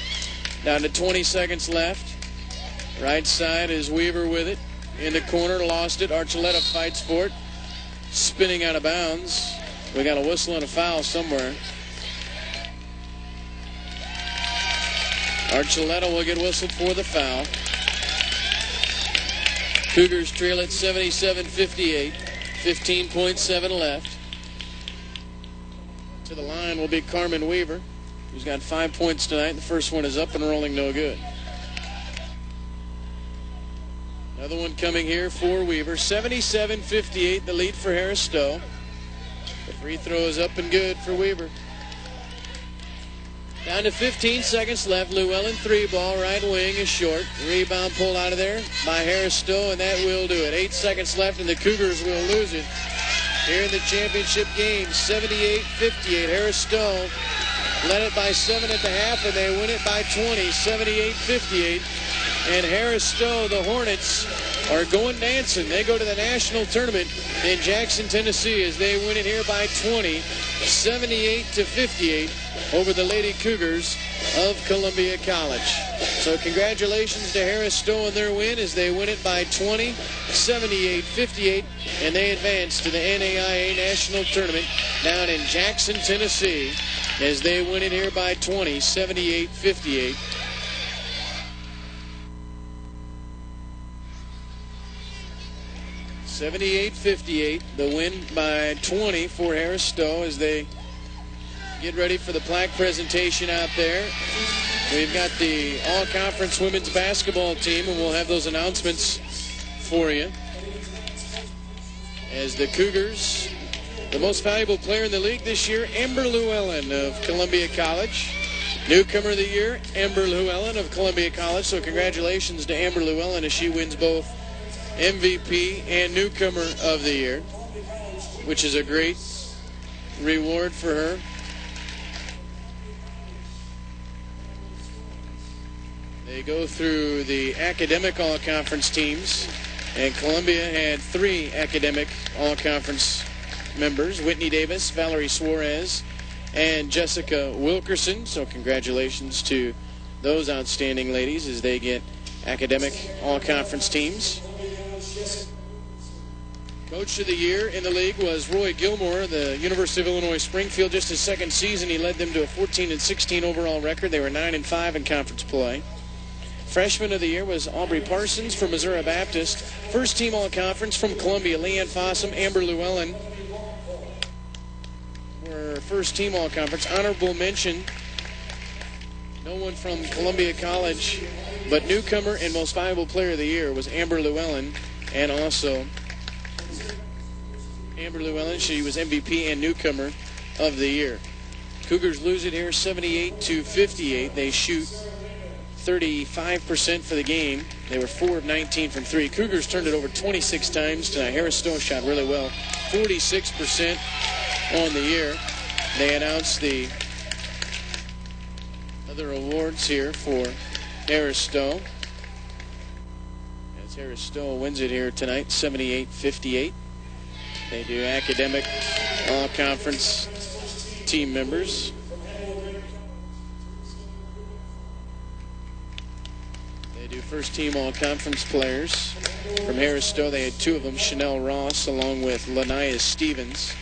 Down to 20 seconds left. Right side is Weaver with it. In the corner, lost it. Archuleta fights for it. Spinning out of bounds. We got a whistle and a foul somewhere. Archuleta will get whistled for the foul. Cougars trail at 77-58. 15.7 left. To the line will be Carmen Weaver, who's got 5 points tonight. The first one is up and rolling, no good. Another one coming here for Weaver. 77-58, the lead for Harris Stowe. The free throw is up and good for Weaver. Down to 15 seconds left. Llewellyn 3-ball, right wing is short. Rebound pulled out of there by Harris Stowe, and that will do it. 8 seconds left, and the Cougars will lose it. Here in the championship game, 78-58. Harris Stowe led it by 7 at the half, and they win it by 20, 78-58. And Harris Stowe, the Hornets, are going dancing. They go to the national tournament in Jackson, Tennessee, as they win it here by 20, 78-58 over the Lady Cougars of Columbia College. So congratulations to Harris Stowe on their win as they win it by 20, 78-58, and they advance to the NAIA National Tournament down in Jackson, Tennessee, as they win it here by 20, 78-58. (78-58), the win by 20 for Harris Stowe as they get ready for the plaque presentation out there. We've got the all-conference women's basketball team, and we'll have those announcements for you. As the Cougars, the most valuable player in the league this year, Amber Llewellyn of Columbia College. Newcomer of the year, Amber Llewellyn of Columbia College. So congratulations to Amber Llewellyn as she wins both MVP and Newcomer of the Year, which is a great reward for her. They go through the academic all-conference teams, and Columbia had 3 academic all-conference members, Whitney Davis, Valerie Suarez, and Jessica Wilkerson. So congratulations to those outstanding ladies as they get academic all-conference teams. Coach of the year in the league was Roy Gilmore, the University of Illinois Springfield. Just his second season, he led them to a 14-16 overall record. They were 9-5 in conference play. Freshman of the year was Aubrey Parsons from Missouri Baptist. First team all-conference from Columbia, Leanne Fossum, Amber Llewellyn were first team all-conference. Honorable mention, no one from Columbia College, but newcomer and most valuable player of the year was Amber Llewellyn, and also Amber Llewellyn, she was MVP and newcomer of the year. Cougars lose it here 78-58. They shoot 35% for the game. They were 4 of 19 from 3. Cougars turned it over 26 times tonight. Harris Stowe shot really well, 46% on the year. They announced the other awards here for Harris Stowe, as Harris Stowe wins it here tonight, 78-58. They do academic all-conference team members. They do first-team all-conference players. From Harris Stowe, they had 2 of them, Chanel Ross along with Lania Stevens.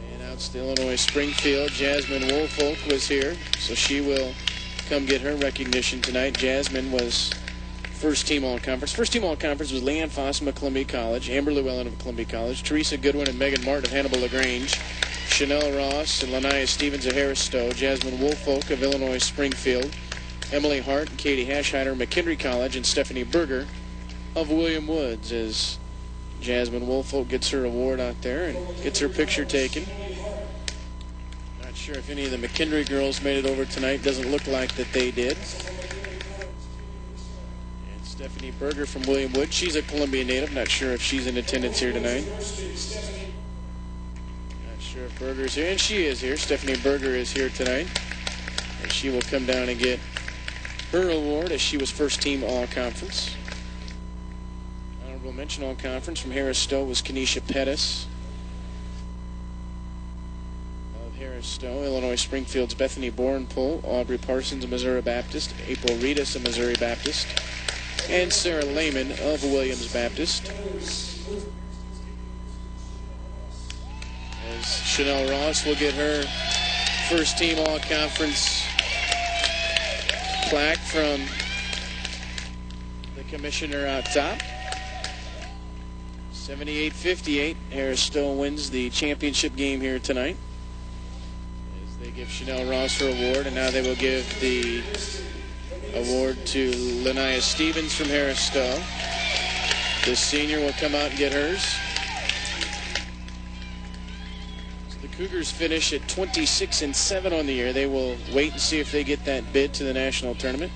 They announced Illinois Springfield. Jasmine Woolfolk was here, so she will come get her recognition tonight. Jasmine was first team all-conference. First team all-conference was Leanne Fossum of Columbia College, Amber Llewellyn of Columbia College, Teresa Goodwin and Megan Martin of Hannibal LaGrange, Chanel Ross and Lania Stevens of Harris Stowe, Jasmine Woolfolk of Illinois Springfield, Emily Hart and Katie Hashhider of McKendree College, and Stephanie Berger of William Woods, as Jasmine Woolfolk gets her award out there and gets her picture taken. Not sure if any of the McKendree girls made it over tonight. Doesn't look like that they did. Stephanie Berger from William Wood. She's a Columbia native. Not sure if she's in attendance here tonight. Not sure if Berger's here. And she is here. Stephanie Berger is here tonight. And she will come down and get her award as she was first team all-conference. Honorable mention all-conference from Harris Stowe was Kenesha Pettis of Harris Stowe. Illinois Springfield's Bethany Borenpool. Aubrey Parsons of Missouri Baptist. April Reedus of Missouri Baptist. And Sarah Lehman of Williams Baptist. As Chanel Ross will get her first team all-conference plaque from the commissioner out top. 78-58. Harris Stowe wins the championship game here tonight, as they give Chanel Ross her award, and now they will give the award to Lania Stevens from Harris Stowe. The senior will come out and get hers. So the Cougars finish at 26-7 on the year. They will wait and see if they get that bid to the national tournament.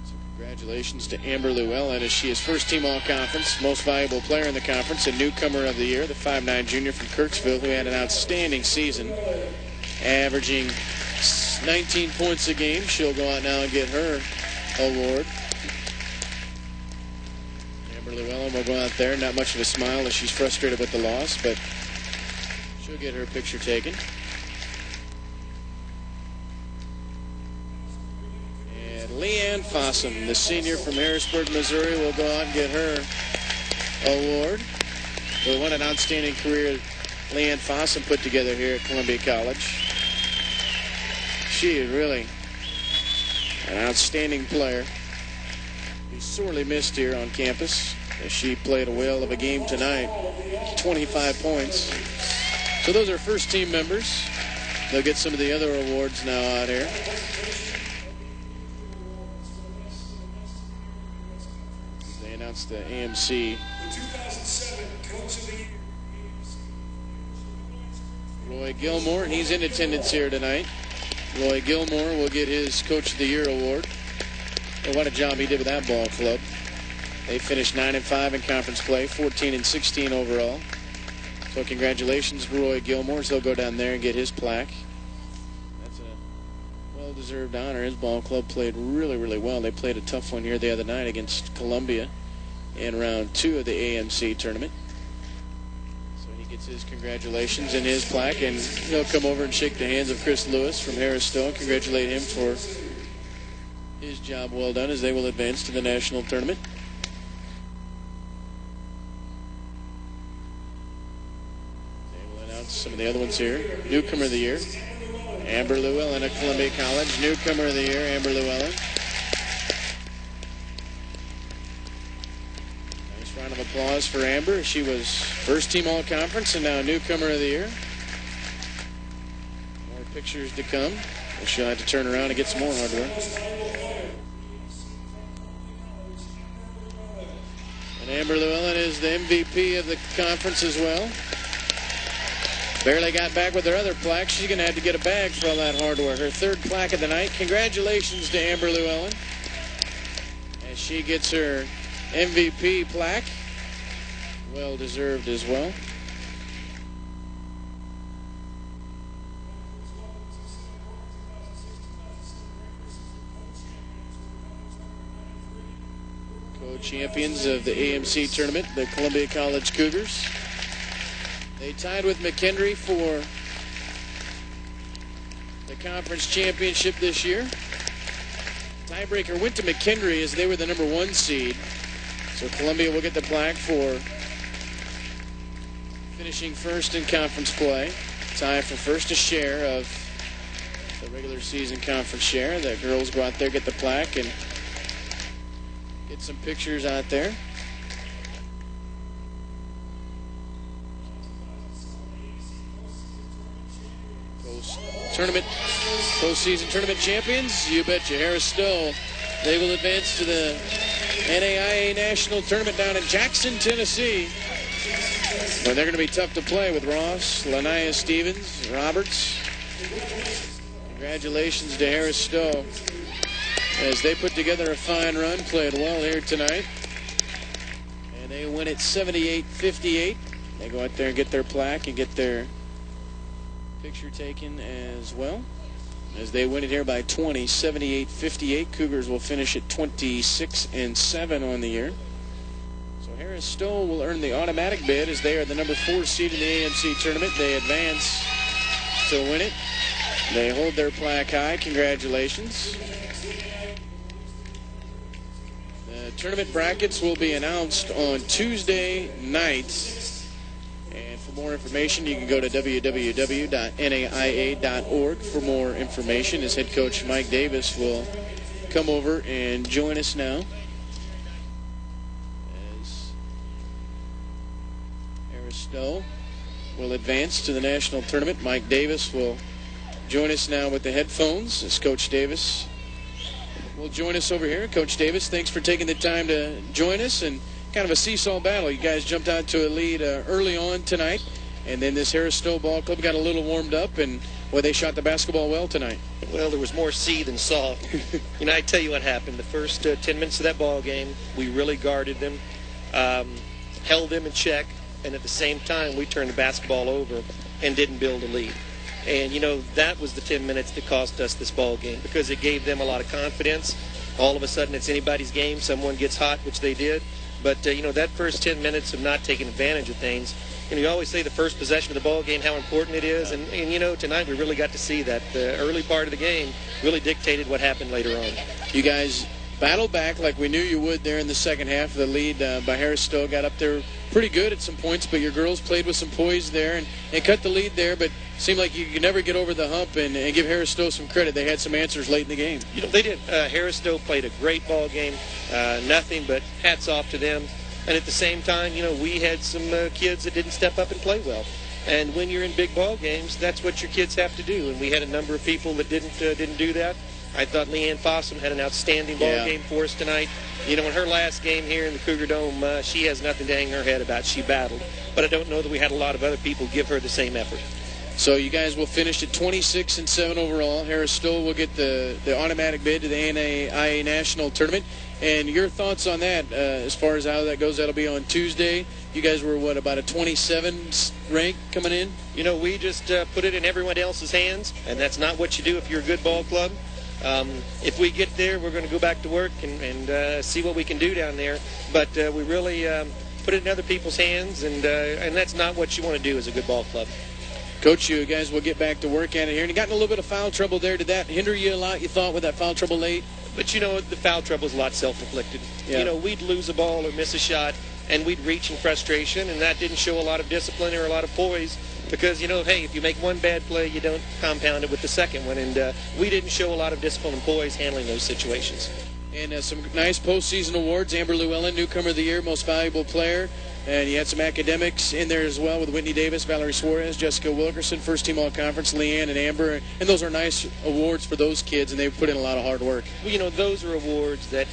So congratulations to Amber Llewellyn, as she is first team all-conference, most valuable player in the conference, and newcomer of the year, the 5'9" junior from Kirksville, who had an outstanding season, averaging 19 points a game. She'll go out now and get her award. Amber Amber Llewellyn will go out there. Not much of a smile as she's frustrated with the loss, but she'll get her picture taken. And Leanne Fossum, the senior from Harrisburg, Missouri, will go out and get her award. Well, what an outstanding career Leanne Fossum put together here at Columbia College. She is really an outstanding player. She's sorely missed here on campus as she played a whale of a game tonight. 25 points. So those are first team members. They'll get some of the other awards now out here. They announced the AMC. 2007 Coach of the Year. Roy Gilmore, he's in attendance here tonight. Roy Gilmore will get his Coach of the Year award. Well, what a job he did with that ball club. They finished 9-5 in conference play, 14-16 overall. So congratulations to Roy Gilmore. He'll go down there and get his plaque. That's a well-deserved honor. His ball club played really, really well. They played a tough one here the other night against Columbia in round 2 of the AMC tournament. So he gets his congratulations and his plaque, and he'll come over and shake the hands of Chris Lewis from Harris Stowe and congratulate him for his job well done as they will advance to the national tournament. Some of the other ones here. Newcomer of the Year, Amber Llewellyn at Columbia College. Newcomer of the Year, Amber Llewellyn. Nice round of applause for Amber. She was first team all-conference and now Newcomer of the Year. More pictures to come. She'll have to turn around and get some more hardware. And Amber Llewellyn is the MVP of the conference as well. Barely got back with her other plaque. She's going to have to get a bag for all that hardware. Her third plaque of the night. Congratulations to Amber Llewellyn as she gets her MVP plaque. Well deserved as well. Co-champions of the AMC tournament, the Columbia College Cougars. They tied with McKendree for the conference championship this year. Tiebreaker went to McKendree as they were the number 1 seed. So Columbia will get the plaque for finishing first in conference play. Tie for first a share of the regular season conference share. The girls go out there, get the plaque, and get some pictures out there. Tournament, postseason tournament champions, you betcha. Harris Stowe, they will advance to the NAIA National Tournament down in Jackson, Tennessee. Well, they're going to be tough to play with Ross, Lania Stevens, Roberts. Congratulations to Harris Stowe as they put together a fine run, played well here tonight. And they win it 78-58. They go out there and get their plaque and get their picture taken as well as they win it here by 20, 78-58. Cougars will finish at 26-7 on the year. So Harris Stowe will earn the automatic bid as they are the number 4 seed in the AMC tournament. They advance to win it. They hold their plaque high. Congratulations. The tournament brackets will be announced on Tuesday night. And for more information, you can go to www.naia.org for more information. As head coach Mike Davis will come over and join us now. As Harris Stowe will advance to the national tournament. Mike Davis will join us now with the headphones as Coach Davis will join us over here. Coach Davis, thanks for taking the time to join us. And kind of a seesaw battle. You guys jumped out to a lead early on tonight, and then this Harris Stowe ball club got a little warmed up, and well, they shot the basketball well tonight. Well, there was more see than saw. You know, I tell you what happened. The first 10 minutes of that ball game, we really guarded them, held them in check, and at the same time, we turned the basketball over and didn't build a lead. And, you know, that was the 10 minutes that cost us this ball game because it gave them a lot of confidence. All of a sudden, it's anybody's game. Someone gets hot, which they did. But, you know, that first 10 minutes of not taking advantage of things, you know, you always say the first possession of the ball game, how important it is. And you know, tonight we really got to see that the early part of the game really dictated what happened later on. You guys battled back like we knew you would there in the second half. The lead by Harris Stowe got up there pretty good at some points, but your girls played with some poise there and cut the lead there, but seemed like you could never get over the hump and give Harris Stowe some credit. They had some answers late in the game. You know, they did. Harris Stowe played a great ball game. Nothing but hats off to them. And at the same time, you know, we had some kids that didn't step up and play well. And when you're in big ball games, that's what your kids have to do. And we had a number of people that didn't do that. I thought Leanne Fossum had an outstanding ball game for us tonight. You know, in her last game here in the Cougar Dome, she has nothing to hang her head about. She battled. But I don't know that we had a lot of other people give her the same effort. So you guys will finish at 26-7 overall. Harris Stowe will get the automatic bid to the ANAIA National Tournament. And your thoughts on that, as far as how that goes? That'll be on Tuesday. You guys were, what, about a 27 rank coming in? You know, we just put it in everyone else's hands, and that's not what you do if you're a good ball club. If we get there, we're going to go back to work and see what we can do down there. But we really put it in other people's hands, and that's not what you want to do as a good ball club. Coach, you guys will get back to work at it here. And you got in a little bit of foul trouble there. Did that hinder you a lot, you thought, with that foul trouble late? But, you know, the foul trouble is a lot self-inflicted. Yeah. You know, we'd lose a ball or miss a shot, and we'd reach in frustration, and that didn't show a lot of discipline or a lot of poise because, you know, hey, if you make one bad play, you don't compound it with the second one. And we didn't show a lot of discipline and poise handling those situations. And some nice postseason awards. Amber Llewellyn, Newcomer of the Year, Most Valuable Player. And you had some academics in there as well with Whitney Davis, Valerie Suarez, Jessica Wilkerson, First Team All-Conference, Leanne and Amber. And those are nice awards for those kids, and they've put in a lot of hard work. Well, you know, those are awards that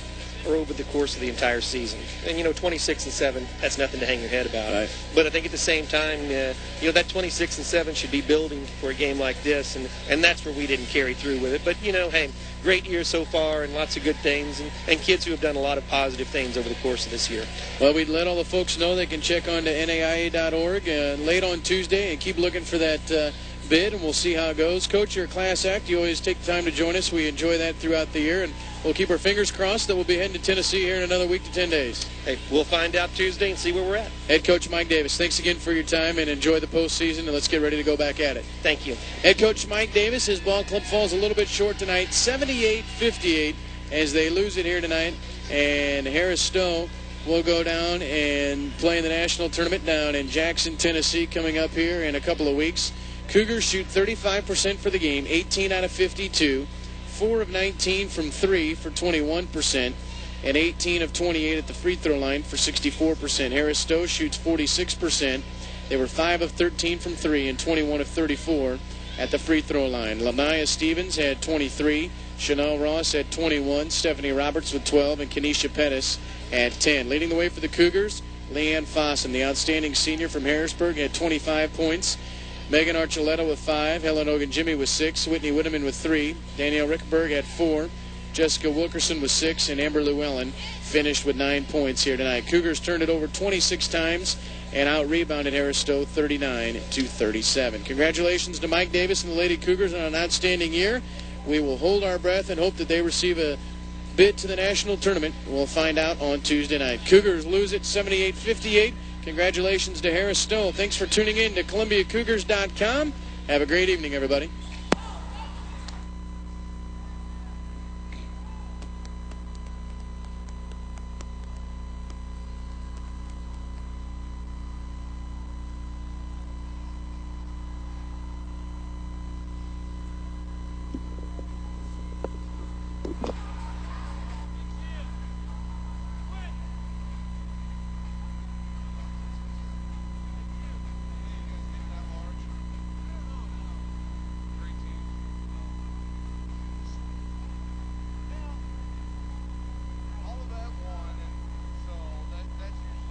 are over the course of the entire season. And, you know, 26-7, that's nothing to hang your head about. Right. But I think at the same time, you know, that 26-7 should be building for a game like this, and that's where we didn't carry through with it. But, you know, hey, great year so far and lots of good things and kids who have done a lot of positive things over the course of this year. Well, we'd let all the folks know they can check on to NAIA.org late on Tuesday and keep looking for that bid, and we'll see how it goes. Coach, you're a class act. You always take the time to join us. We enjoy that throughout the year, and we'll keep our fingers crossed that we'll be heading to Tennessee here in another week to 10 days. Hey, we'll find out Tuesday and see where we're at. Head Coach Mike Davis, thanks again for your time, and enjoy the postseason, and let's get ready to go back at it. Thank you. Head Coach Mike Davis, his ball club falls a little bit short tonight, 78-58, as they lose it here tonight, and Harris Stowe will go down and play in the national tournament down in Jackson, Tennessee, coming up here in a couple of weeks. Cougars shoot 35% for the game, 18 out of 52, 4 of 19 from 3 for 21%, and 18 of 28 at the free throw line for 64%. Harris Stowe shoots 46%. They were 5 of 13 from 3 and 21 of 34 at the free throw line. Lamaya Stevens had 23, Chanel Ross had 21, Stephanie Roberts with 12, and Kenesha Pettis at 10. Leading the way for the Cougars, Leanne Fossum, the outstanding senior from Harrisburg, had 25 points. Megan Archuleta with 5, Helen Ogunjimi with 6, Whitney Whitteman with 3, Danielle Rickberg had 4, Jessica Wilkerson with 6, and Amber Llewellyn finished with 9 points here tonight. Cougars turned it over 26 times and out-rebounded Harris Stowe 39-37. Congratulations to Mike Davis and the Lady Cougars on an outstanding year. We will hold our breath and hope that they receive a bid to the national tournament. We'll find out on Tuesday night. Cougars lose it 78-58. Congratulations to Harris Stowe. Thanks for tuning in to ColumbiaCougars.com. Have a great evening, everybody.